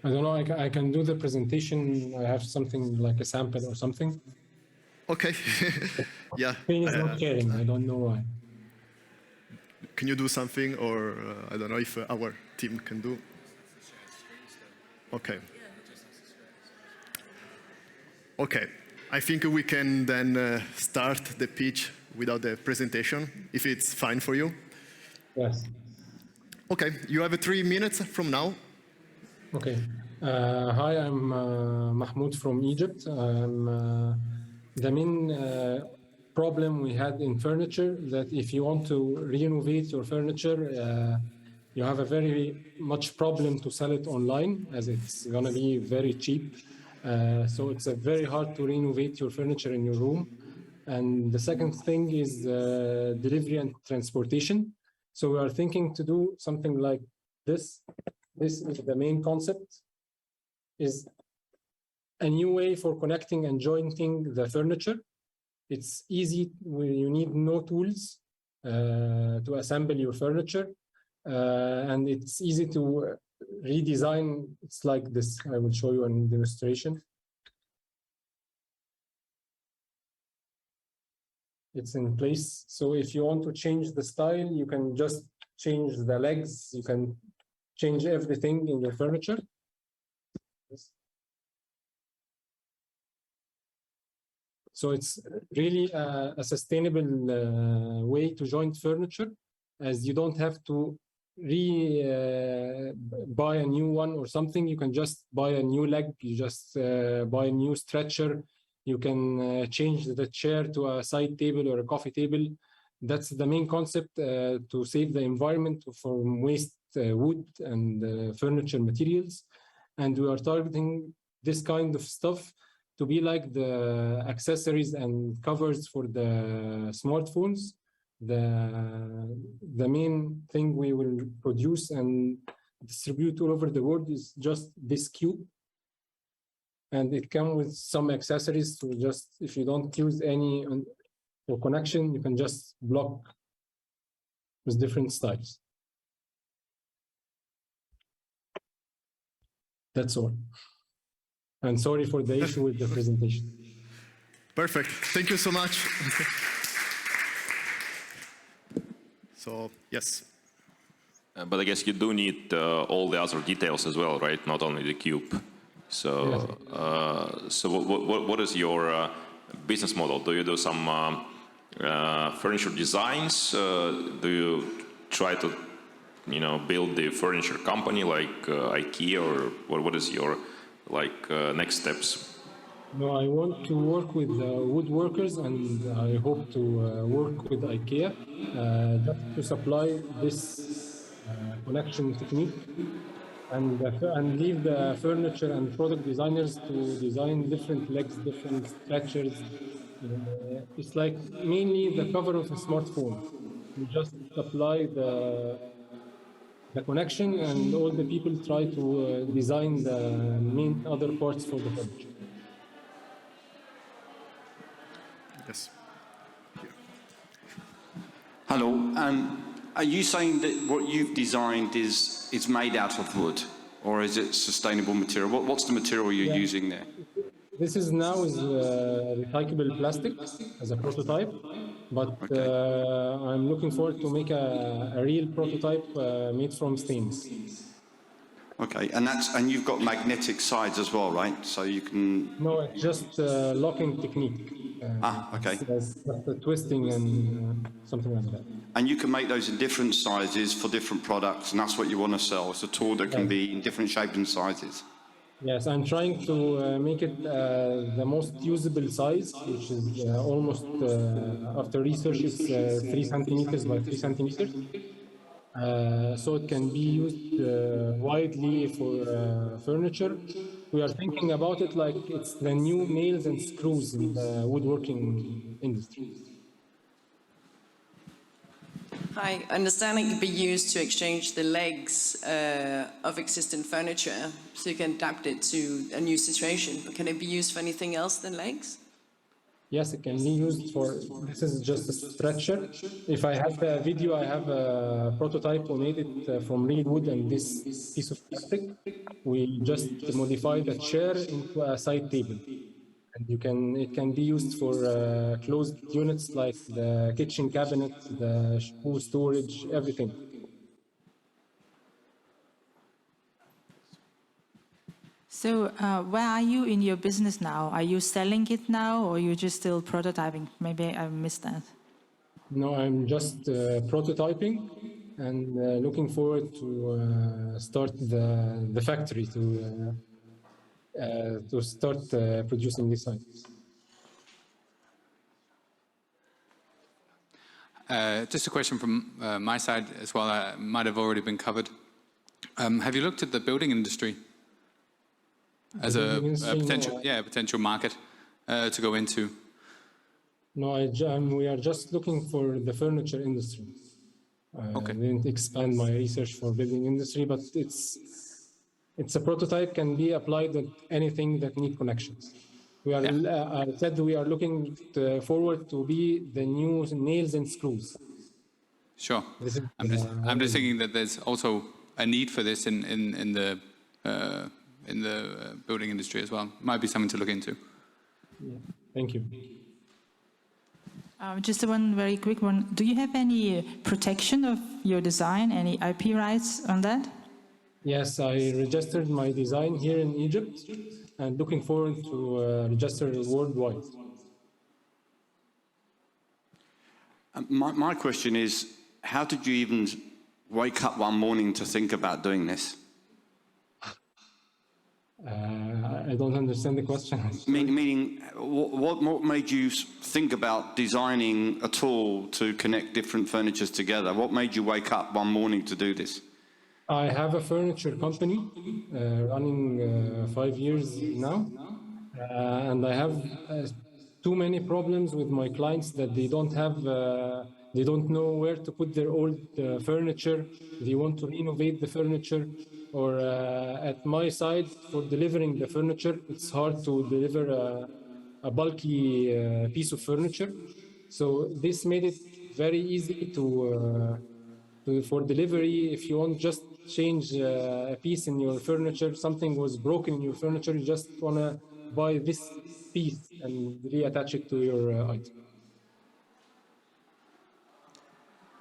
I don't know, I can do the presentation. I have something like a sample or something. Okay. Yeah. Screen is not sharing. I don't know why. Can you do something, or I don't know if our team can do? Okay. Okay. I think we can then start the pitch without the presentation, if it's fine for you. Yes. Okay. You have 3 minutes from now. Okay. Hi, I'm Mahmoud from Egypt. The main problem we had in furniture that if you want to renovate your furniture, you have a very much problem to sell it online as it's gonna be very cheap. So it's very hard to renovate your furniture in your room. And the second thing is delivery and transportation. So we are thinking to do something like this. This is the main concept, is a new way for connecting and joining the furniture. It's easy when you need no tools to assemble your furniture. And it's easy to redesign. It's like this. I will show you a demonstration. It's in place. So if you want to change the style, you can just change the legs. You can change everything in your furniture. So it's really a sustainable way to join furniture, as you don't have to buy a new one or something. You can just buy a new leg. You just buy a new stretcher. You can change the chair to a side table or a coffee table. That's the main concept, to save the environment from waste wood and furniture materials. And we are targeting this kind of stuff to be like the accessories and covers for the smartphones. The main thing we will produce and distribute all over the world is just this cube. And it comes with some accessories to just, if you don't use any for connection, you can just block with different styles. That's all. And sorry for the issue with the presentation. Perfect. Thank you so much. So, yes. But I guess you do need all the other details as well, right? Not only the cube. So, so what is your business model? Do you do some furniture designs? Do you try to, build the furniture company like IKEA, or what is your next steps? No, I want to work with woodworkers, and I hope to work with IKEA just to supply this connection technique and leave the furniture and product designers to design different legs, different stretchers. It's like mainly the cover of a smartphone. You just supply the connection, and all the people try to design the main other parts for the furniture. Yes. Hello. Are you saying that what you've designed is made out of wood, or is it sustainable material? What's the material you're using there? This is now recyclable plastic as a prototype, but I'm looking forward to make a real prototype made from stainless. Okay, and you've got magnetic sides as well, right? So you can. No, it's just locking technique. Okay. It's just twisting and something like that. And you can make those in different sizes for different products, and that's what you want to sell. It's a tool that can be in different shapes and sizes. Yes, I'm trying to make it the most usable size, which is almost, after research, it's 3 centimeters by 3 centimeters. So it can be used widely for furniture. We are thinking about it like it's the new nails and screws in the woodworking industry. Hi, I understand it can be used to exchange the legs of existing furniture, so you can adapt it to a new situation. But can it be used for anything else than legs? Yes, it can be used for, this is just a stretcher. If I have a video, I have a prototype. We made it from real wood and this piece of plastic. We just modified a chair into a side table. And it can be used for closed units like the kitchen cabinet, the shoe storage, everything. So where are you in your business now? Are you selling it now, or you're just still prototyping? Maybe I missed that. No, I'm just prototyping and looking forward to start the factory to start producing these items. Just a question from my side as well. Might have already been covered. Have you looked at the building industry as a potential market to go into? No, we are just looking for the furniture industry. I didn't expand my research for building industry, but it's a prototype, can be applied at anything that need connections. We are, I said we are looking forward to be the new nails and screws. Sure. I'm just thinking that there's also a need for this in the building industry as well. Might be something to look into. Yeah. Thank you. Just one very quick one. Do you have any protection of your design, any IP rights on that? Yes, I registered my design here in Egypt and looking forward to register worldwide. My question is, how did you even wake up one morning to think about doing this? I don't understand the question. Meaning, what made you think about designing a tool to connect different furnitures together? What made you wake up one morning to do this? I have a furniture company running 5 years now, and I have too many problems with my clients that they don't know where to put their old furniture. They want to innovate the furniture, or at my side for delivering the furniture, it's hard to deliver a bulky piece of furniture. So this made it very easy for delivery. If you want just change a piece in your furniture, something was broken in your furniture, you just want to buy this piece and reattach it to your item.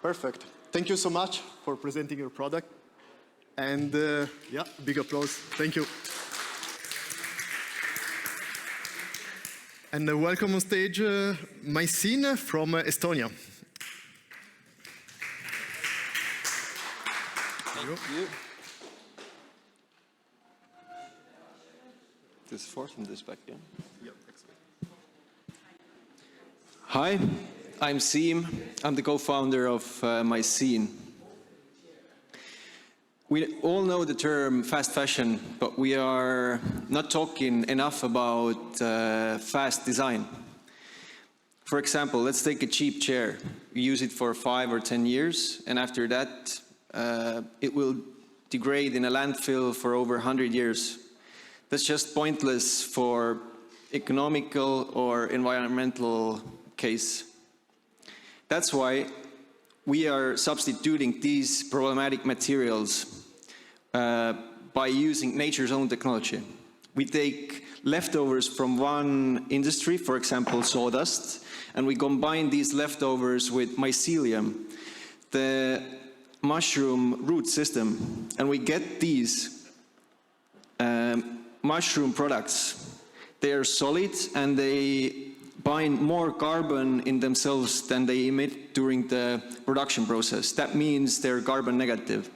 Perfect. Thank you so much for presenting your product. And yeah, big applause. Thank you. And welcome on stage, Maisin from Estonia. Thank you. This force from this back, yeah? Yep, Hi, I'm Siim. I'm the co-founder of Maisin. We all know the term fast fashion, but we are not talking enough about fast design. For example, let's take a cheap chair. We use it for 5 or 10 years, and after that, it will degrade in a landfill for over 100 years. That's just pointless for economical or environmental case. That's why we are substituting these problematic materials by using nature's own technology. We take leftovers from one industry, for example, sawdust, and we combine these leftovers with mycelium, the mushroom root system, and we get these mushroom products. They are solid and they bind more carbon in themselves than they emit during the production process. That means they're carbon negative.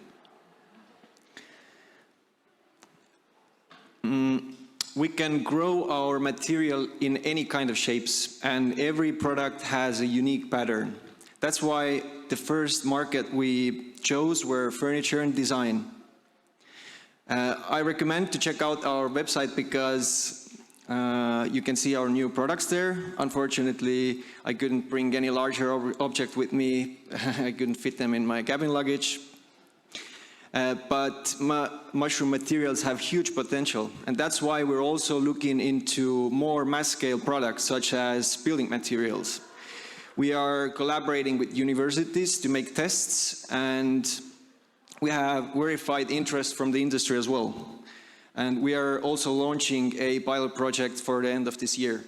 We can grow our material in any kind of shapes, and every product has a unique pattern. That's why the first market we chose were furniture and design. I recommend to check out our website because you can see our new products there. Unfortunately, I couldn't bring any larger object with me. I couldn't fit them in my cabin luggage. But mushroom materials have huge potential, and that's why we're also looking into more mass-scale products, such as building materials. We are collaborating with universities to make tests, and we have verified interest from the industry as well. And we are also launching a pilot project for the end of this year.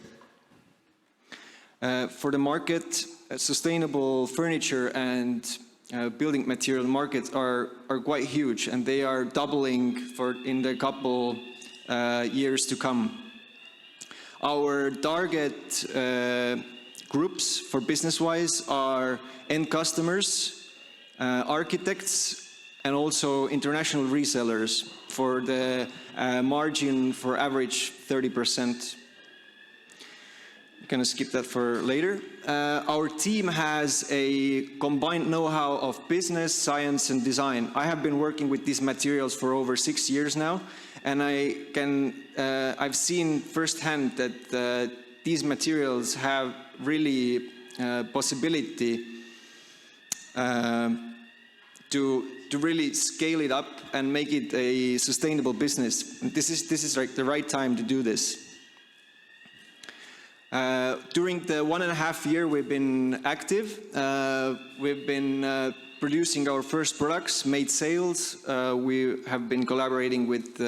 For the market, sustainable furniture and building material markets are quite huge, and they are doubling in the couple years to come. Our target groups for business-wise are end customers, architects, and also international resellers for the margin for average 30%. I'm gonna skip that for later. Our team has a combined know-how of business, science, and design. I have been working with these materials for over 6 years now, and I've seen firsthand that these materials have really possibility to really scale it up and make it a sustainable business. And this is like the right time to do this. During the 1.5 years we've been active, we've been producing our first products, made sales. We have been collaborating with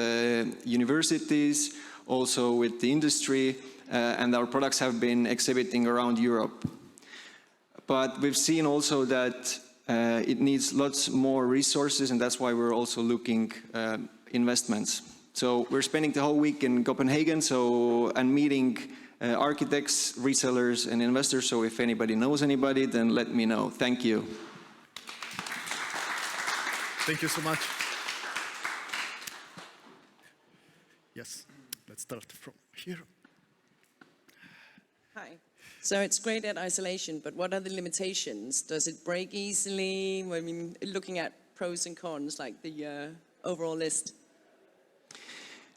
universities, also with the industry, and our products have been exhibiting around Europe. But we've seen also that it needs lots more resources, and that's why we're also looking investments. So we're spending the whole week in Copenhagen and meeting architects, resellers, and investors. So if anybody knows anybody, then let me know. Thank you. Thank you so much. Yes, let's start from here. Hi. So it's great at isolation, but what are the limitations? Does it break easily? I mean, looking at pros and cons, like the overall list.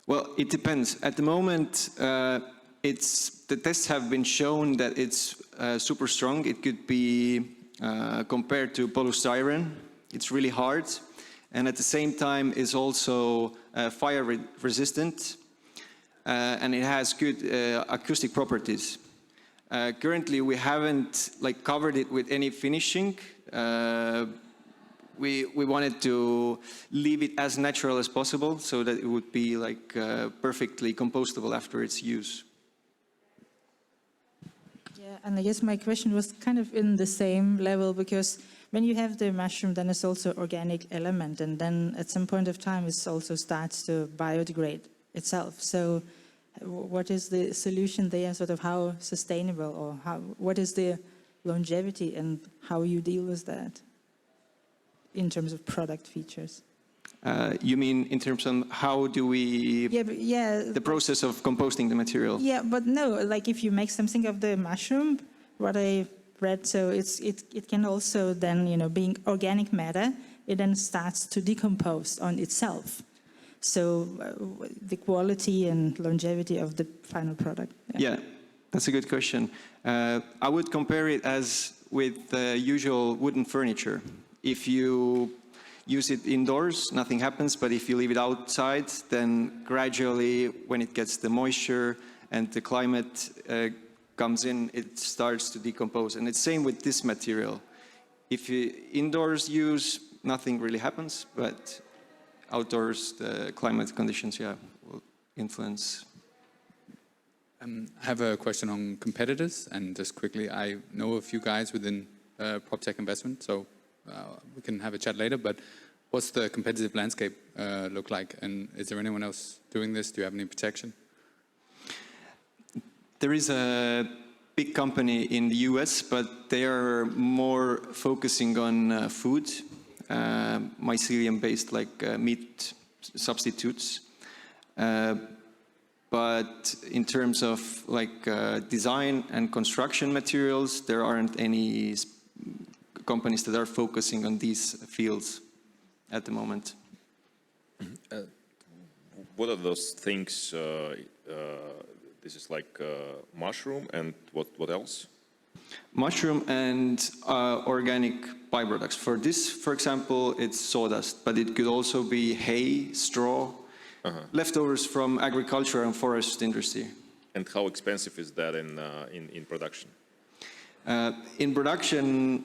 Well, it depends. At the moment, the tests have been shown that it's super strong. It could be compared to polystyrene. It's really hard, and at the same time, it's also fire resistant, and it has good acoustic properties. Currently, we haven't covered it with any finishing we wanted to leave it as natural as possible so that it would be like perfectly compostable after its use. Yeah, and I guess my question was kind of in the same level, because when you have the mushroom, then it's also organic element, and then at some point of time it also starts to biodegrade itself. So what is the solution there, sort of how sustainable, or what is the longevity and how you deal with that in terms of product features? You mean in terms of how do we, the process of composting the material? Yeah, but no, like if you make something of the mushroom, what I read, so it can also then, you know, being organic matter, it then starts to decompose on itself. So the quality and longevity of the final product. Yeah, that's a good question. I would compare it as with the usual wooden furniture. If you use it indoors, nothing happens, but if you leave it outside, then gradually, when it gets the moisture and the climate comes in, it starts to decompose. And it's same with this material. If you indoors use, nothing really happens, but outdoors, the climate conditions, will influence. I have a question on competitors, and just quickly, I know a few guys within PropTech investment, so we can have a chat later, but what's the competitive landscape look like? And is there anyone else doing this? Do you have any protection? There is a big company in the US, but they are more focusing on food, mycelium-based, like meat substitutes. But in terms of like design and construction materials, there aren't any companies that are focusing on these fields at the moment. What are those things? This is like mushroom, and what else? Mushroom and organic byproducts. For this, for example, it's sawdust, but it could also be hay, straw, leftovers from agriculture and forest industry. And how expensive is that in production? In production,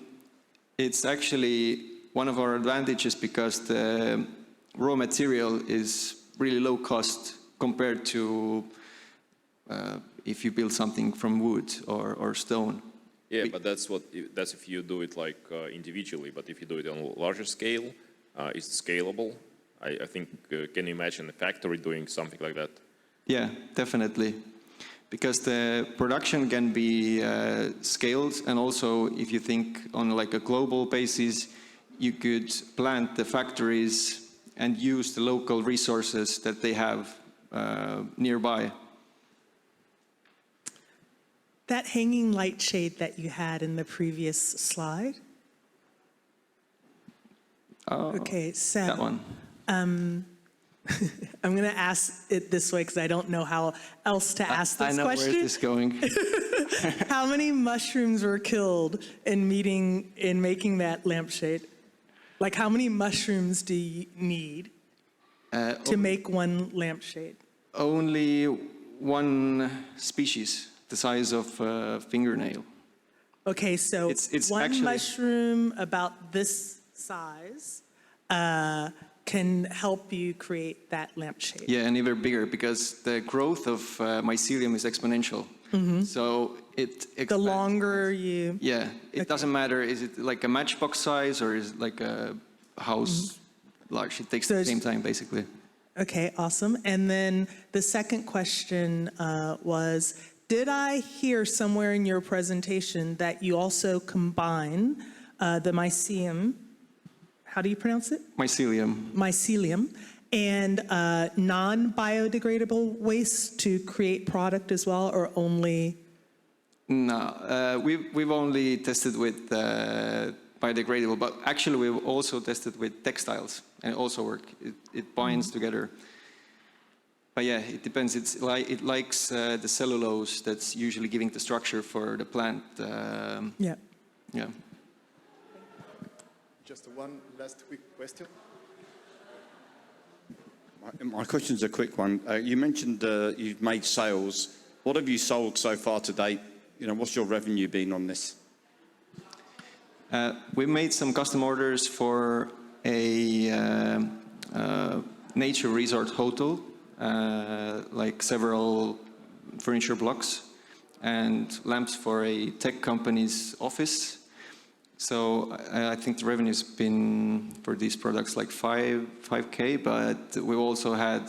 it's actually one of our advantages because the raw material is really low cost compared to if you build something from wood or stone. Yeah, but that's if you do it like individually. But if you do it on a larger scale, it's scalable. I think, can you imagine a factory doing something like that? Yeah, definitely. Because the production can be scaled, and also if you think on like a global basis, you could plant the factories and use the local resources that they have nearby. That hanging light shade that you had in the previous slide. Okay, Seb. That one. I'm going to ask it this way because I don't know how else to ask this question. I know where this is going. How many mushrooms were killed in making that lampshade? Like, how many mushrooms do you need to make one lampshade? Only one species, the size of a fingernail. Okay, so it's one actually mushroom about this size can help you create that lampshade. Yeah, and even bigger because the growth of mycelium is exponential. So it expands. The longer you... Yeah, it doesn't matter. Is it like a matchbox size or is it like a house large? It takes the same time, basically. Okay, awesome. And then the second question was, did I hear somewhere in your presentation that you also combine the mycelium, how do you pronounce it? Mycelium. Mycelium, and non-biodegradable waste to create product as well, or only? No, we've only tested with biodegradable, but actually we've also tested with textiles, and it also works. It binds together. But yeah, it depends. It likes the cellulose that's usually giving the structure for the plant. Yeah. Yeah. Just one last quick question. My question's a quick one. You mentioned you've made sales. What have you sold so far to date? You know, what's your revenue been on this? We made some custom orders for a nature resort hotel, like several furniture blocks, and lamps for a tech company's office. So I think the revenue's been for these products like 5K, but we also had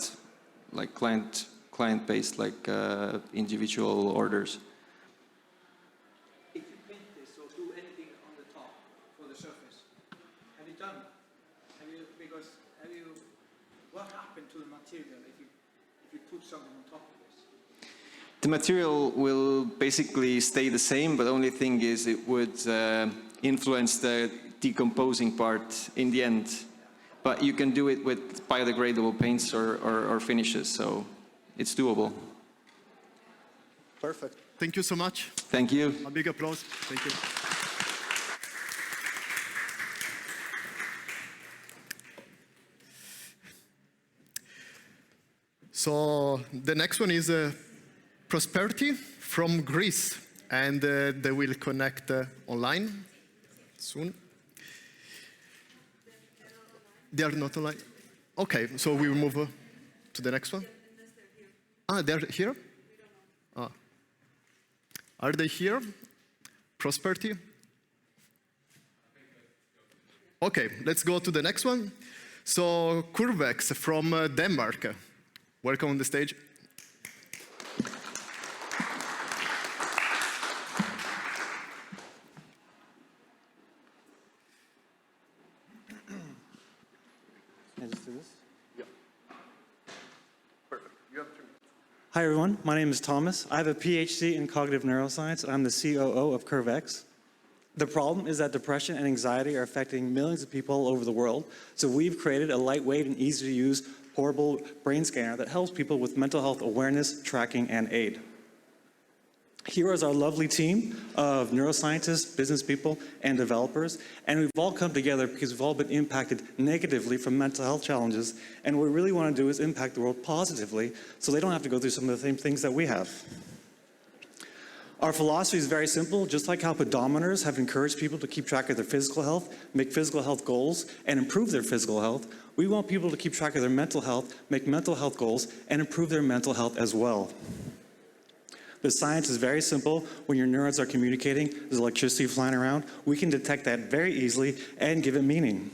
like client-based, like individual orders. If you paint this or do anything on the top for the surface, have you done? What happened to the material if you put something on top of this? The material will basically stay the same, but the only thing is it would influence the decomposing part in the end. But you can do it with biodegradable paints or finishes, so it's doable. Perfect. Thank you so much. Thank you. A big applause. Thank you. So the next one is Prosperity from Greece, and they will connect online soon. They are not online? Okay, so we will move to the next one. Ah, they're here? Ah. Are they here? Prosperity? Okay, let's go to the next one. So Curvex from Denmark. Welcome on the stage. Can I just do this? Yeah. Perfect. You have 3 minutes. Hi, everyone. My name is Thomas. I have a PhD in cognitive neuroscience, and I'm the COO of CurveX. The problem is that depression and anxiety are affecting millions of people all over the world, so we've created a lightweight and easy-to-use portable brain scanner that helps people with mental health awareness, tracking, and aid. Here is our lovely team of neuroscientists, business people, and developers, and we've all come together because we've all been impacted negatively from mental health challenges, and what we really want to do is impact the world positively so they don't have to go through some of the same things that we have. Our philosophy is very simple. Just like how pedometers have encouraged people to keep track of their physical health, make physical health goals, and improve their physical health, we want people to keep track of their mental health, make mental health goals, and improve their mental health as well. The science is very simple. When your neurons are communicating, there's electricity flying around. We can detect that very easily and give it meaning.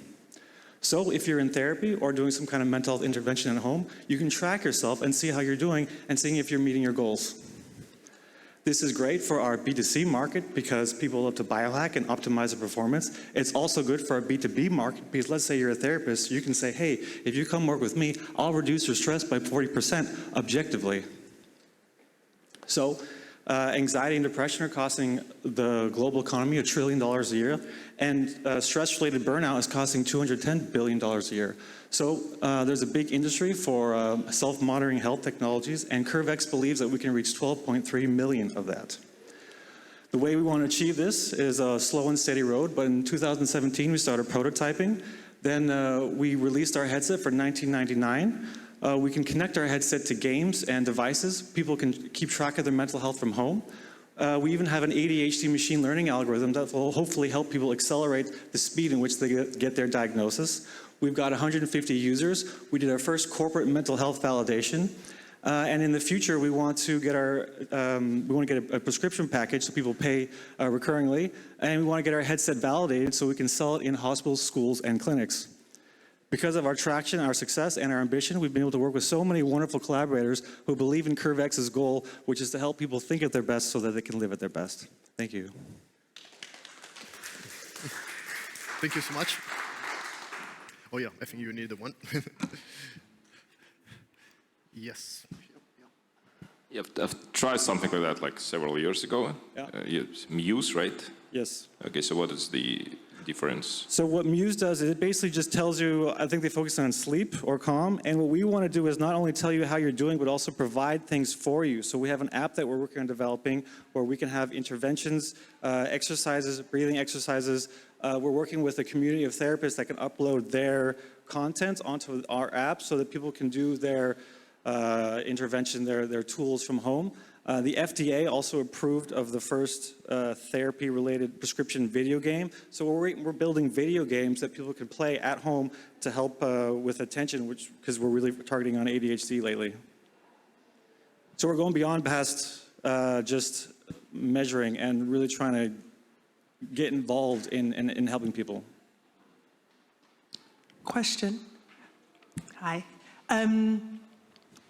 So if you're in therapy or doing some kind of mental health intervention at home, you can track yourself and see how you're doing and seeing if you're meeting your goals. This is great for our B2C market because people love to biohack and optimize their performance. It's also good for our B2B market because let's say you're a therapist, you can say, hey, if you come work with me, I'll reduce your stress by 40% objectively. So anxiety and depression are costing the global economy $1 trillion a year, and stress-related burnout is costing $210 billion a year. So there's a big industry for self-monitoring health technologies, and CurveX believes that we can reach 12.3 million of that. The way we want to achieve this is a slow and steady road, but in 2017 we started prototyping. Then we released our headset for $19.99. We can connect our headset to games and devices. People can keep track of their mental health from home. We even have an ADHD machine learning algorithm that will hopefully help people accelerate the speed in which they get their diagnosis. We've got 150 users. We did our first corporate mental health validation. And in the future, we want to get a prescription package so people pay recurringly. And we want to get our headset validated so we can sell it in hospitals, schools, and clinics. Because of our traction, our success, and our ambition, we've been able to work with so many wonderful collaborators who believe in CurveX's goal, which is to help people think at their best so that they can live at their best. Thank you. Thank you so much. Oh yeah, I think you need the one. Yes. Yeah, I've tried something like that like several years ago. Yeah. Muse, right? Yes. Okay, so what is the difference? So what Muse does is it basically just tells you, I think they focus on sleep or calm, and what we want to do is not only tell you how you're doing, but also provide things for you. So we have an app that we're working on developing where we can have interventions, exercises, breathing exercises. We're working with a community of therapists that can upload their content onto our app so that people can do their intervention, their tools from home. The FDA also approved of the first therapy-related prescription video game. So we're building video games that people can play at home to help with attention, because we're really targeting on ADHD lately. So we're going beyond past just measuring and really trying to get involved in helping people. Question. Hi.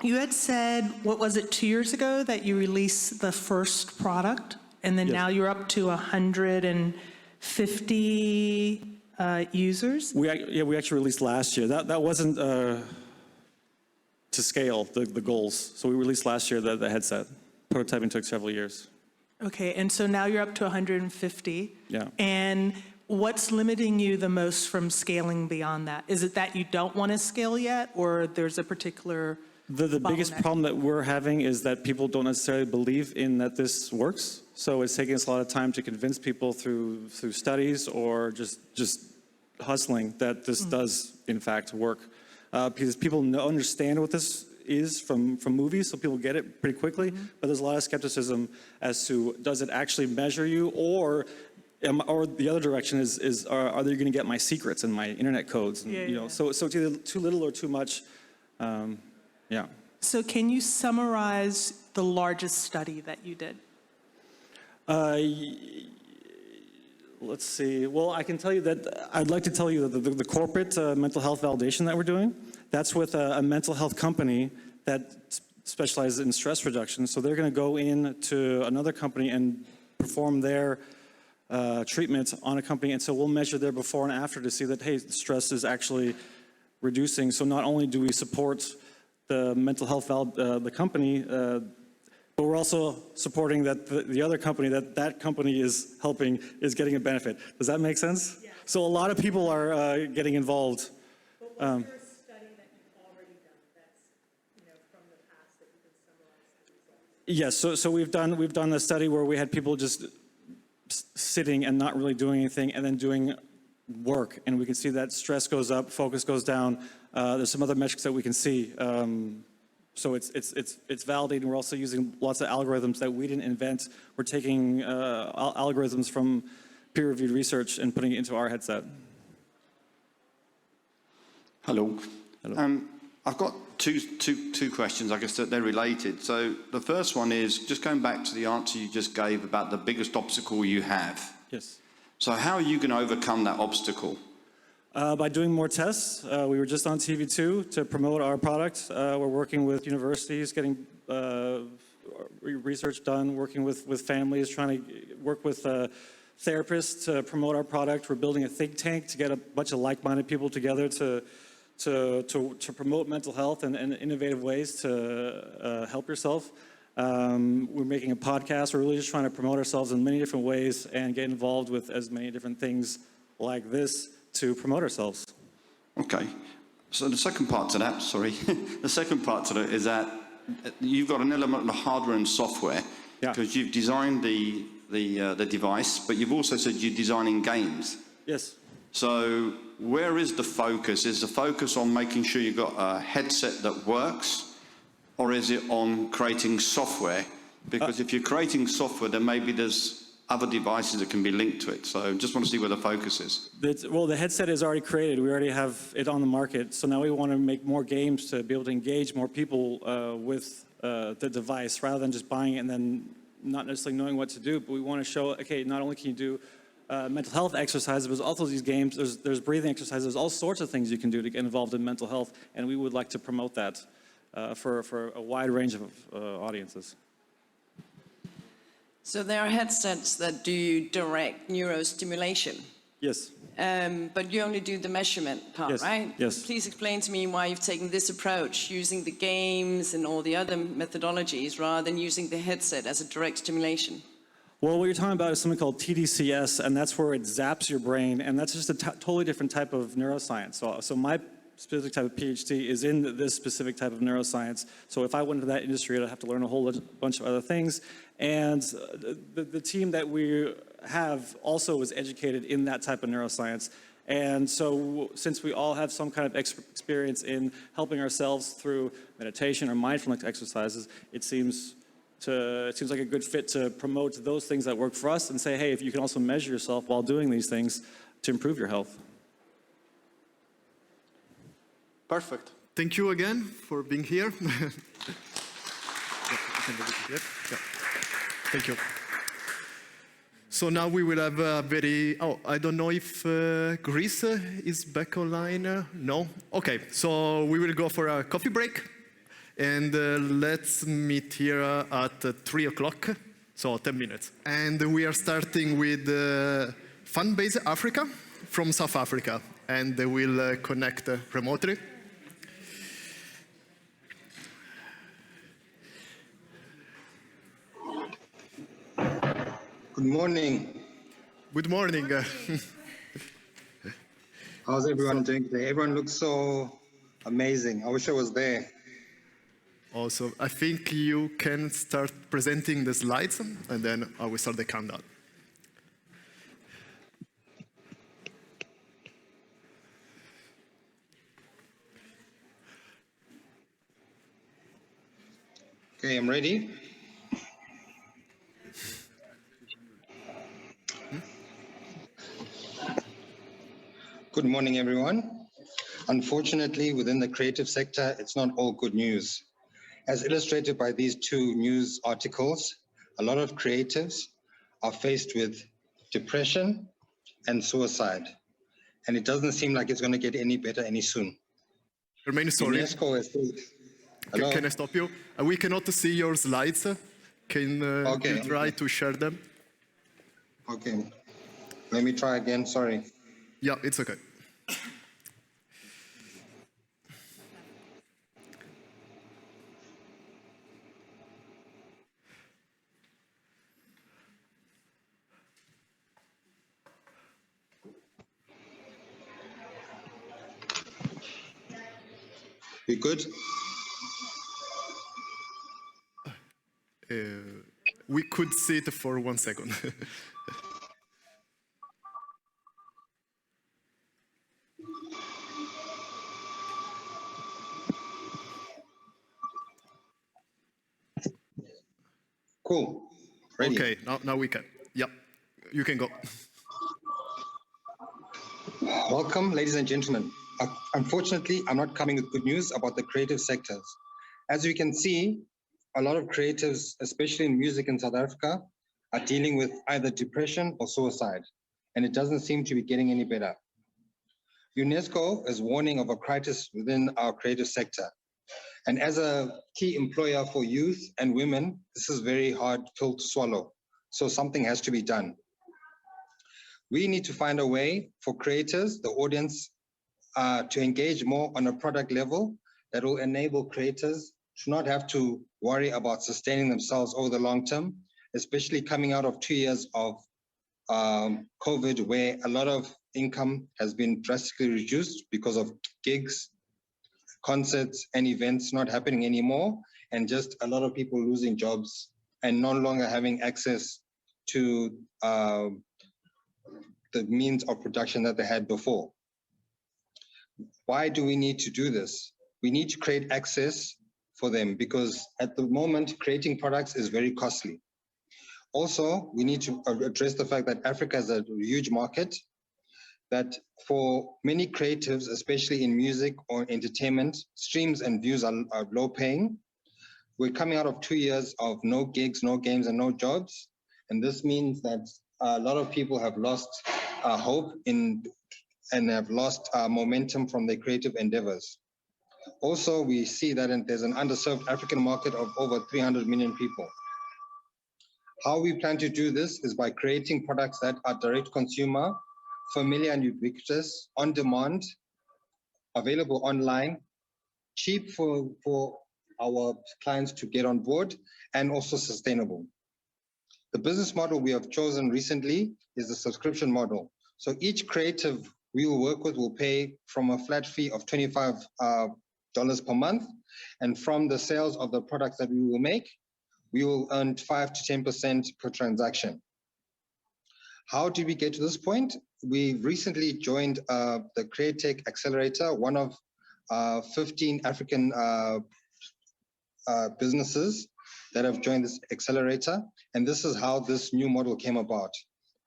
You had said, what was it, 2 years ago that you released the first product, and then now you're up to 150 users? We actually released last year. That wasn't to scale the goals. So we released last year the headset. Prototyping took several years. Okay, and so now you're up to 150. Yeah. And what's limiting you the most from scaling beyond that? Is it that you don't want to scale yet, or there's a particular The biggest bottleneck? problem that we're having is that people don't necessarily believe in that this works. So it's taking us a lot of time to convince people through studies or just hustling that this does in fact work. Because people understand what this is from movies, so people get it pretty quickly. But there's a lot of skepticism as to, does it actually measure you, or the other direction is are they going to get my secrets and my internet codes? And, so it's either too little or too much. Yeah. So can you summarize the largest study that you did? Let's see. Well, I can tell you that I'd like to tell you that the corporate mental health validation that we're doing, that's with a mental health company that specializes in stress reduction. So they're going to go into another company and perform their treatment on a company. And so we'll measure their before and after to see that, hey, stress is actually reducing. So not only do we support the mental health the company, but we're also supporting that the other company that company is helping is getting a benefit. Does that make sense? Yeah. So a lot of people are getting involved. But was there a study that you've already done that's from the past that you can summarize the results? Yes. So we've done a study where we had people just sitting and not really doing anything, and then doing work, and we can see that stress goes up, focus goes down. There's some other metrics that we can see. So it's validating. We're also using lots of algorithms that we didn't invent. We're taking algorithms from peer-reviewed research and putting it into our headset. Hello. I've got two questions. I guess that they're related. So the first one is just going back to the answer you just gave about the biggest obstacle you have. Yes. So how are you going to overcome that obstacle? By doing more tests. We were just on TV2 to promote our product. We're working with universities, getting research done, working with families, trying to work with therapists to promote our product. We're building a think tank to get a bunch of like-minded people together to promote mental health and innovative ways to help yourself. We're making a podcast. We're really just trying to promote ourselves in many different ways and get involved with as many different things like this to promote ourselves. Okay. So the second part to that, sorry, the second part to that is that you've got an element of hardware and software, because you've designed the device, but you've also said you're designing games. Yes. So where is the focus? Is the focus on making sure you've got a headset that works, or is it on creating software? Because if you're creating software, then maybe there's other devices that can be linked to it. So just want to see where the focus is. Well, the headset is already created. We already have it on the market. So now we want to make more games to be able to engage more people with the device, rather than just buying it and then not necessarily knowing what to do. But we want to show, okay, not only can you do mental health exercises, but there's also these games, there's breathing exercises, there's all sorts of things you can do to get involved in mental health. And we would like to promote that for a wide range of audiences. So there are headsets that do direct neurostimulation. Yes. But you only do the measurement part, right? Yes. Please explain to me why you've taken this approach, using the games and all the other methodologies, rather than using the headset as a direct stimulation. Well, what you're talking about is something called TDCS, and that's where it zaps your brain, and that's just a totally different type of neuroscience. So my specific type of PhD is in this specific type of neuroscience. So if I went into that industry, I'd have to learn a whole bunch of other things. And the team that we have also was educated in that type of neuroscience. And so since we all have some kind of experience in helping ourselves through meditation or mindfulness exercises, it seems it seems like a good fit to promote those things that work for us and say, hey, if you can also measure yourself while doing these things to improve your health. Perfect. Thank you again for being here. Thank you. So now we will have a I don't know if Greece is back online. No? Okay, so we will go for a coffee break. And let's meet here at 3 o'clock, so 10 minutes. And we are starting with Funbase Africa from South Africa. And they will connect remotely. Good morning. Good morning. How's everyone doing today? Everyone looks so amazing. I wish I was there. Also, I think you can start presenting the slides, and then I will start the countdown. Okay, I'm ready. Good morning, everyone. Unfortunately, within the creative sector, it's not all good news. As illustrated by these two news articles, a lot of creatives are faced with depression and suicide. And it doesn't seem like it's going to get any better any soon. Remain sorry. UNESCO has said, hello? Can I stop you? We cannot see your slides. Can you try to share them? Okay. Let me try again. Sorry. Yeah, it's okay. We good? We could see it for 1 second. Cool. Ready? Okay, now we can. Yeah, you can go. Welcome, ladies and gentlemen. Unfortunately, I'm not coming with good news about the creative sectors. As you can see, a lot of creatives, especially in music in South Africa, are dealing with either depression or suicide, and it doesn't seem to be getting any better. UNESCO is warning of a crisis within our creative sector. And as a key employer for youth and women, this is a very hard pill to swallow. So something has to be done. We need to find a way for creators, the audience, to engage more on a product level that will enable creators to not have to worry about sustaining themselves over the long term, especially coming out of 2 years of COVID, where a lot of income has been drastically reduced because of gigs, concerts, and events not happening anymore, and just a lot of people losing jobs and no longer having access to the means of production that they had before. Why do we need to do this? We need to create access for them because at the moment, creating products is very costly. Also, we need to address the fact that Africa is a huge market, that for many creatives, especially in music or entertainment, streams and views are low paying. We're coming out of 2 years of no gigs, no games, and no jobs. And this means that a lot of people have lost hope and have lost momentum from their creative endeavors. Also, we see that there's an underserved African market of over 300 million people. How we plan to do this is by creating products that are direct consumer, familiar and ubiquitous, on demand, available online, cheap for our clients to get on board, and also sustainable. The business model we have chosen recently is the subscription model. So each creative we will work with will pay from a flat fee of $25 per month. And from the sales of the products that we will make, we will earn 5 to 10% per transaction. How did we get to this point? We recently joined the CreateTech Accelerator, one of 15 African businesses that have joined this accelerator, and this is how this new model came about.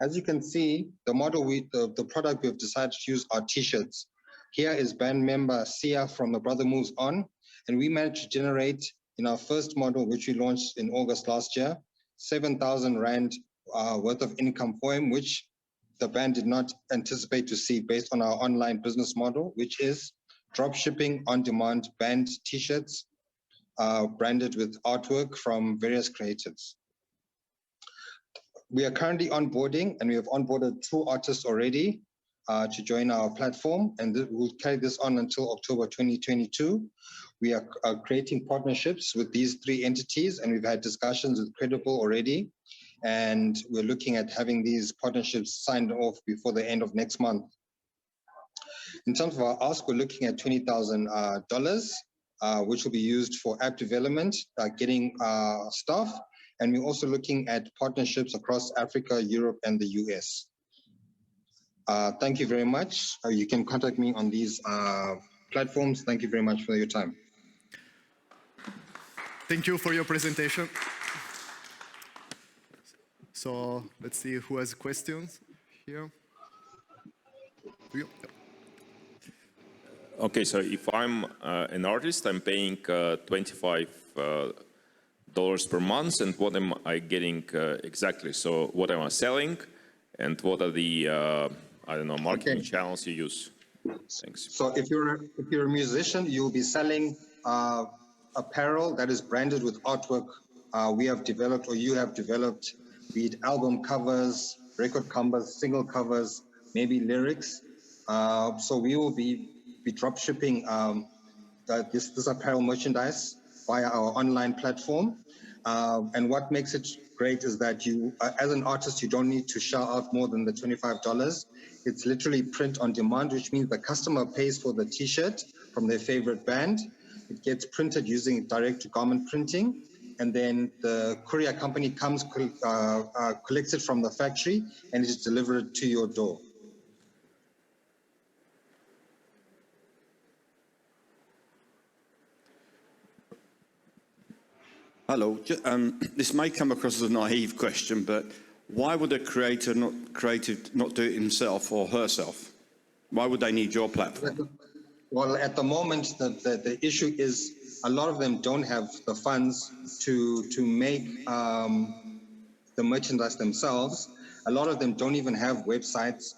As you can see, the model the product we've decided to use are t-shirts. Here is band member Sia from The Brother Moves On, and we managed to generate in our first model, which we launched in August last year, 7,000 Rand worth of income for him, which the band did not anticipate to see based on our online business model, which is drop shipping on demand band t-shirts branded with artwork from various creatives. We are currently onboarding, and we have onboarded 2 artists already to join our platform, and we'll carry this on until October 2022. We are creating partnerships with these 3 entities, and we've had discussions with Credible already, and we're looking at having these partnerships signed off before the end of next month. In terms of our ask, we're looking at $20,000, which will be used for app development, getting staff, and we're also looking at partnerships across Africa, Europe, and the US. Thank you very much. You can contact me on these platforms. Thank you very much for your time. Thank you for your presentation. So let's see who has questions here. Okay, so if I'm an artist, I'm paying $25 per month, and what am I getting exactly? So what am I selling, and what are the I don't know, marketing channels you use? Thanks. So if you're a musician, you'll be selling apparel that is branded with artwork we have developed, or you have developed, be it album covers, record covers, single covers, maybe lyrics. So we will be drop shipping this apparel merchandise via our online platform. And what makes it great is that you, as an artist, you don't need to shell out more than the $25. It's literally print on demand, which means the customer pays for the t-shirt from their favorite band. It gets printed using direct to garment printing, and then the courier company comes, collects it from the factory, and it's delivered to your door. Hello. This may come across as a naive question, but why would a creative not do it himself or herself? Why would they need your platform? Well, at the moment, the issue is a lot of them don't have the funds to make the merchandise themselves. A lot of them don't even have websites,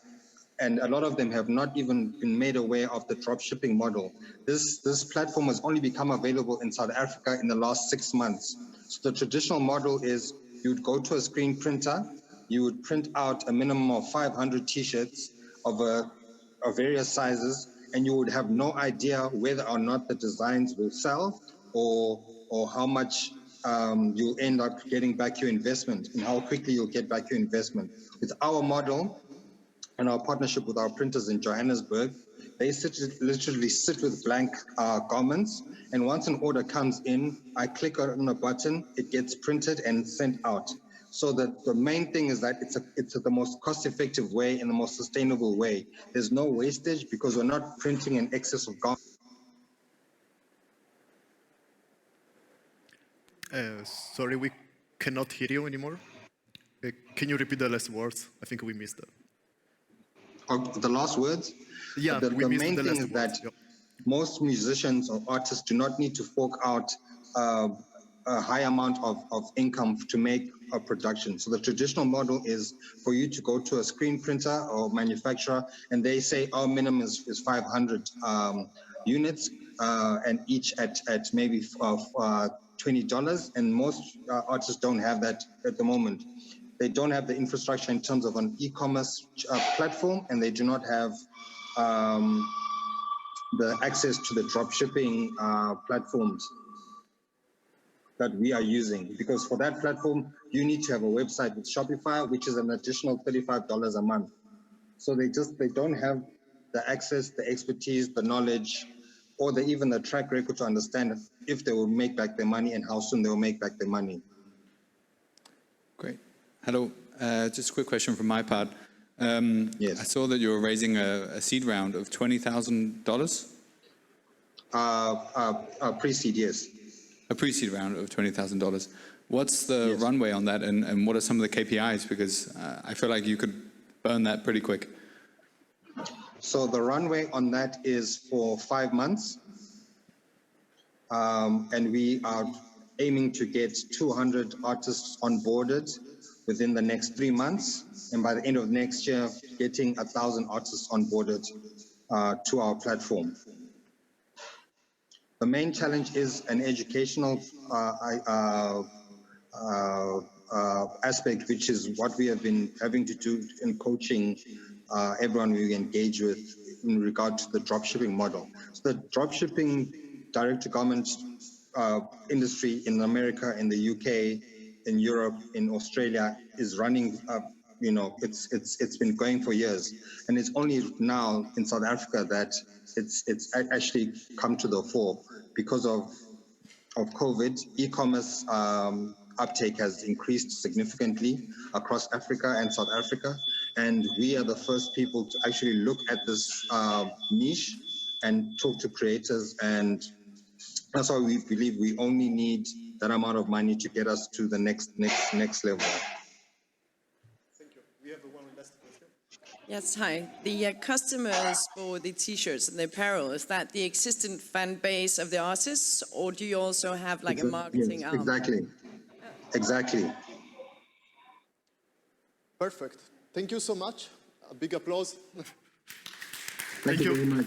and a lot of them have not even been made aware of the drop shipping model. This platform has only become available in South Africa in the last 6 months. So the traditional model is you'd go to a screen printer, you would print out a minimum of 500 t-shirts of various sizes, and you would have no idea whether or not the designs will sell, or how much you'll end up getting back your investment, and how quickly you'll get back your investment. With our model and our partnership with our printers in Johannesburg, they literally sit with blank garments, and once an order comes in, I click on a button, it gets printed and sent out. So that the main thing is that it's the most cost-effective way and the most sustainable way. There's no wastage because we're not printing an excess of garments. Sorry, we cannot hear you anymore. Can you repeat the last words? I think we missed it. The last words? Yeah, the main thing is that most musicians or artists do not need to fork out a high amount of income to make a production. So the traditional model is for you to go to a screen printer or manufacturer, and they say our minimum is 500 units, and each at maybe $20. And most artists don't have that at the moment. They don't have the infrastructure in terms of an e-commerce platform, and they do not have the access to the drop shipping platforms that we are using. Because for that platform, you need to have a website with Shopify, which is an additional $35 a month. So they don't have the access, the expertise, the knowledge, or even the track record to understand if they will make back their money and how soon they will make back their money. Great. Hello. Just a quick question from my part. Yes. I saw that you were raising a seed round of $20,000. A pre-seed, yes. A pre-seed round of $20,000. What's the runway on that, and what are some of the KPIs? Because I feel like you could burn that pretty quick. So the runway on that is for 5 months. And we are aiming to get 200 artists onboarded within the next 3 months. And by the end of next year, getting 1,000 artists onboarded to our platform. The main challenge is an educational aspect, which is what we have been having to do in coaching everyone we engage with in regard to the dropshipping model. So the dropshipping direct-to-garment industry in America, in the UK, in Europe, in Australia is running. It's been going for years, and it's only now in South Africa that it's actually come to the fore because of COVID. E-commerce uptake has increased significantly across Africa and South Africa, and we are the first people to actually look at this niche and talk to creators, and that's why we believe we only need that amount of money to get us to the next level. Thank you. We have one last question. Yes, hi. The customers for the t-shirts and the apparel, is that the existing fan base of the artists, or do you also have like a marketing arm? Exactly. Exactly. Perfect. Thank you so much. A big applause. Thank you very much.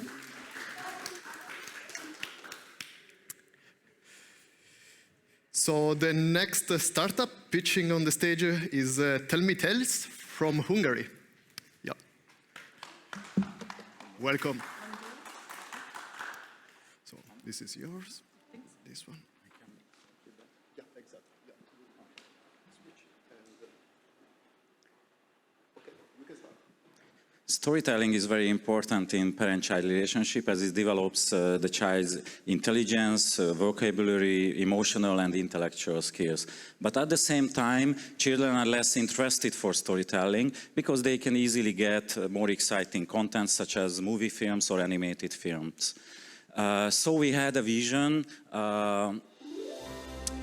So the next startup pitching on the stage is Tell Me Tales from Hungary. Yeah. Welcome. So this is yours. This one. Yeah, exactly. Yeah. Switch and okay, you can start. Storytelling is very important in parent-child relationship as it develops the child's intelligence, vocabulary, emotional and intellectual skills. But at the same time, children are less interested for storytelling because they can easily get more exciting content such as movie films or animated films. So we had a vision.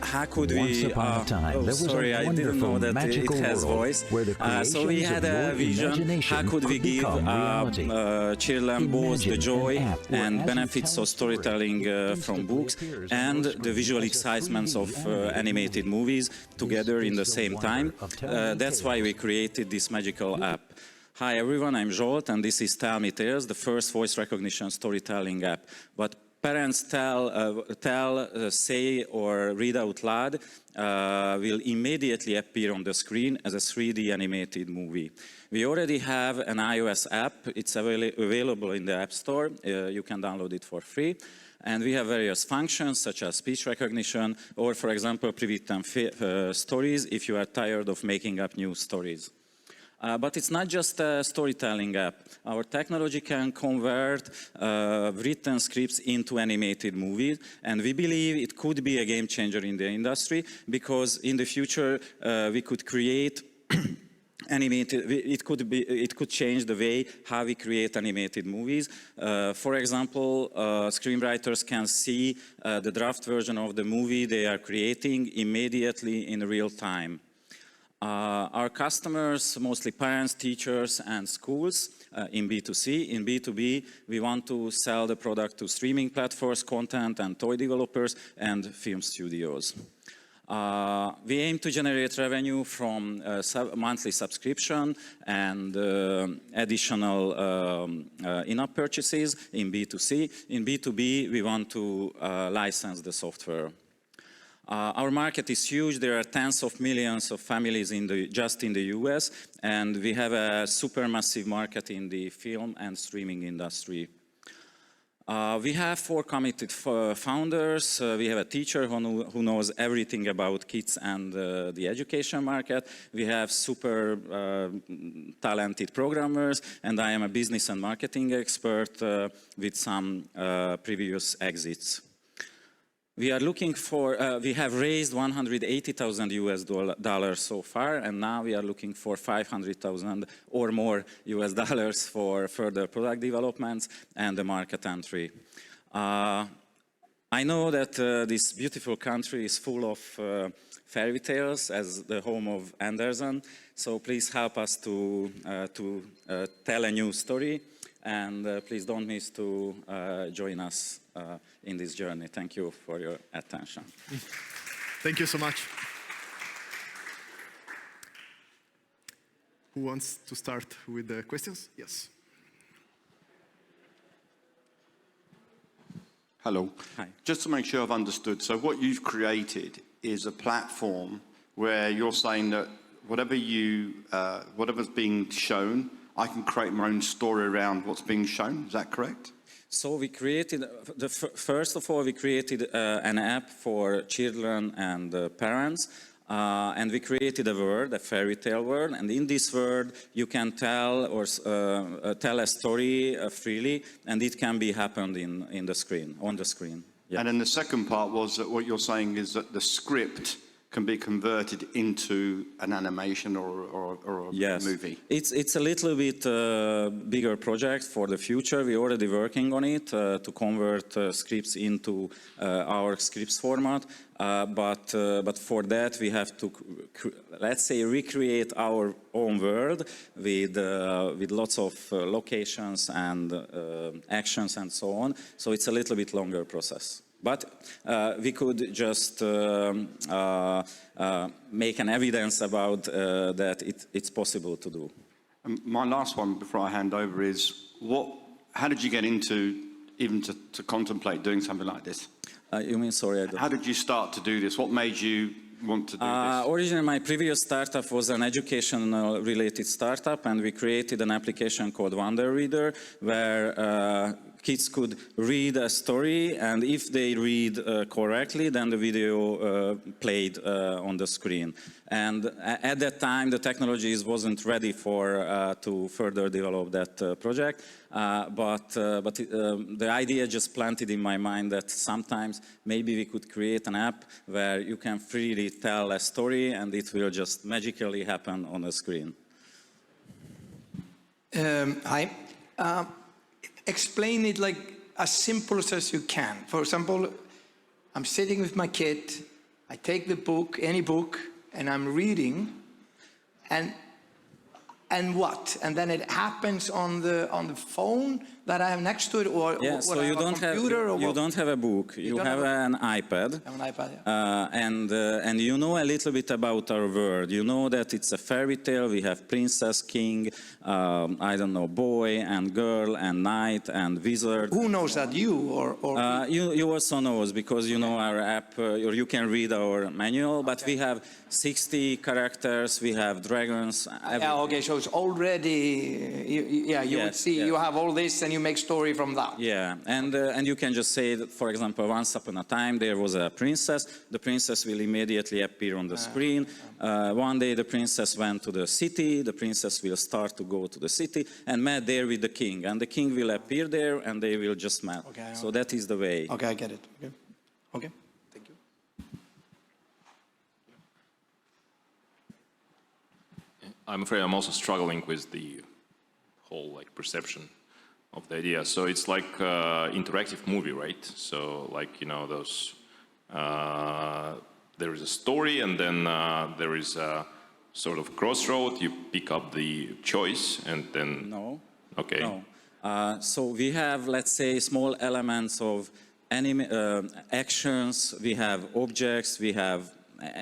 How could Once we? upon a time, there was sorry, a I didn't know wonderful that magical it has world voice. where the So we creations had of a your vision. How imagination could we could give become reality. children both the Imagine joy an app where and as you benefits tell of a story, storytelling it from instantly books appears on and your the screen visual as a excitements 3D of movie. animated movies together in the digital same wonder time. of Tell Me That's why we created this magical app. Hi everyone, I'm Zsolt and this is Tell Me Tales, the first voice recognition storytelling app. But parents say or read out loud will immediately appear on the screen as a 3D animated movie. We already have an iOS app. It's available in the App Store. You can download it for free. And we have various functions such as speech recognition or, for example, pre-written stories if you are tired of making up new stories. But it's not just a storytelling app. Our technology can convert written scripts into animated movies, and we believe it could be a game changer in the industry because in the future we could create animated. It could change the way how we create animated movies. For example, screenwriters can see the draft version of the movie they are creating immediately in real time. Our customers, mostly parents, teachers, and schools in B2C. In B2B, we want to sell the product to streaming platforms, content and toy developers, and film studios. We aim to generate revenue from monthly subscription and additional in-app purchases in B2C. In B2B, we want to license the software. Our market is huge. There are tens of millions of families just in the US, and we have a supermassive market in the film and streaming industry. We have 4 committed founders. We have a teacher who knows everything about kids and the education market. We have super talented programmers, and I am a business and marketing expert with some previous exits. We are looking for, we have raised $180,000 so far, and now we are looking for $500,000 or more US for further product developments and the market entry. I know that this beautiful country is full of fairy tales as the home of Andersen. So please help us to tell a new story, and please don't miss to join us in this journey. Thank you for your attention. Thank you so much. Who wants to start with the questions? Yes. Hello. Hi. Just to make sure I've understood, so what you've created is a platform where you're saying that whatever's being shown, I can create my own story around what's being shown. Is that correct? So we created, first of all, we created an app for children and parents. And we created a world, a fairy tale world, and in this world you can tell or tell a story freely, and it can be happened on the screen. Yeah. And then the second part was that what you're saying is that the script can be converted into an animation or a yes. movie. It's a little bit bigger project for the future. We're already working on it to convert scripts into our scripts format. But for that we have to, let's say, recreate our own world with lots of locations and actions and so on. So it's a little bit longer process. But we could just make an evidence about that it's possible to do. My last one before I hand over is, how did you get into even to contemplate doing something like this? You mean, sorry? How did you start to do this? What made you want to do this? Originally, my previous startup was an education-related startup, and we created an application called Wonder Reader, where kids could read a story, and if they read correctly, then the video played on the screen. And at that time, the technologies wasn't ready to further develop that project. But the idea just planted in my mind that sometimes maybe we could create an app where you can freely tell a story, and it will just magically happen on the screen. Hi. Explain it like as simple as you can. For example, I'm sitting with my kid, I take the book, any book, and I'm reading, and what? And then it happens on the phone that I have next to it, or yeah, so you don't have a book. You have an iPad. I have an iPad, yeah. And you know a little bit about our world. You know that it's a fairy tale. We have princess, king, I don't know, boy and girl and knight and wizard. Who knows that? You or you also knows, because you know our app, or you can read our manual. But we have 60 characters. We have dragons. Yeah, okay, so it's already. You would see. You have all this, and you make story from that. Yeah, and you can just say that, for example, once upon a time there was a princess. The princess will immediately appear on the screen. One day the princess went to the city. The princess will start to go to the city and met there with the king. And the king will appear there, and they will just meet. Okay, so that is the way. Okay, I get it. Okay. Okay. Thank you. I'm afraid I'm also struggling with the whole perception of the idea. So it's like interactive movie, right? So those there is a story, and then there is a sort of crossroad. You pick up the choice, and then no. Okay. No. So we have, let's say, small elements of actions. We have objects. We have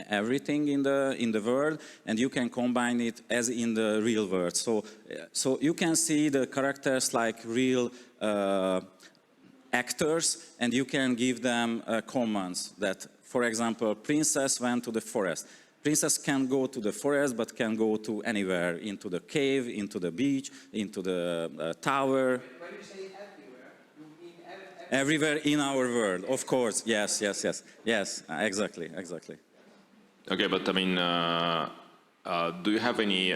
everything in the world, and you can combine it as in the real world. So you can see the characters like real actors, and you can give them commands that, for example, princess went to the forest. Princess can go to the forest, but can go to anywhere, into the cave, into the beach, into the tower. When you say everywhere, you mean everywhere in our world, of course. Yes, exactly. Okay, but I mean, do you have any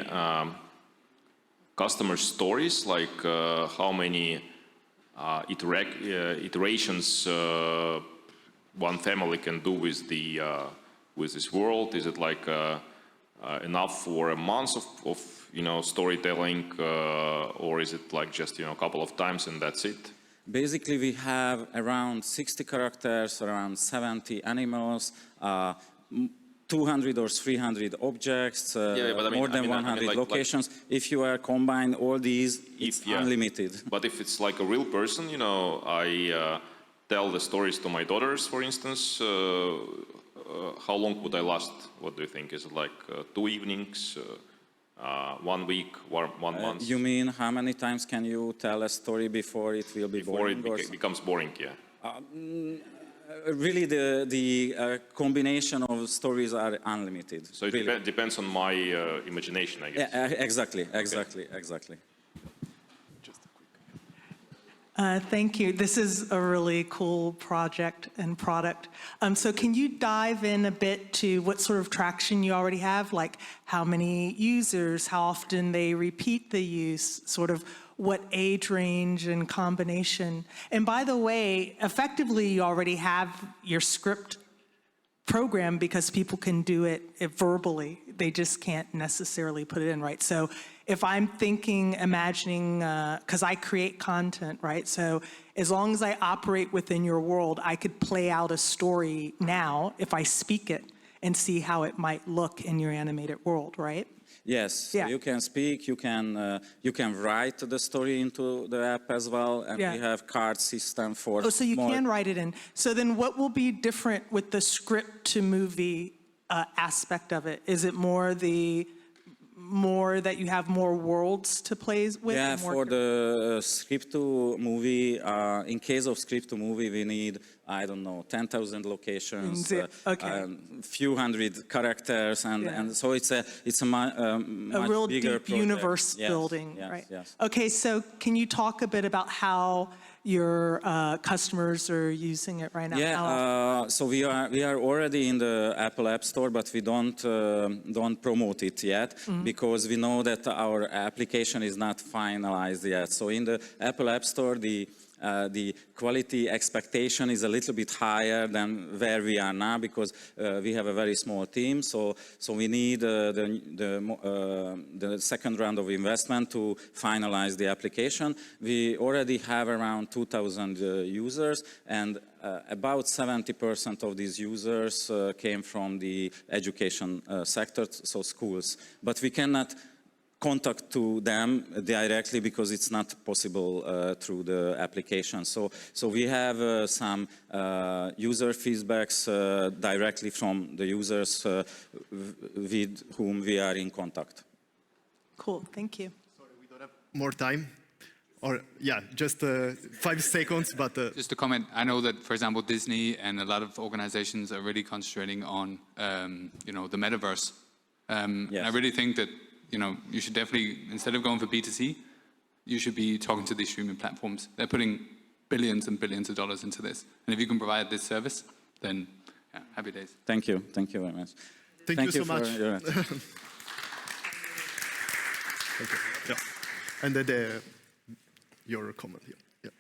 customer stories, like how many iterations one family can do with this world? Is it like enough for a month of storytelling, or is it like just a couple of times and that's it? Basically, we have around 60 characters, around 70 animals. 200 or 300 objects, but I mean, more than 100 locations. If you are combine all these, it's unlimited. But if it's like a real person, you know, I tell the stories to my daughters, for instance, how long would I last? What do you think? Is it like 2 evenings, 1 week, 1 month? You mean how many times can you tell a story before it will be boring? Before it becomes boring, yeah. Really, the combination of stories are unlimited. So it really. Depends on my imagination, I guess. Yeah, exactly. Thank you. This is a really cool project and product. So can you dive in a bit to what sort of traction you already have, like how many users, how often they repeat the use, sort of what age range and combination? And by the way, effectively, you already have your script program because people can do it verbally. They just can't necessarily put it in, right? So if I'm thinking, imagining, because I create content, right? So as long as I operate within your world, I could play out a story now if I speak it and see how it might look in your animated world, right? Yes, you can speak, you can write the story into the app as well, and we have card system for so you can write it in. So then what will be different with the script to movie aspect of it? Is it more that you have more worlds to play with? Yeah, for the script to movie, in case of script to movie, we need, I don't know, 10,000 locations, few hundred characters, and so it's a much real bigger deep project. universe building, right? Yes. Okay, so can you talk a bit about how your customers are using it right now? Yeah, so we are already in the Apple App Store, but we don't promote it yet because we know that our application is not finalized yet. So in the Apple App Store, the quality expectation is a little bit higher than where we are now because we have a very small team. So we need the second round of investment to finalize the application. We already have around 2,000 users, and about 70% of these users came from the education sector, so schools. But we cannot contact to them directly because it's not possible through the application. So we have some user feedbacks directly from the users with whom we are in contact. Cool, thank you. Sorry, we don't have more time. Or, yeah, just 5 seconds, but... Just to comment, I know that, for example, Disney and a lot of organizations are really concentrating on, the metaverse. And I really think that, you should definitely, instead of going for B2C, you should be talking to these streaming platforms. They're putting billions and billions of dollars into this. And if you can provide this service, then happy days. Thank you very much. Thank you so much. Your Okay. Yeah. And then your comment here. Yeah.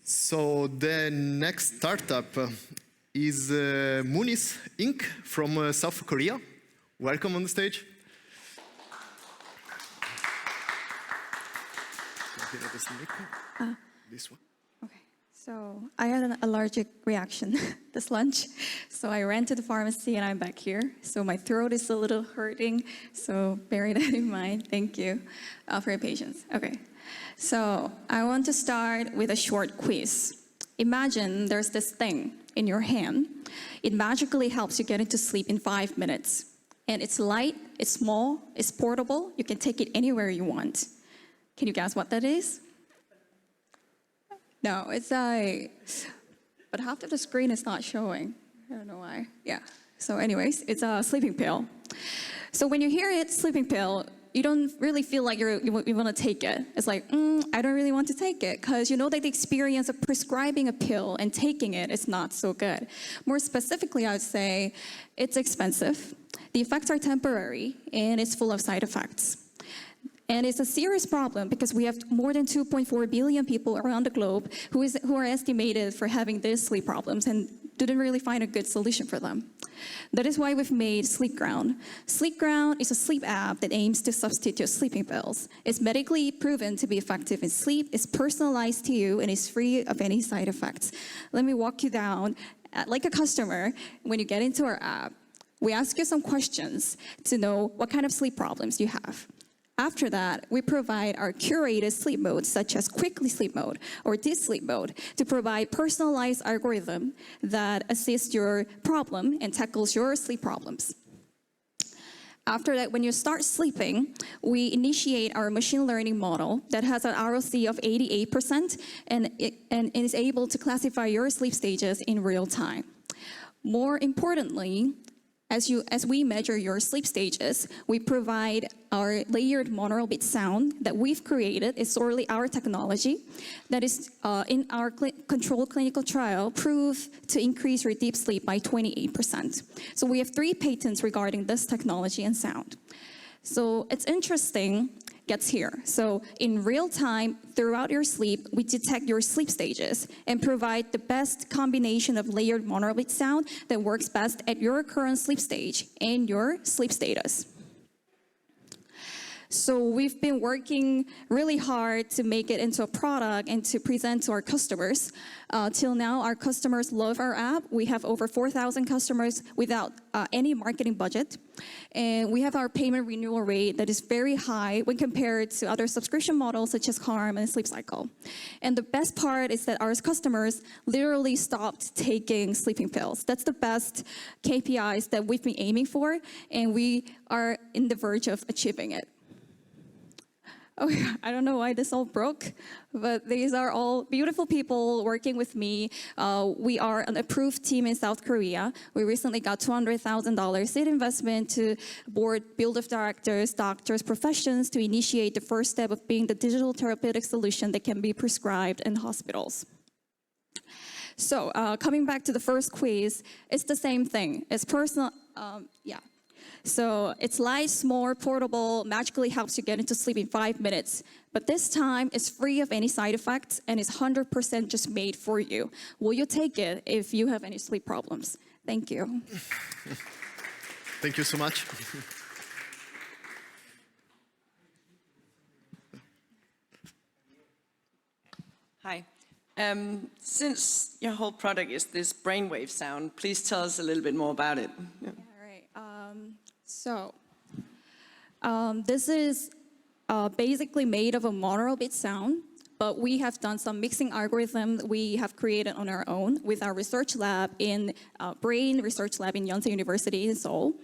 So the next startup is Munis Inc. from South Korea. Welcome on the stage. This one. Okay, so I had an allergic reaction this lunch, so I ran to the pharmacy and I'm back here. So my throat is a little hurting, so bear that in mind. Thank you for your patience. Okay, so I want to start with a short quiz. Imagine there's this thing in your hand. It magically helps you get into sleep in 5 minutes. And it's light, it's small, it's portable. You can take it anywhere you want. Can you guess what that is? No, it's but half of the screen is not showing. I don't know why. Yeah. So anyways, it's a sleeping pill. So when you hear it, sleeping pill, you don't really feel like you want to take it. It's like, I don't really want to take it, because you know that the experience of prescribing a pill and taking it is not so good. More specifically, I would say it's expensive, the effects are temporary, and it's full of side effects. And it's a serious problem because we have more than 2.4 billion people around the globe who are estimated for having these sleep problems and didn't really find a good solution for them. That is why we've made SleepGround. SleepGround is a sleep app that aims to substitute sleeping pills. It's medically proven to be effective in sleep, it's personalized to you, and it's free of any side effects. Let me walk you down like a customer, when you get into our app, we ask you some questions to know what kind of sleep problems you have. After that, we provide our curated sleep modes, such as quickly sleep mode or deep sleep mode, to provide personalized algorithm that assists your problem and tackles your sleep problems. After that, when you start sleeping, we initiate our machine learning model that has an ROC of 88% and is able to classify your sleep stages in real time. More importantly, as we measure your sleep stages, we provide our layered monaural beat sound that we've created. It's solely our technology that is in our controlled clinical trial proved to increase your deep sleep by 28%. So we have 3 patents regarding this technology and sound. So it's interesting gets here. So in real time, throughout your sleep, we detect your sleep stages and provide the best combination of layered monaural beat sound that works best at your current sleep stage and your sleep status. So we've been working really hard to make it into a product and to present to our customers. Till now, our customers love our app. We have over 4,000 customers without any marketing budget. And we have our payment renewal rate that is very high when compared to other subscription models such as Calm and Sleep Cycle. And the best part is that our customers literally stopped taking sleeping pills. That's the best KPIs that we've been aiming for, and we are in the verge of achieving it. Oh, I don't know why this all broke, but these are all beautiful people working with me. We are an approved team in South Korea. We recently got $200,000 seed investment to board of directors, doctors, professions to initiate the first step of being the digital therapeutic solution that can be prescribed in hospitals. So coming back to the first quiz, it's the same thing. It's personal, So it's light, small, portable, magically helps you get into sleep in 5 minutes. But this time, it's free of any side effects and it's 100% just made for you. Will you take it if you have any sleep problems? Thank you. Thank you so much. Hi. Since your whole product is this brainwave sound, please tell us a little bit more about it. Yeah. This is basically made of a monaural beat sound, but we have done some mixing algorithm we have created on our own with our research lab in brain research lab in Yonsei University in Seoul.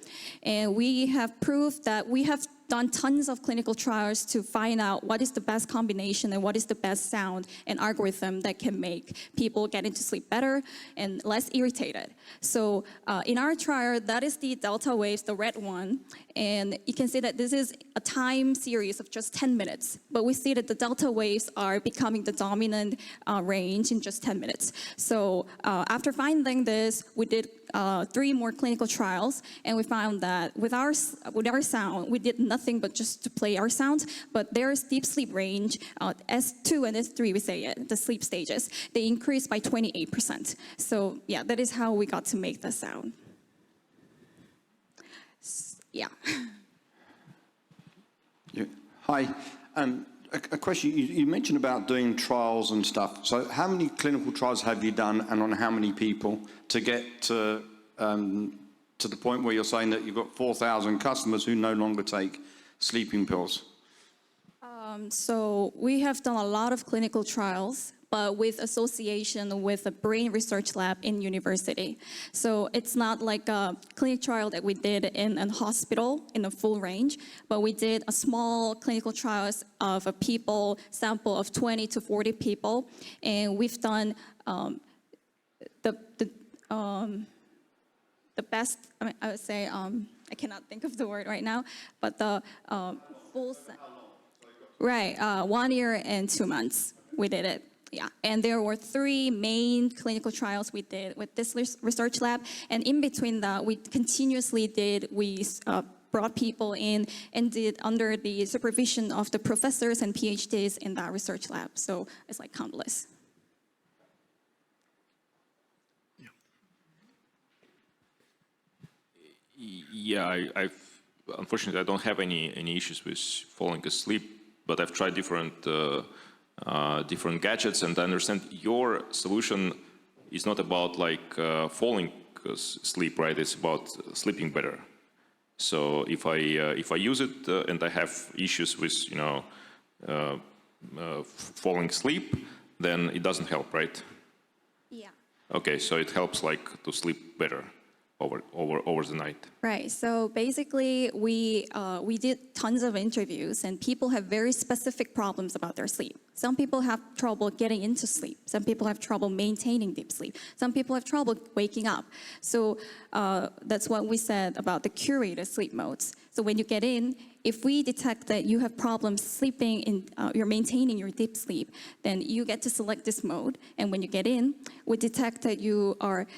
And we have proved that we have done tons of clinical trials to find out what is the best combination and what is the best sound and algorithm that can make people get into sleep better and less irritated. So in our trial, that is the delta waves, the red one. And you can see that this is a time series of just 10 minutes. But we see that the delta waves are becoming the dominant range in just 10 minutes. So after finding this, we did 3 more clinical trials, and we found that with our sound, we did nothing but just to play our sound, but there's deep sleep range, S2 and S3, we say it, the sleep stages, they increased by 28%. So yeah, that is how we got to make the sound. Yeah. Hi. A question, you mentioned about doing trials and stuff. So how many clinical trials have you done and on how many people to get to the point where you're saying that you've got 4,000 customers who no longer take sleeping pills? So we have done a lot of clinical trials, but with association with a brain research lab in university. So it's not like a clinical trial that we did in a hospital in a full range, but we did a small clinical trials of a people sample of 20 to 40 people. And we've done the best, I would say, I cannot think of the word right now, but the full, right, 1 year and 2 months we did it. Yeah, and there were 3 main clinical trials we did with this research lab, and in between that, we continuously brought people in and did under the supervision of the professors and PhDs in that research lab. So it's like countless. Yeah, unfortunately, I don't have any issues with falling asleep, but I've tried different gadgets, and I understand your solution is not about like falling asleep, right? It's about sleeping better. So if I use it and I have issues with falling asleep, then it doesn't help, right? Yeah. Okay, so it helps like to sleep better over the night. Right. So basically, we did tons of interviews, and people have very specific problems about their sleep. Some people have trouble getting into sleep. Some people have trouble maintaining deep sleep. Some people have trouble waking up. So that's what we said about the curated sleep modes. So when you get in, if we detect that you have problems sleeping in, you're maintaining your deep sleep, then you get to select this mode. And when you get in, we detect that you are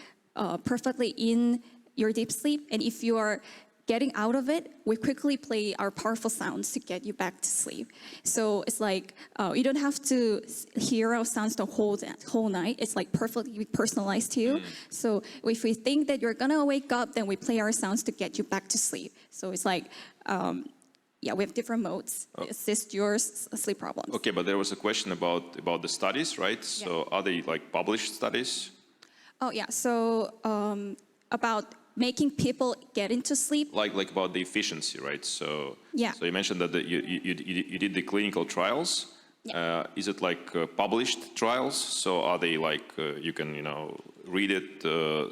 perfectly in your deep sleep, and if you are getting out of it, we quickly play our powerful sounds to get you back to sleep. So it's like you don't have to hear our sounds the whole night. It's like perfectly personalized to you. So if we think that you're gonna wake up, then we play our sounds to get you back to sleep. So it's like, yeah, we have different modes to assist your sleep problems. Okay, but there was a question about the studies, right? So are they like published studies? Oh yeah, so about making people get into sleep. Like about the efficiency, right? So yeah. So you mentioned that you did the clinical trials. Yeah. Is it like published trials? So are they like you can read it,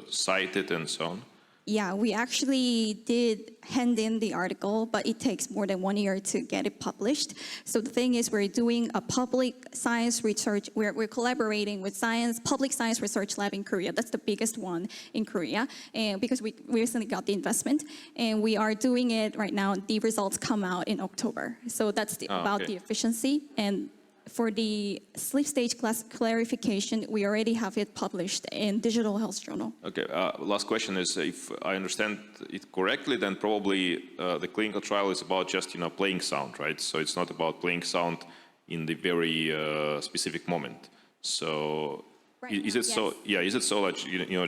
cite it, and so on? Yeah, we actually did hand in the article, but it takes more than 1 year to get it published. So the thing is, we're doing a public science research. We're collaborating with public science research lab in Korea. That's the biggest one in Korea, and because we recently got the investment, and we are doing it right now. The results come out in October. So that's about the efficiency. And for the sleep stage class clarification, we already have it published in Digital Health Journal. Okay, last question is, if I understand it correctly, then probably the clinical trial is about just playing sound, right? So it's not about playing sound in the very specific moment. So is it so? Yeah, is it so that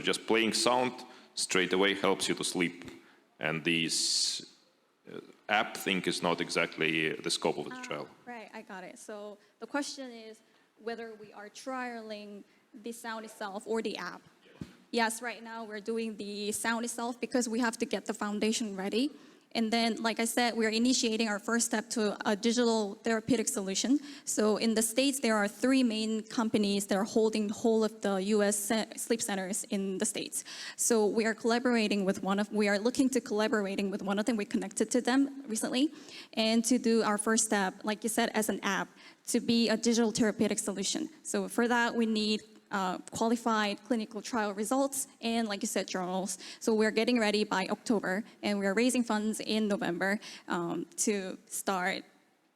just playing sound straight away helps you to sleep, and this app thing is not exactly the scope of the trial? Right, I got it. So the question is whether we are trialing the sound itself or the app. Yes, right now we're doing the sound itself because we have to get the foundation ready. And then, like I said, we're initiating our first step to a digital therapeutic solution. So in the States, there are 3 main companies that are holding the whole of the US sleep centers in the States. So we are collaborating with we are looking to collaborating with one of them. We connected to them recently. And to do our first step, like you said, as an app, to be a digital therapeutic solution. So for that, we need qualified clinical trial results and, like you said, journals. So we're getting ready by October, and we're raising funds in November to start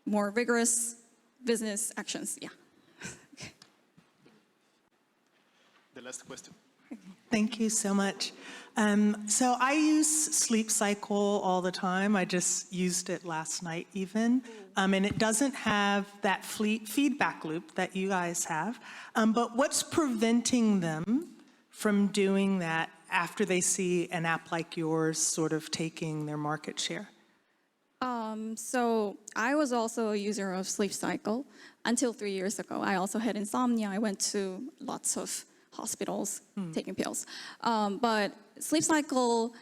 more rigorous business actions. Yeah. The last question. Thank you so much. So I use Sleep Cycle all the time. I just used it last night even. And it doesn't have that feedback loop that you guys have. But what's preventing them from doing that after they see an app like yours sort of taking their market share? So I was also a user of Sleep Cycle until 3 years ago. I also had insomnia. I went to lots of hospitals taking pills. But Sleep Cycle,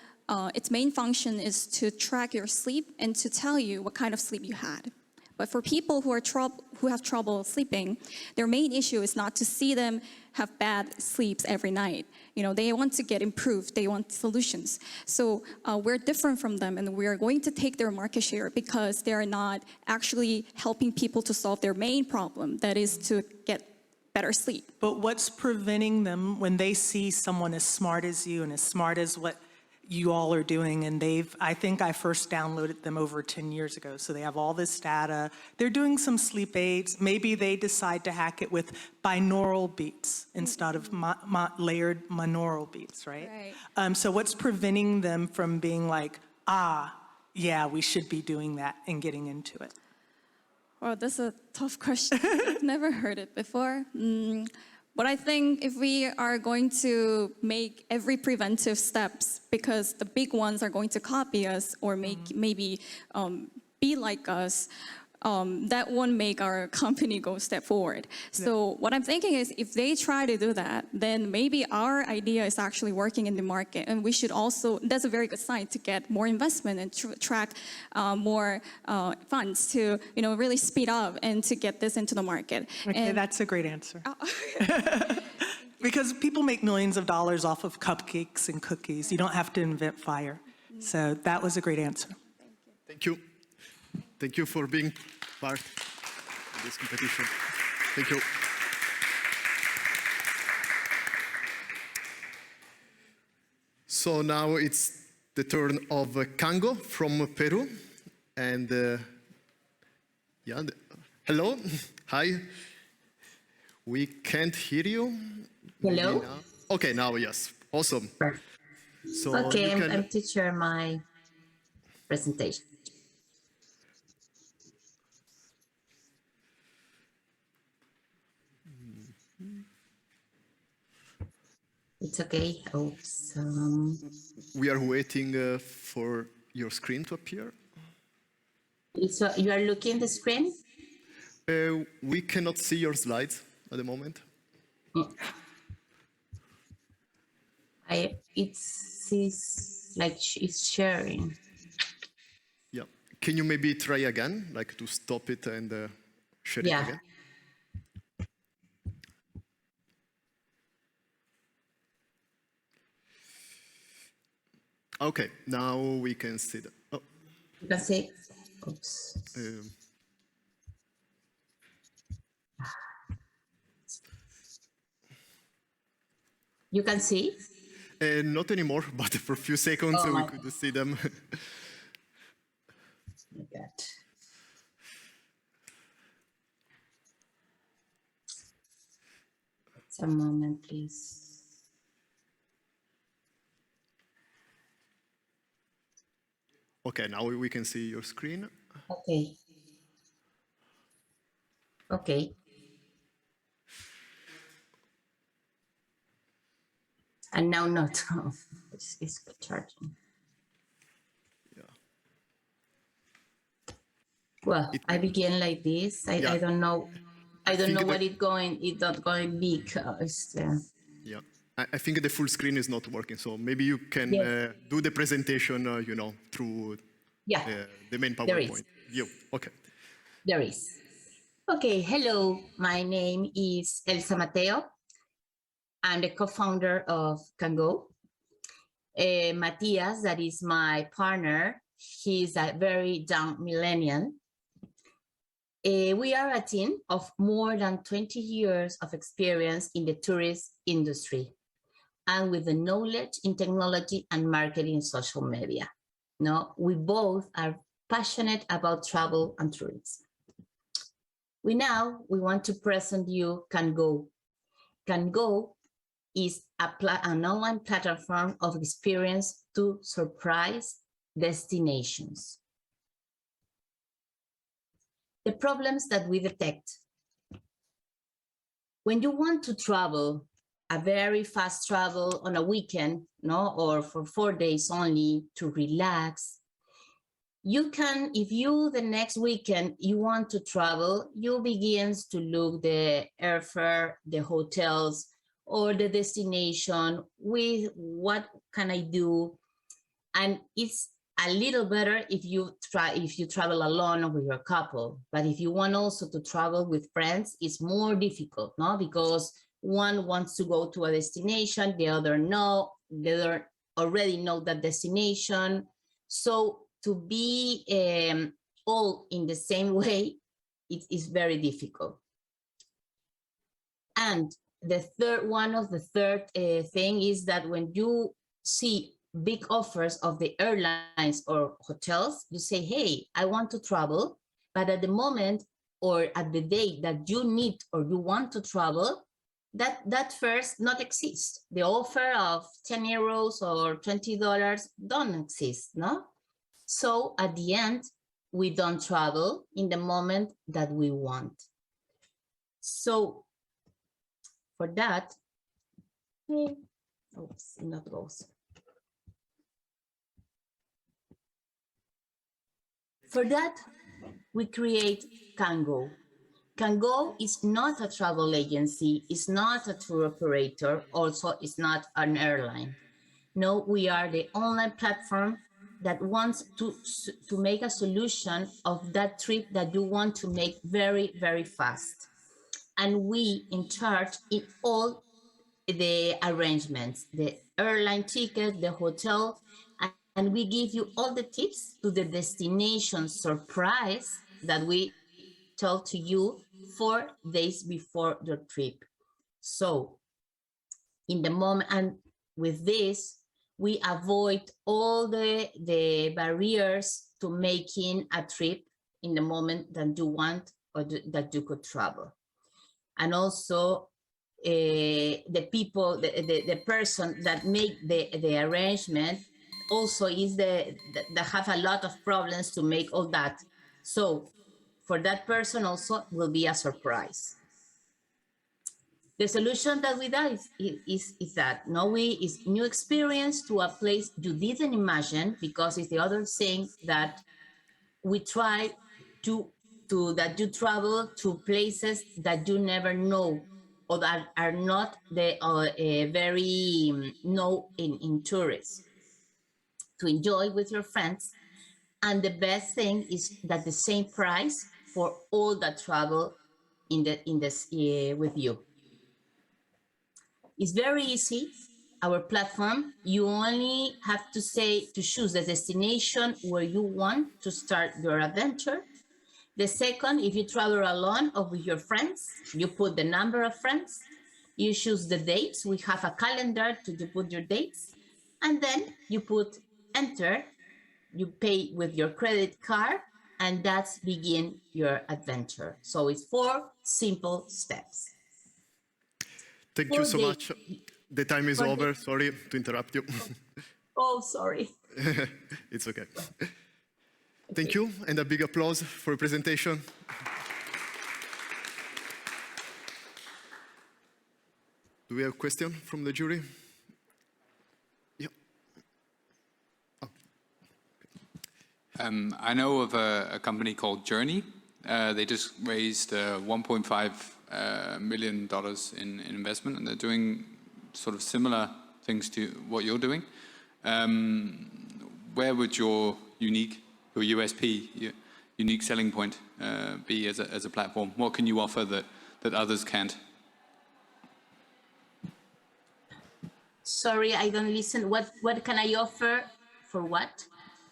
its main function is to track your sleep and to tell you what kind of sleep you had. But for people who have trouble sleeping, their main issue is not to see them have bad sleeps every night. They want to get improved. They want solutions. So we're different from them, and we are going to take their market share because they are not actually helping people to solve their main problem, that is to get better sleep. But what's preventing them when they see someone as smart as you and as smart as what you all are doing? And I think I first downloaded them over 10 years ago. So they have all this data. They're doing some sleep aids. Maybe they decide to hack it with binaural beats instead of layered monaural beats, right? So what's preventing them from being like, yeah, we should be doing that and getting into it? Well, that's a tough question. I've never heard it before. But I think if we are going to make every preventive steps, because the big ones are going to copy us or maybe be like us, that won't make our company go step forward. So what I'm thinking is if they try to do that, then maybe our idea is actually working in the market, and we should also, that's a very good sign to get more investment and attract more funds to, really speed up and to get this into the market. Okay, And that's a great answer. Because people make millions of dollars off of cupcakes and cookies. You don't have to invent fire. So that was a great answer. Thank you. Thank you for being part of this competition. Thank you. So now it's the turn of Kango from Peru. And hello, hi. We can't hear you. Hello? Now. Okay, now yes, awesome. So Okay, you can... I'm to share my presentation. It's okay. Oops. We are waiting for your screen to appear. So you are looking at the screen? We cannot see your slides at the moment. It's like it's sharing. Yeah. Can you maybe try again, like to stop it and share it again? Okay, now we can see that. Oh. You can see. Oops. You can see? Not anymore, but for a few seconds we could see them. Just a moment, please. Okay, now we can see your screen. Okay. Okay. And now not. It's charging. Yeah. Well, I begin like this. I don't know. I don't know what it's not going because. Yeah. I think the full screen is not working, so maybe you can do the presentation, through the main PowerPoint view. Okay. There is. Okay, hello. My name is Elsa Mateo. I'm the co-founder of Kango. Matthias, that is my partner, he's a very young millennial. We are a team of more than 20 years of experience in the tourist industry and with the knowledge in technology and marketing social media. No, we both are passionate about travel and tourism. We want to present you Kango. Kango is an online platform of experience to surprise destinations. The problems that we detect. When you want to travel, a very fast travel on a weekend, or for 4 days only to relax, you can, if you the next weekend you want to travel, you begins to look the airfare, the hotels, or the destination with what can I do, and it's a little better if you travel alone or with your couple. But if you want also to travel with friends, it's more difficult, because one wants to go to a destination, the other no, the other already know that destination. So to be all in the same way, it is very difficult. And the third thing is that when you see big offers of the airlines or hotels, you say, hey, I want to travel, but at the moment or at the day that you need or you want to travel, that first not exist. The offer of 10 euros or $20 don't exist, no? So at the end, we don't travel in the moment that we want. So for that, oops, not goes. For that, we create Kango. Kango is not a travel agency, it's not a tour operator, also it's not an airline. No, we are the online platform that wants to make a solution of that trip that you want to make very, very fast. And we in charge in all the arrangements, the airline ticket, the hotel, and we give you all the tips to the destination surprise that we tell to you 4 days before your trip. So in the moment, and with this, we avoid all the barriers to making a trip in the moment that you want or that you could travel. And also the people, the person that make the arrangement also is that have a lot of problems to make all that. So for that person also will be a surprise. The solution that we do is that is new experience to a place you didn't imagine, because it's the other thing that we try that you travel to places that you never know or that are not the very known in tourists, to enjoy with your friends. And the best thing is that the same price for all that travel in this with you. It's very easy. Our platform, you only have to choose the destination where you want to start your adventure. The second, if you travel alone or with your friends, you put the number of friends, you choose the dates. We have a calendar to put your dates, and then you put enter, you pay with your credit card, and that's begin your adventure. So it's 4 simple steps. Thank you so much. The time is over. Sorry to interrupt you. Oh, sorry. It's okay. Thank you, and a big applause for your presentation. Do we have a question from the jury? Yeah. Oh. I know of a company called Journey. They just raised $1.5 million in investment, and they're doing sort of similar things to what you're doing. Where would your USP, your unique selling point be as a platform? What can you offer that others can't? Sorry, I don't listen. What can I offer for what?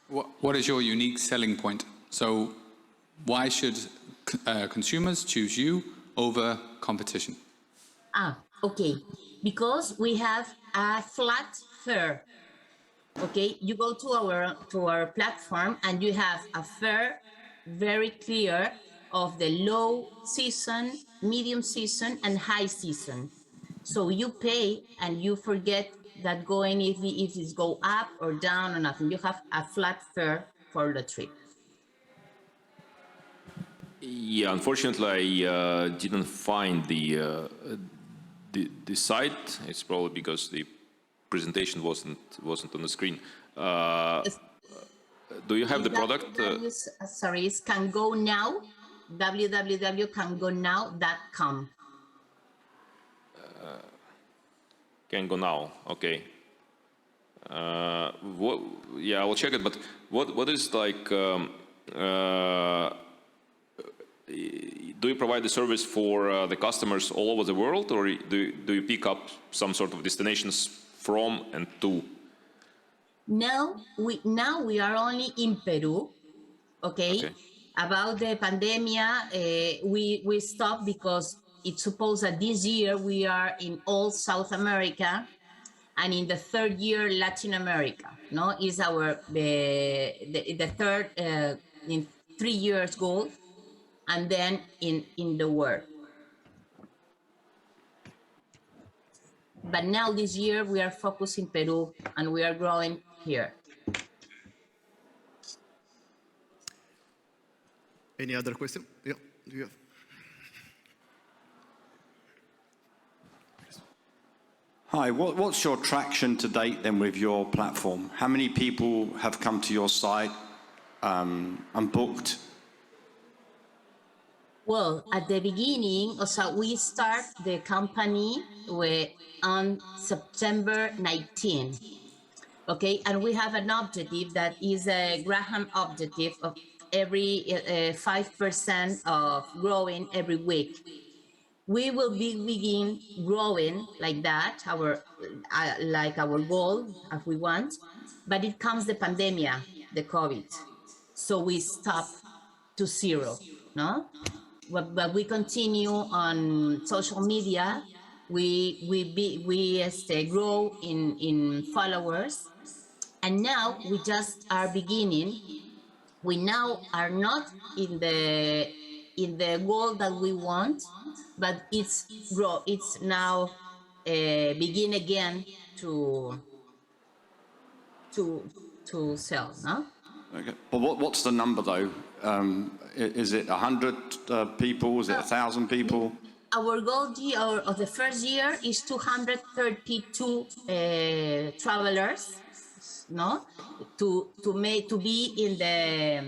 What is your unique selling point? So why should consumers choose you over competition? Okay. Because we have a flat fare. Okay, you go to our platform and you have a fare very clear of the low season, medium season, and high season. So you pay and you forget that going if it's go up or down or nothing. You have a flat fare for the trip. Yeah, unfortunately, I didn't find the site. It's probably because the presentation wasn't on the screen. Do you have the product? Sorry, it's Can Go Now, www.cangonow.com. Can Go Now, okay. Yeah, I will check it. But what is like? Do you provide the service for the customers all over the world, or do you pick up some sort of destinations from and to? No, now we are only in Peru. Okay. About the pandemic, we stopped because it's supposed that this year we are in all South America, and in the third year Latin America. No, is our the third in 3 years goal, and then in the world. But now this year we are focusing Peru and we are growing here. Any other question? Yeah, do you have? Hi, what's your traction to date then with your platform? How many people have come to your site and booked? Well, at the beginning, so we start the company on September 19. Okay, and we have an objective that is a Graham objective of every 5% of growing every week. We will begin growing like that, like our goal, as we want, but it comes the pandemic, the COVID, so we stop to zero, no? But we continue on social media. We grow in followers, and now we just are beginning. We now are not in the goal that we want, but it's grow. It's now begin again to sell, no? Okay. But what's the number though? Is it 100 people? Is it 1,000 people? Our goal of the first year is 232 travelers, no, to be in the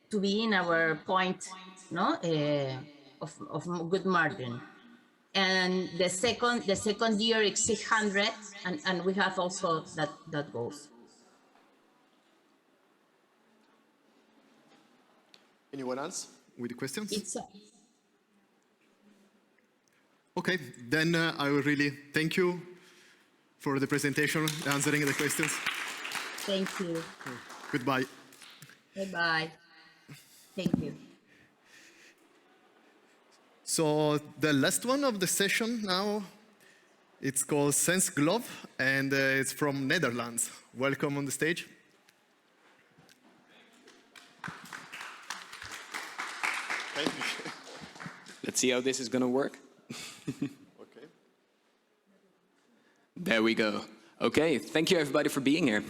to be in our point, no, of good margin. And the second year is 600, and we have also that goals. Anyone else with questions? It's Okay, then I will really thank you for the presentation, answering the questions. Thank you. Goodbye. Bye-bye. Thank you. So the last one of the session now, it's called Sense Glove, and it's from Netherlands. Welcome on the stage. Thank you. Let's see how this is going to work. Okay. There we go. Okay, thank you everybody for being here.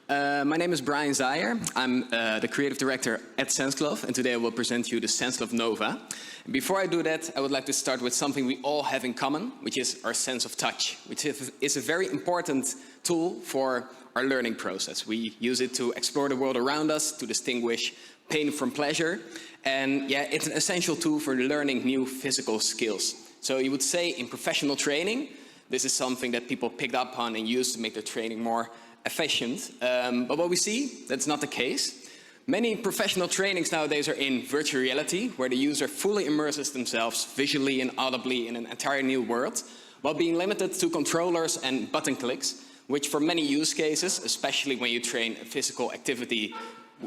My name is Brian Zayer. I'm the creative director at SenseGlove, and today I will present you the SenseGlove Nova. Before I do that, I would like to start with something we all have in common, which is our sense of touch, which is a very important tool for our learning process. We use it to explore the world around us, to distinguish pain from pleasure, and yeah, it's an essential tool for learning new physical skills. So you would say in professional training, this is something that people picked up on and used to make their training more efficient. But what we see, that's not the case. Many professional trainings nowadays are in virtual reality, where the user fully immerses themselves visually and audibly in an entire new world, while being limited to controllers and button clicks, which for many use cases, especially when you train a physical activity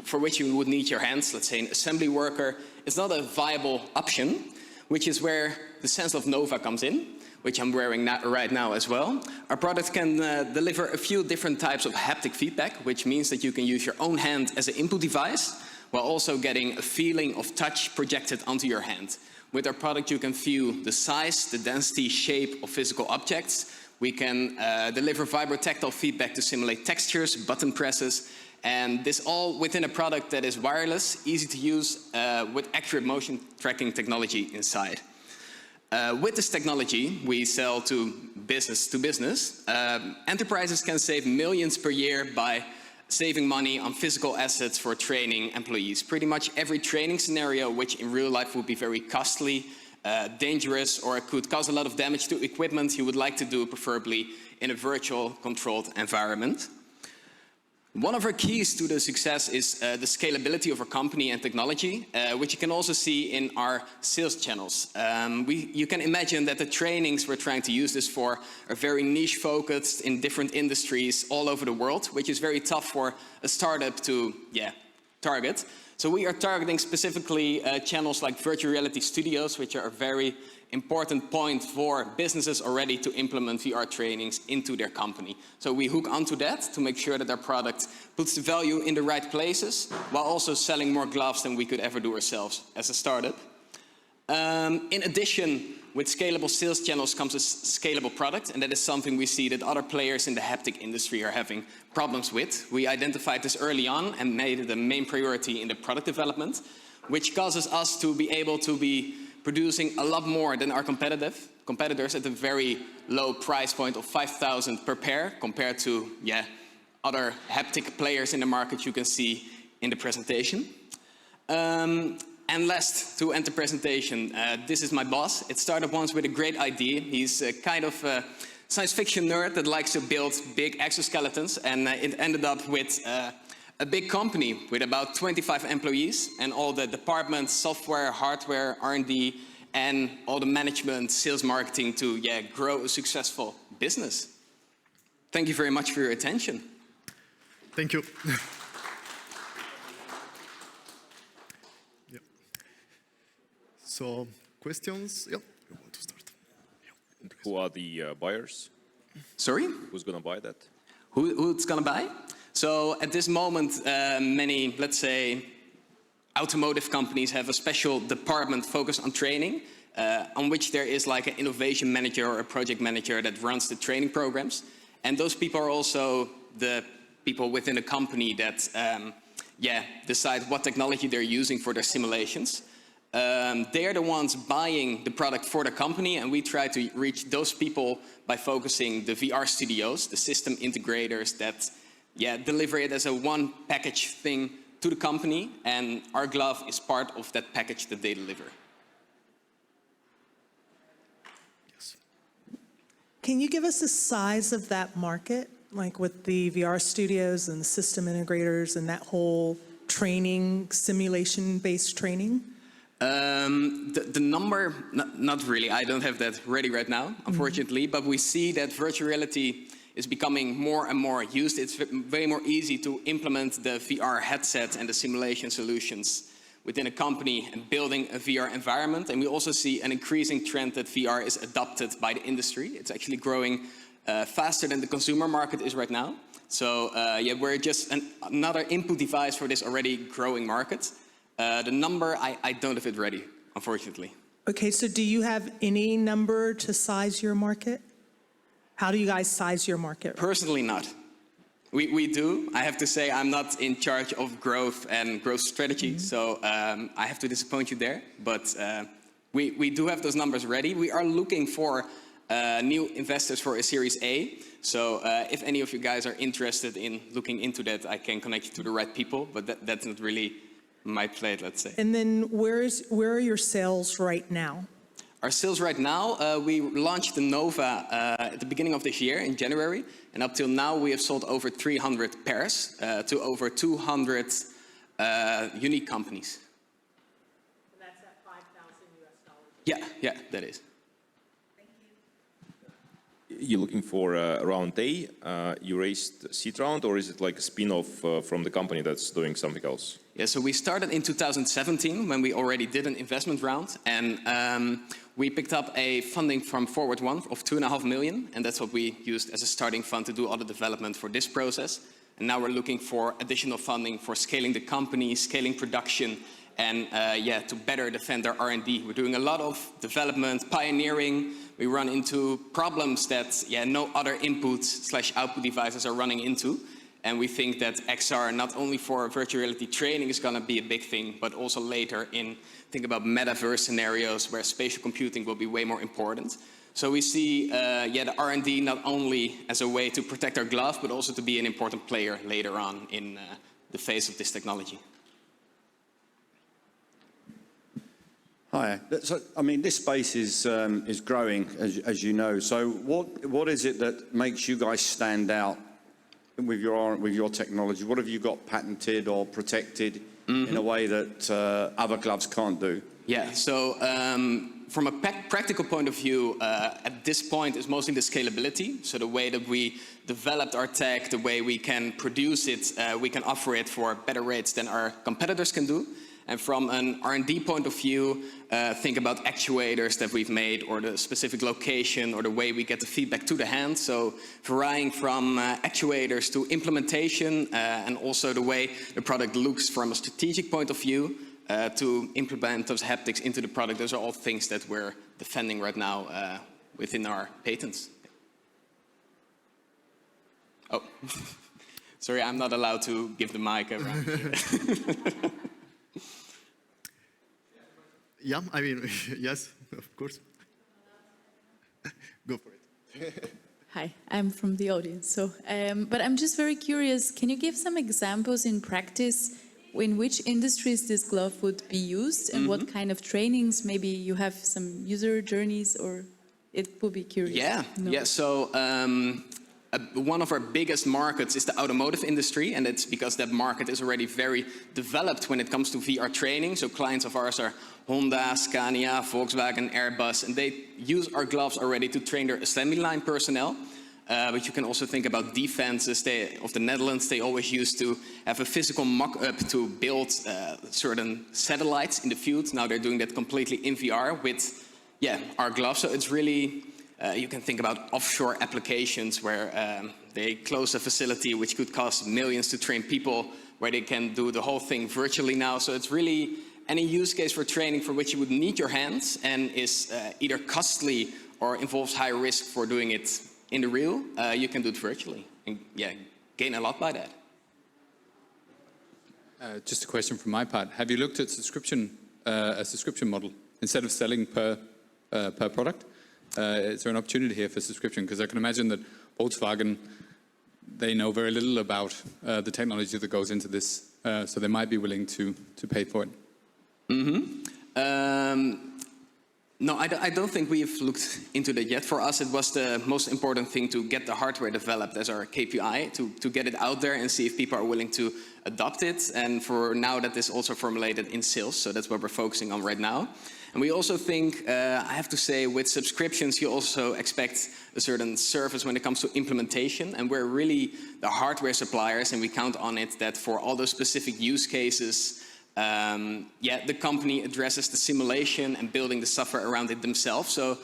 for which you would need your hands, let's say an assembly worker, is not a viable option, which is where the SenseGlove Nova comes in, which I'm wearing right now as well. Our product can deliver a few different types of haptic feedback, which means that you can use your own hand as an input device, while also getting a feeling of touch projected onto your hand. With our product, you can feel the size, the density, shape of physical objects. We can deliver vibrotactile feedback to simulate textures, button presses, and this all within a product that is wireless, easy to use, with accurate motion tracking technology inside. With this technology, we sell to business. Enterprises can save millions per year by saving money on physical assets for training employees. Pretty much every training scenario, which in real life would be very costly, dangerous, or it could cause a lot of damage to equipment, you would like to do preferably in a virtual controlled environment. One of our keys to the success is the scalability of our company and technology, which you can also see in our sales channels. You can imagine that the trainings we're trying to use this for are very niche focused in different industries all over the world, which is very tough for a startup to target. So we are targeting specifically channels like virtual reality studios, which are a very important point for businesses already to implement VR trainings into their company. So we hook onto that to make sure that our product puts the value in the right places, while also selling more gloves than we could ever do ourselves as a startup. In addition, with scalable sales channels comes a scalable product, and that is something we see that other players in the haptic industry are having problems with. We identified this early on and made it a main priority in the product development, which causes us to be able to be producing a lot more than our competitors at a very low price point of 5,000 per pair, compared to other haptic players in the market you can see in the presentation. And last, to end the presentation, this is my boss. It started once with a great idea. He's kind of a science fiction nerd that likes to build big exoskeletons, and it ended up with a big company with about 25 employees and all the departments, software, hardware, R&D, and all the management, sales, marketing to grow a successful business. Thank you very much for your attention. Thank you. Yeah. So, questions? Yeah, you want to start. Yeah. Who are the buyers? Sorry? Who's going to buy that? Who's going to buy? So at this moment, many, let's say, automotive companies have a special department focused on training, on which there is like an innovation manager or a project manager that runs the training programs. And those people are also the people within a company that decide what technology they're using for their simulations. They are the ones buying the product for the company, and we try to reach those people by focusing the VR studios, the system integrators that deliver it as a one package thing to the company, and our glove is part of that package that they deliver. Yes. Can you give us the size of that market, like with the VR studios and the system integrators and that whole training, simulation-based training? The number, not really. I don't have that ready right now, unfortunately, but we see that virtual reality is becoming more and more used. It's very more easy to implement the VR headset and the simulation solutions within a company and building a VR environment. And we also see an increasing trend that VR is adopted by the industry. It's actually growing faster than the consumer market is right now. So we're just another input device for this already growing market. The number, I don't have it ready, unfortunately. Okay, so do you have any number to size your market? How do you guys size your market? Personally, not. We do. I have to say I'm not in charge of growth and growth strategy, so I have to disappoint you there. But we do have those numbers ready. We are looking for new investors for a Series A. So if any of you guys are interested in looking into that, I can connect you to the right people, but that's not really my plate, let's say. And then where are your sales right now? Our sales right now, we launched the Nova at the beginning of this year in January, and up till now we have sold over 300 pairs to over 200 unique companies. And that's at $5,000 US. Yeah, that is. You're looking for round A, you raised seed round, or is it like a spin-off from the company that's doing something else? Yeah, so we started in 2017 when we already did an investment round, and we picked up a funding from Forward One of 2.5 million, and that's what we used as a starting fund to do all the development for this process. And now we're looking for additional funding for scaling the company, scaling production, and to better defend our R&D. We're doing a lot of development, pioneering. We run into problems that no other input/output devices are running into. And we think that XR, not only for virtual reality training, is going to be a big thing, but also later think about metaverse scenarios where spatial computing will be way more important. So we see the R&D not only as a way to protect our glove, but also to be an important player later on in the face of this technology. Hi. So, I mean, this space is growing, as you know. So what is it that makes you guys stand out with your technology? What have you got patented or protected in a way that other gloves can't do? Yeah, so from a practical point of view, at this point is mostly the scalability. So the way that we developed our tech, the way we can produce it, we can offer it for better rates than our competitors can do. And from an R&D point of view, think about actuators that we've made, or the specific location, or the way we get the feedback to the hand. So varying from actuators to implementation, and also the way the product looks from a strategic point of view, to implement those haptics into the product. Those are all things that we're defending right now within our patents. Oh, sorry, I'm not allowed to give the mic around here. Yeah, I mean, yes, of course. Go for it. Hi, I'm from the audience. So, but I'm just very curious, can you give some examples in practice in which industries this glove would be used and what kind of trainings? Maybe you have some user journeys, or it would be curious. Yeah, yeah. So one of our biggest markets is the automotive industry, and it's because that market is already very developed when it comes to VR training. So clients of ours are Honda, Scania, Volkswagen, Airbus, and they use our gloves already to train their assembly line personnel. But you can also think about defenses of the Netherlands. They always used to have a physical mock-up to build certain satellites in the field. Now they're doing that completely in VR with our gloves. So it's really, you can think about offshore applications where they close a facility which could cost millions to train people, where they can do the whole thing virtually now. So it's really any use case for training for which you would need your hands and is either costly or involves high risk for doing it in the real, you can do it virtually and gain a lot by that. Just a question from my part. Have you looked at a subscription model instead of selling per product? Is there an opportunity here for subscription? Because I can imagine that Volkswagen, they know very little about the technology that goes into this, so they might be willing to pay for it. No, I don't think we've looked into that yet. For us, it was the most important thing to get the hardware developed as our KPI, to get it out there and see if people are willing to adopt it. And for now, that is also formulated in sales, so that's what we're focusing on right now. And we also think, I have to say, with subscriptions, you also expect a certain service when it comes to implementation. And we're really the hardware suppliers, and we count on it that for all those specific use cases, the company addresses the simulation and building the software around it themselves. So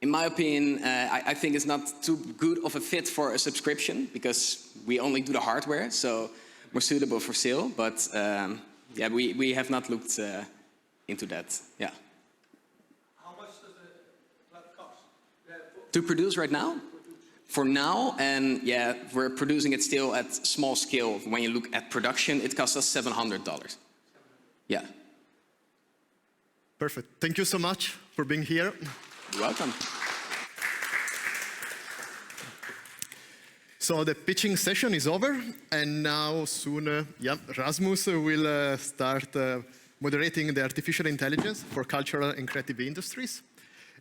in my opinion, I think it's not too good of a fit for a subscription because we only do the hardware, so more suitable for sale. But we have not looked into that. Yeah. How much does it cost? To produce right now? For now, and we're producing it still at small scale. When you look at production, it costs us $700. Yeah. Perfect. Thank you so much for being here. You're welcome. So the pitching session is over, and now soon, Rasmus will start moderating the artificial intelligence for cultural and creative industries.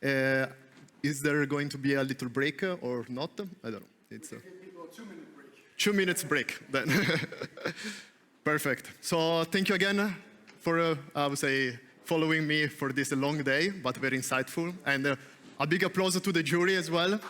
Is there going to be a little break or not? I don't know. It's give people a 2-minute break. 2 minutes break then. Perfect. So thank you again for, I would say, following me for this long day, but very insightful. And a big applause to the jury as well.